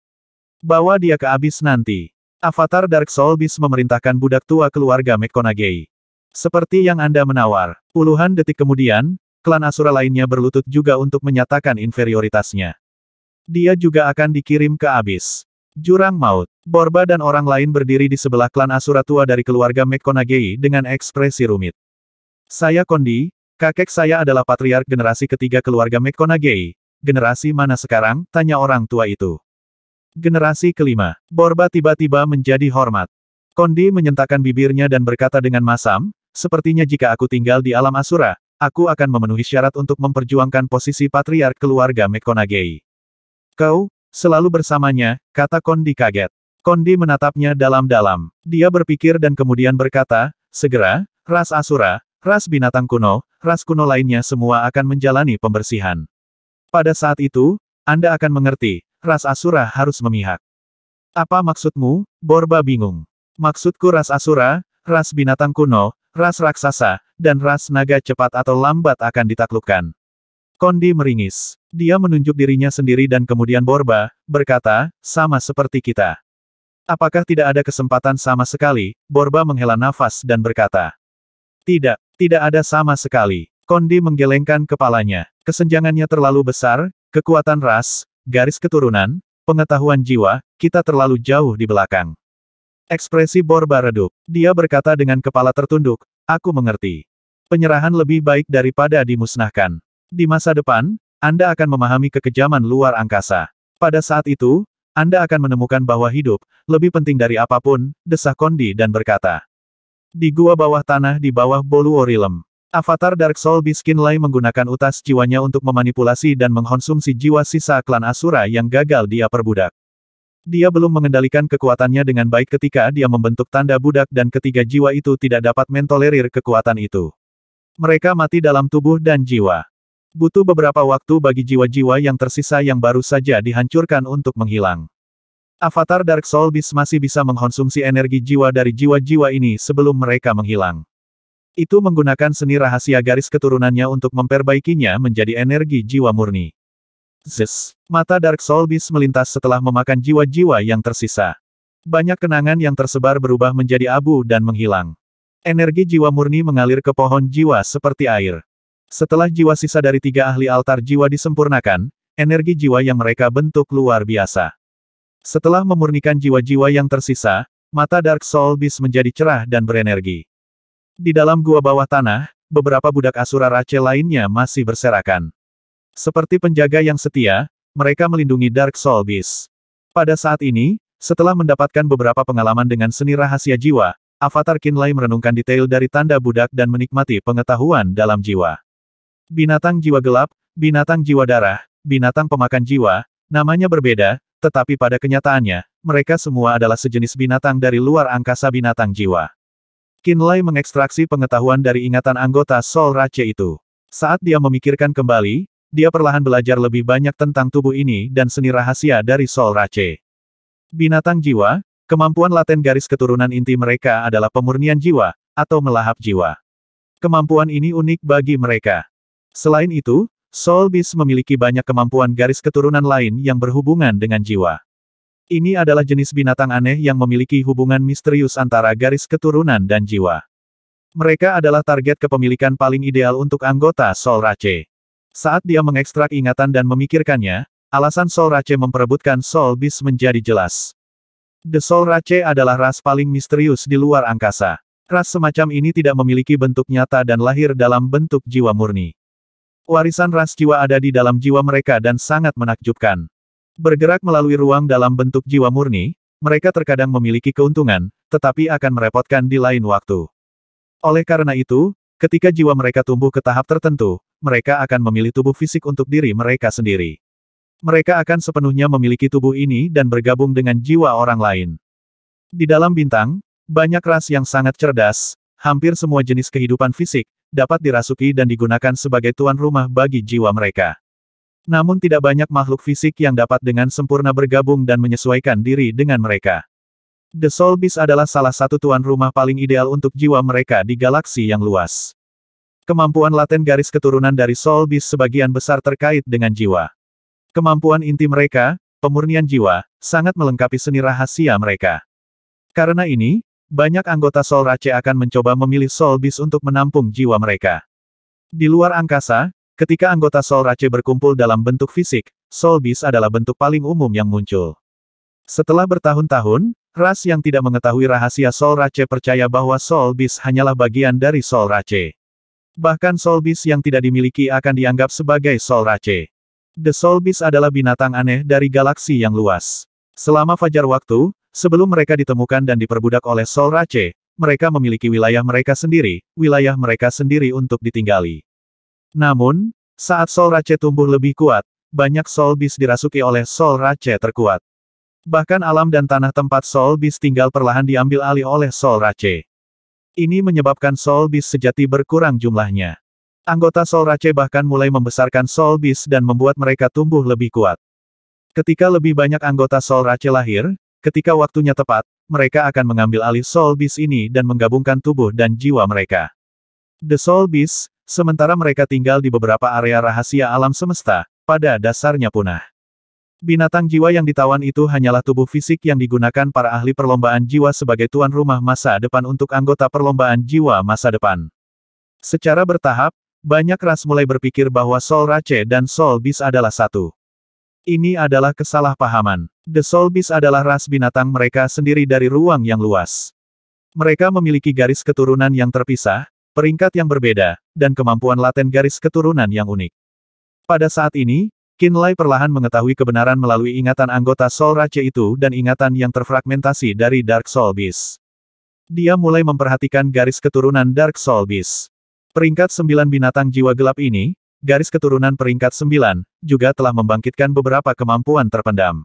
Bawa dia ke abis nanti. Avatar Dark Soul Beast memerintahkan budak tua keluarga McConaughey. Seperti yang Anda menawar. Puluhan detik kemudian, klan Asura lainnya berlutut juga untuk menyatakan inferioritasnya. Dia juga akan dikirim ke abis. Jurang Maut. Borba dan orang lain berdiri di sebelah klan Asura tua dari keluarga McConaughey dengan ekspresi rumit. Saya Kondi, kakek saya adalah patriark generasi ketiga keluarga McConaughey. Generasi mana sekarang? Tanya orang tua itu. Generasi kelima. Borba tiba-tiba menjadi hormat. Kondi menyentakkan bibirnya dan berkata dengan masam, sepertinya jika aku tinggal di alam Asura, aku akan memenuhi syarat untuk memperjuangkan posisi patriark keluarga McConaughey. Kau, selalu bersamanya, kata Kondi kaget. Kondi menatapnya dalam-dalam. Dia berpikir dan kemudian berkata, segera, ras Asura, ras binatang kuno, ras kuno lainnya semua akan menjalani pembersihan. Pada saat itu, Anda akan mengerti, ras Asura harus memihak. Apa maksudmu? Borba bingung. Maksudku ras Asura, ras binatang kuno, ras raksasa, dan ras naga cepat atau lambat akan ditaklukkan. Kondi meringis. Dia menunjuk dirinya sendiri dan kemudian Borba, berkata, sama seperti kita. Apakah tidak ada kesempatan sama sekali? Borba menghela nafas dan berkata. Tidak, tidak ada sama sekali. Kondi menggelengkan kepalanya. Kesenjangannya terlalu besar, kekuatan ras, garis keturunan, pengetahuan jiwa, kita terlalu jauh di belakang. Ekspresi Borba redup. Dia berkata dengan kepala tertunduk, aku mengerti. Penyerahan lebih baik daripada dimusnahkan. Di masa depan, Anda akan memahami kekejaman luar angkasa. Pada saat itu, Anda akan menemukan bahwa hidup, lebih penting dari apapun, desah Kondi dan berkata. Di gua bawah tanah di bawah Bolur Realm. Avatar Dark Soul Beast Qinlai menggunakan utas jiwanya untuk memanipulasi dan mengkonsumsi jiwa sisa klan Asura yang gagal dia perbudak. Dia belum mengendalikan kekuatannya dengan baik ketika dia membentuk tanda budak dan ketiga jiwa itu tidak dapat mentolerir kekuatan itu. Mereka mati dalam tubuh dan jiwa. Butuh beberapa waktu bagi jiwa-jiwa yang tersisa yang baru saja dihancurkan untuk menghilang. Avatar Dark Soul Beast masih bisa mengkonsumsi energi jiwa dari jiwa-jiwa ini sebelum mereka menghilang. Itu menggunakan seni rahasia garis keturunannya untuk memperbaikinya menjadi energi jiwa murni. Zzz. Mata Dark Soul Beast melintas setelah memakan jiwa-jiwa yang tersisa. Banyak kenangan yang tersebar berubah menjadi abu dan menghilang. Energi jiwa murni mengalir ke pohon jiwa seperti air. Setelah jiwa sisa dari 3 ahli altar jiwa disempurnakan, energi jiwa yang mereka bentuk luar biasa. Setelah memurnikan jiwa-jiwa yang tersisa, mata Dark Soul Beast menjadi cerah dan berenergi. Di dalam gua bawah tanah, beberapa budak Asura Rache lainnya masih berserakan. Seperti penjaga yang setia, mereka melindungi Dark Soul Beast. Pada saat ini, setelah mendapatkan beberapa pengalaman dengan seni rahasia jiwa, Avatar Qinlai merenungkan detail dari tanda budak dan menikmati pengetahuan dalam jiwa. Binatang jiwa gelap, binatang jiwa darah, binatang pemakan jiwa, namanya berbeda, tetapi pada kenyataannya, mereka semua adalah sejenis binatang dari luar angkasa binatang jiwa. Qinlai mengekstraksi pengetahuan dari ingatan anggota Soul Rache itu. Saat dia memikirkan kembali, dia perlahan belajar lebih banyak tentang tubuh ini dan seni rahasia dari Soul Rache. Binatang jiwa, kemampuan laten garis keturunan inti mereka adalah pemurnian jiwa, atau melahap jiwa. Kemampuan ini unik bagi mereka. Selain itu, Soul Beast memiliki banyak kemampuan garis keturunan lain yang berhubungan dengan jiwa. Ini adalah jenis binatang aneh yang memiliki hubungan misterius antara garis keturunan dan jiwa. Mereka adalah target kepemilikan paling ideal untuk anggota Soul Rache. Saat dia mengekstrak ingatan dan memikirkannya, alasan Soul Rache memperebutkan Soul Beast menjadi jelas. The Soul Rache adalah ras paling misterius di luar angkasa. Ras semacam ini tidak memiliki bentuk nyata dan lahir dalam bentuk jiwa murni. Warisan ras jiwa ada di dalam jiwa mereka dan sangat menakjubkan. Bergerak melalui ruang dalam bentuk jiwa murni, mereka terkadang memiliki keuntungan, tetapi akan merepotkan di lain waktu. Oleh karena itu, ketika jiwa mereka tumbuh ke tahap tertentu, mereka akan memilih tubuh fisik untuk diri mereka sendiri. Mereka akan sepenuhnya memiliki tubuh ini dan bergabung dengan jiwa orang lain. Di dalam bintang, banyak ras yang sangat cerdas, hampir semua jenis kehidupan fisik, dapat dirasuki dan digunakan sebagai tuan rumah bagi jiwa mereka. Namun tidak banyak makhluk fisik yang dapat dengan sempurna bergabung dan menyesuaikan diri dengan mereka. The Soul Beast adalah salah satu tuan rumah paling ideal untuk jiwa mereka di galaksi yang luas. Kemampuan laten garis keturunan dari Soul Beast sebagian besar terkait dengan jiwa. Kemampuan inti mereka, pemurnian jiwa, sangat melengkapi seni rahasia mereka. Karena ini, banyak anggota Soul Rache akan mencoba memilih Soul Beast untuk menampung jiwa mereka. Di luar angkasa, ketika anggota Soul Rache berkumpul dalam bentuk fisik, Soul Beast adalah bentuk paling umum yang muncul. Setelah bertahun-tahun, ras yang tidak mengetahui rahasia Soul Rache percaya bahwa Soul Beast hanyalah bagian dari Soul Rache. Bahkan Soul Beast yang tidak dimiliki akan dianggap sebagai Soul Rache. The Soul Beast adalah binatang aneh dari galaksi yang luas. Selama fajar waktu, sebelum mereka ditemukan dan diperbudak oleh Soul Rache, mereka memiliki wilayah mereka sendiri untuk ditinggali. Namun, saat Soul Rache tumbuh lebih kuat, banyak Soul Beast dirasuki oleh Soul Rache terkuat. Bahkan alam dan tanah tempat Soul Beast tinggal perlahan diambil alih oleh Soul Rache. Ini menyebabkan Soul Beast sejati berkurang jumlahnya. Anggota Soul Rache bahkan mulai membesarkan Soul Beast dan membuat mereka tumbuh lebih kuat. Ketika lebih banyak anggota Soul Rache lahir, ketika waktunya tepat, mereka akan mengambil alih Soul Beast ini dan menggabungkan tubuh dan jiwa mereka. The Soul Beast, sementara mereka tinggal di beberapa area rahasia alam semesta, pada dasarnya punah. Binatang jiwa yang ditawan itu hanyalah tubuh fisik yang digunakan para ahli perlombaan jiwa sebagai tuan rumah masa depan untuk anggota perlombaan jiwa masa depan. Secara bertahap, banyak ras mulai berpikir bahwa Soul Rache dan Soul Beast adalah satu. Ini adalah kesalahpahaman. The Soul Beast adalah ras binatang mereka sendiri dari ruang yang luas. Mereka memiliki garis keturunan yang terpisah, peringkat yang berbeda, dan kemampuan laten garis keturunan yang unik. Pada saat ini, Qinlai perlahan mengetahui kebenaran melalui ingatan anggota Soul Rache itu dan ingatan yang terfragmentasi dari Dark Soul Beast. Dia mulai memperhatikan garis keturunan Dark Soul Beast. Peringkat 9 binatang jiwa gelap ini, garis keturunan peringkat 9, juga telah membangkitkan beberapa kemampuan terpendam.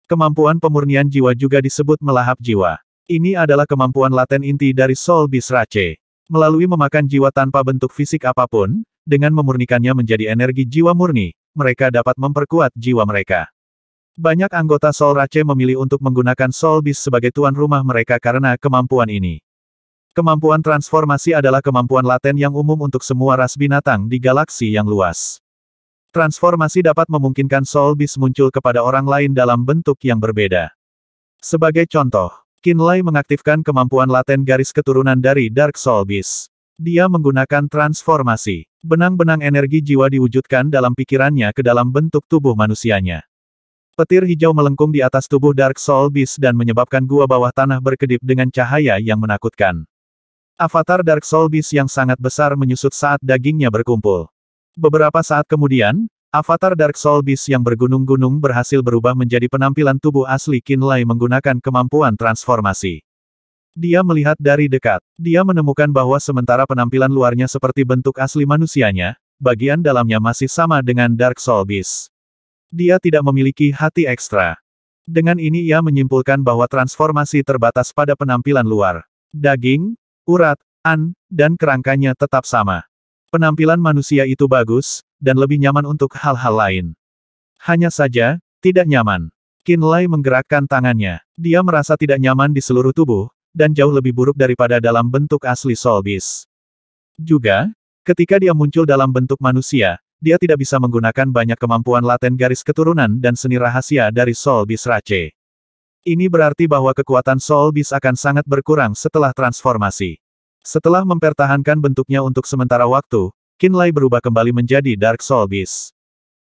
Kemampuan pemurnian jiwa juga disebut melahap jiwa. Ini adalah kemampuan laten inti dari Soul Beast Rache. Melalui memakan jiwa tanpa bentuk fisik apapun, dengan memurnikannya menjadi energi jiwa murni, mereka dapat memperkuat jiwa mereka. Banyak anggota Soul Rache memilih untuk menggunakan Soul Beast sebagai tuan rumah mereka karena kemampuan ini. Kemampuan transformasi adalah kemampuan laten yang umum untuk semua ras binatang di galaksi yang luas. Transformasi dapat memungkinkan Soul Beast muncul kepada orang lain dalam bentuk yang berbeda. Sebagai contoh, Qinlai mengaktifkan kemampuan laten garis keturunan dari Dark Soul Beast. Dia menggunakan transformasi. Benang-benang energi jiwa diwujudkan dalam pikirannya ke dalam bentuk tubuh manusianya. Petir hijau melengkung di atas tubuh Dark Soul Beast dan menyebabkan gua bawah tanah berkedip dengan cahaya yang menakutkan. Avatar Dark Soul Beast yang sangat besar menyusut saat dagingnya berkumpul. Beberapa saat kemudian, Avatar Dark Soul Beast yang bergunung-gunung berhasil berubah menjadi penampilan tubuh asli Qinlai menggunakan kemampuan transformasi. Dia melihat dari dekat. Dia menemukan bahwa sementara penampilan luarnya seperti bentuk asli manusianya, bagian dalamnya masih sama dengan Dark Soul Beast. Dia tidak memiliki hati ekstra. Dengan ini ia menyimpulkan bahwa transformasi terbatas pada penampilan luar. Daging, urat, dan kerangkanya tetap sama. Penampilan manusia itu bagus, dan lebih nyaman untuk hal-hal lain. Hanya saja, tidak nyaman. Qinlai menggerakkan tangannya. Dia merasa tidak nyaman di seluruh tubuh, dan jauh lebih buruk daripada dalam bentuk asli Soul Beast. Juga, ketika dia muncul dalam bentuk manusia, dia tidak bisa menggunakan banyak kemampuan laten garis keturunan dan seni rahasia dari Soul Beast Rache. Ini berarti bahwa kekuatan Soul Beast akan sangat berkurang setelah transformasi. Setelah mempertahankan bentuknya untuk sementara waktu, Qinlai berubah kembali menjadi Dark Soul Beast.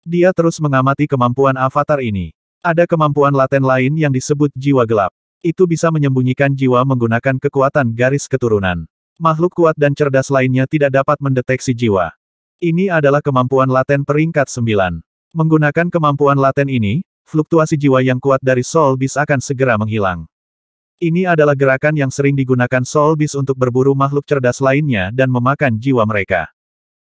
Dia terus mengamati kemampuan avatar ini. Ada kemampuan laten lain yang disebut jiwa gelap. Itu bisa menyembunyikan jiwa menggunakan kekuatan garis keturunan. Makhluk kuat dan cerdas lainnya tidak dapat mendeteksi jiwa. Ini adalah kemampuan laten peringkat 9. Menggunakan kemampuan laten ini, fluktuasi jiwa yang kuat dari Soul Beast akan segera menghilang. Ini adalah gerakan yang sering digunakan Soul Beast untuk berburu makhluk cerdas lainnya dan memakan jiwa mereka.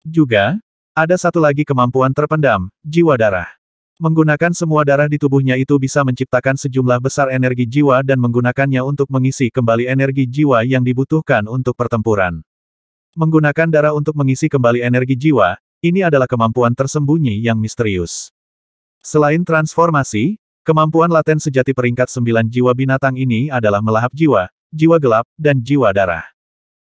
Juga, ada satu lagi kemampuan terpendam, jiwa darah. Menggunakan semua darah di tubuhnya itu bisa menciptakan sejumlah besar energi jiwa dan menggunakannya untuk mengisi kembali energi jiwa yang dibutuhkan untuk pertempuran. Menggunakan darah untuk mengisi kembali energi jiwa, ini adalah kemampuan tersembunyi yang misterius. Selain transformasi, kemampuan laten sejati peringkat 9 jiwa binatang ini adalah melahap jiwa, jiwa gelap, dan jiwa darah.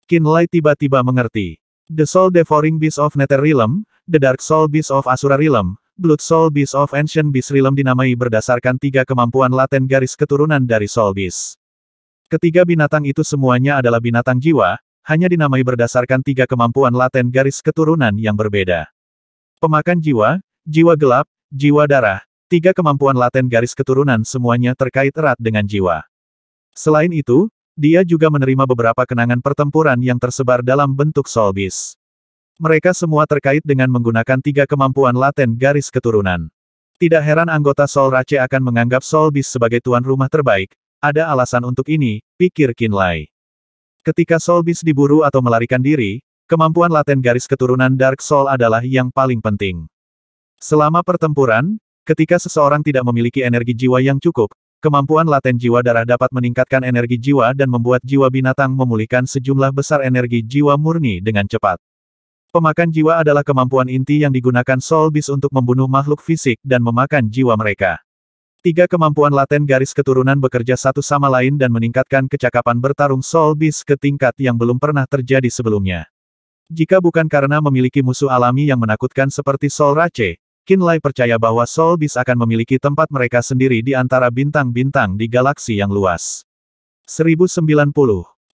Qinlai tiba-tiba mengerti. The Soul Devouring Beast of Nether Realm, The Dark Soul Beast of Asura Realm, Blood Soul Beast of Ancient Beast Realm dinamai berdasarkan 3 kemampuan laten garis keturunan dari Soul Beast. Ketiga binatang itu semuanya adalah binatang jiwa, hanya dinamai berdasarkan 3 kemampuan laten garis keturunan yang berbeda. Pemakan jiwa, jiwa gelap, jiwa darah. 3 kemampuan laten garis keturunan semuanya terkait erat dengan jiwa. Selain itu, dia juga menerima beberapa kenangan pertempuran yang tersebar dalam bentuk Soul Beast. Mereka semua terkait dengan menggunakan 3 kemampuan laten garis keturunan. Tidak heran anggota Soul Rache akan menganggap Soul Beast sebagai tuan rumah terbaik, ada alasan untuk ini, pikir Qinlai. Ketika Soul Beast diburu atau melarikan diri, kemampuan laten garis keturunan Dark Soul adalah yang paling penting. Selama pertempuran, ketika seseorang tidak memiliki energi jiwa yang cukup, kemampuan laten jiwa darah dapat meningkatkan energi jiwa dan membuat jiwa binatang memulihkan sejumlah besar energi jiwa murni dengan cepat. Pemakan jiwa adalah kemampuan inti yang digunakan Soul Beast untuk membunuh makhluk fisik dan memakan jiwa mereka. 3 kemampuan laten garis keturunan bekerja satu sama lain dan meningkatkan kecakapan bertarung Soul Beast ke tingkat yang belum pernah terjadi sebelumnya. Jika bukan karena memiliki musuh alami yang menakutkan seperti Soul Rache, Qinlai percaya bahwa Soul Beast akan memiliki tempat mereka sendiri di antara bintang-bintang di galaksi yang luas. 1090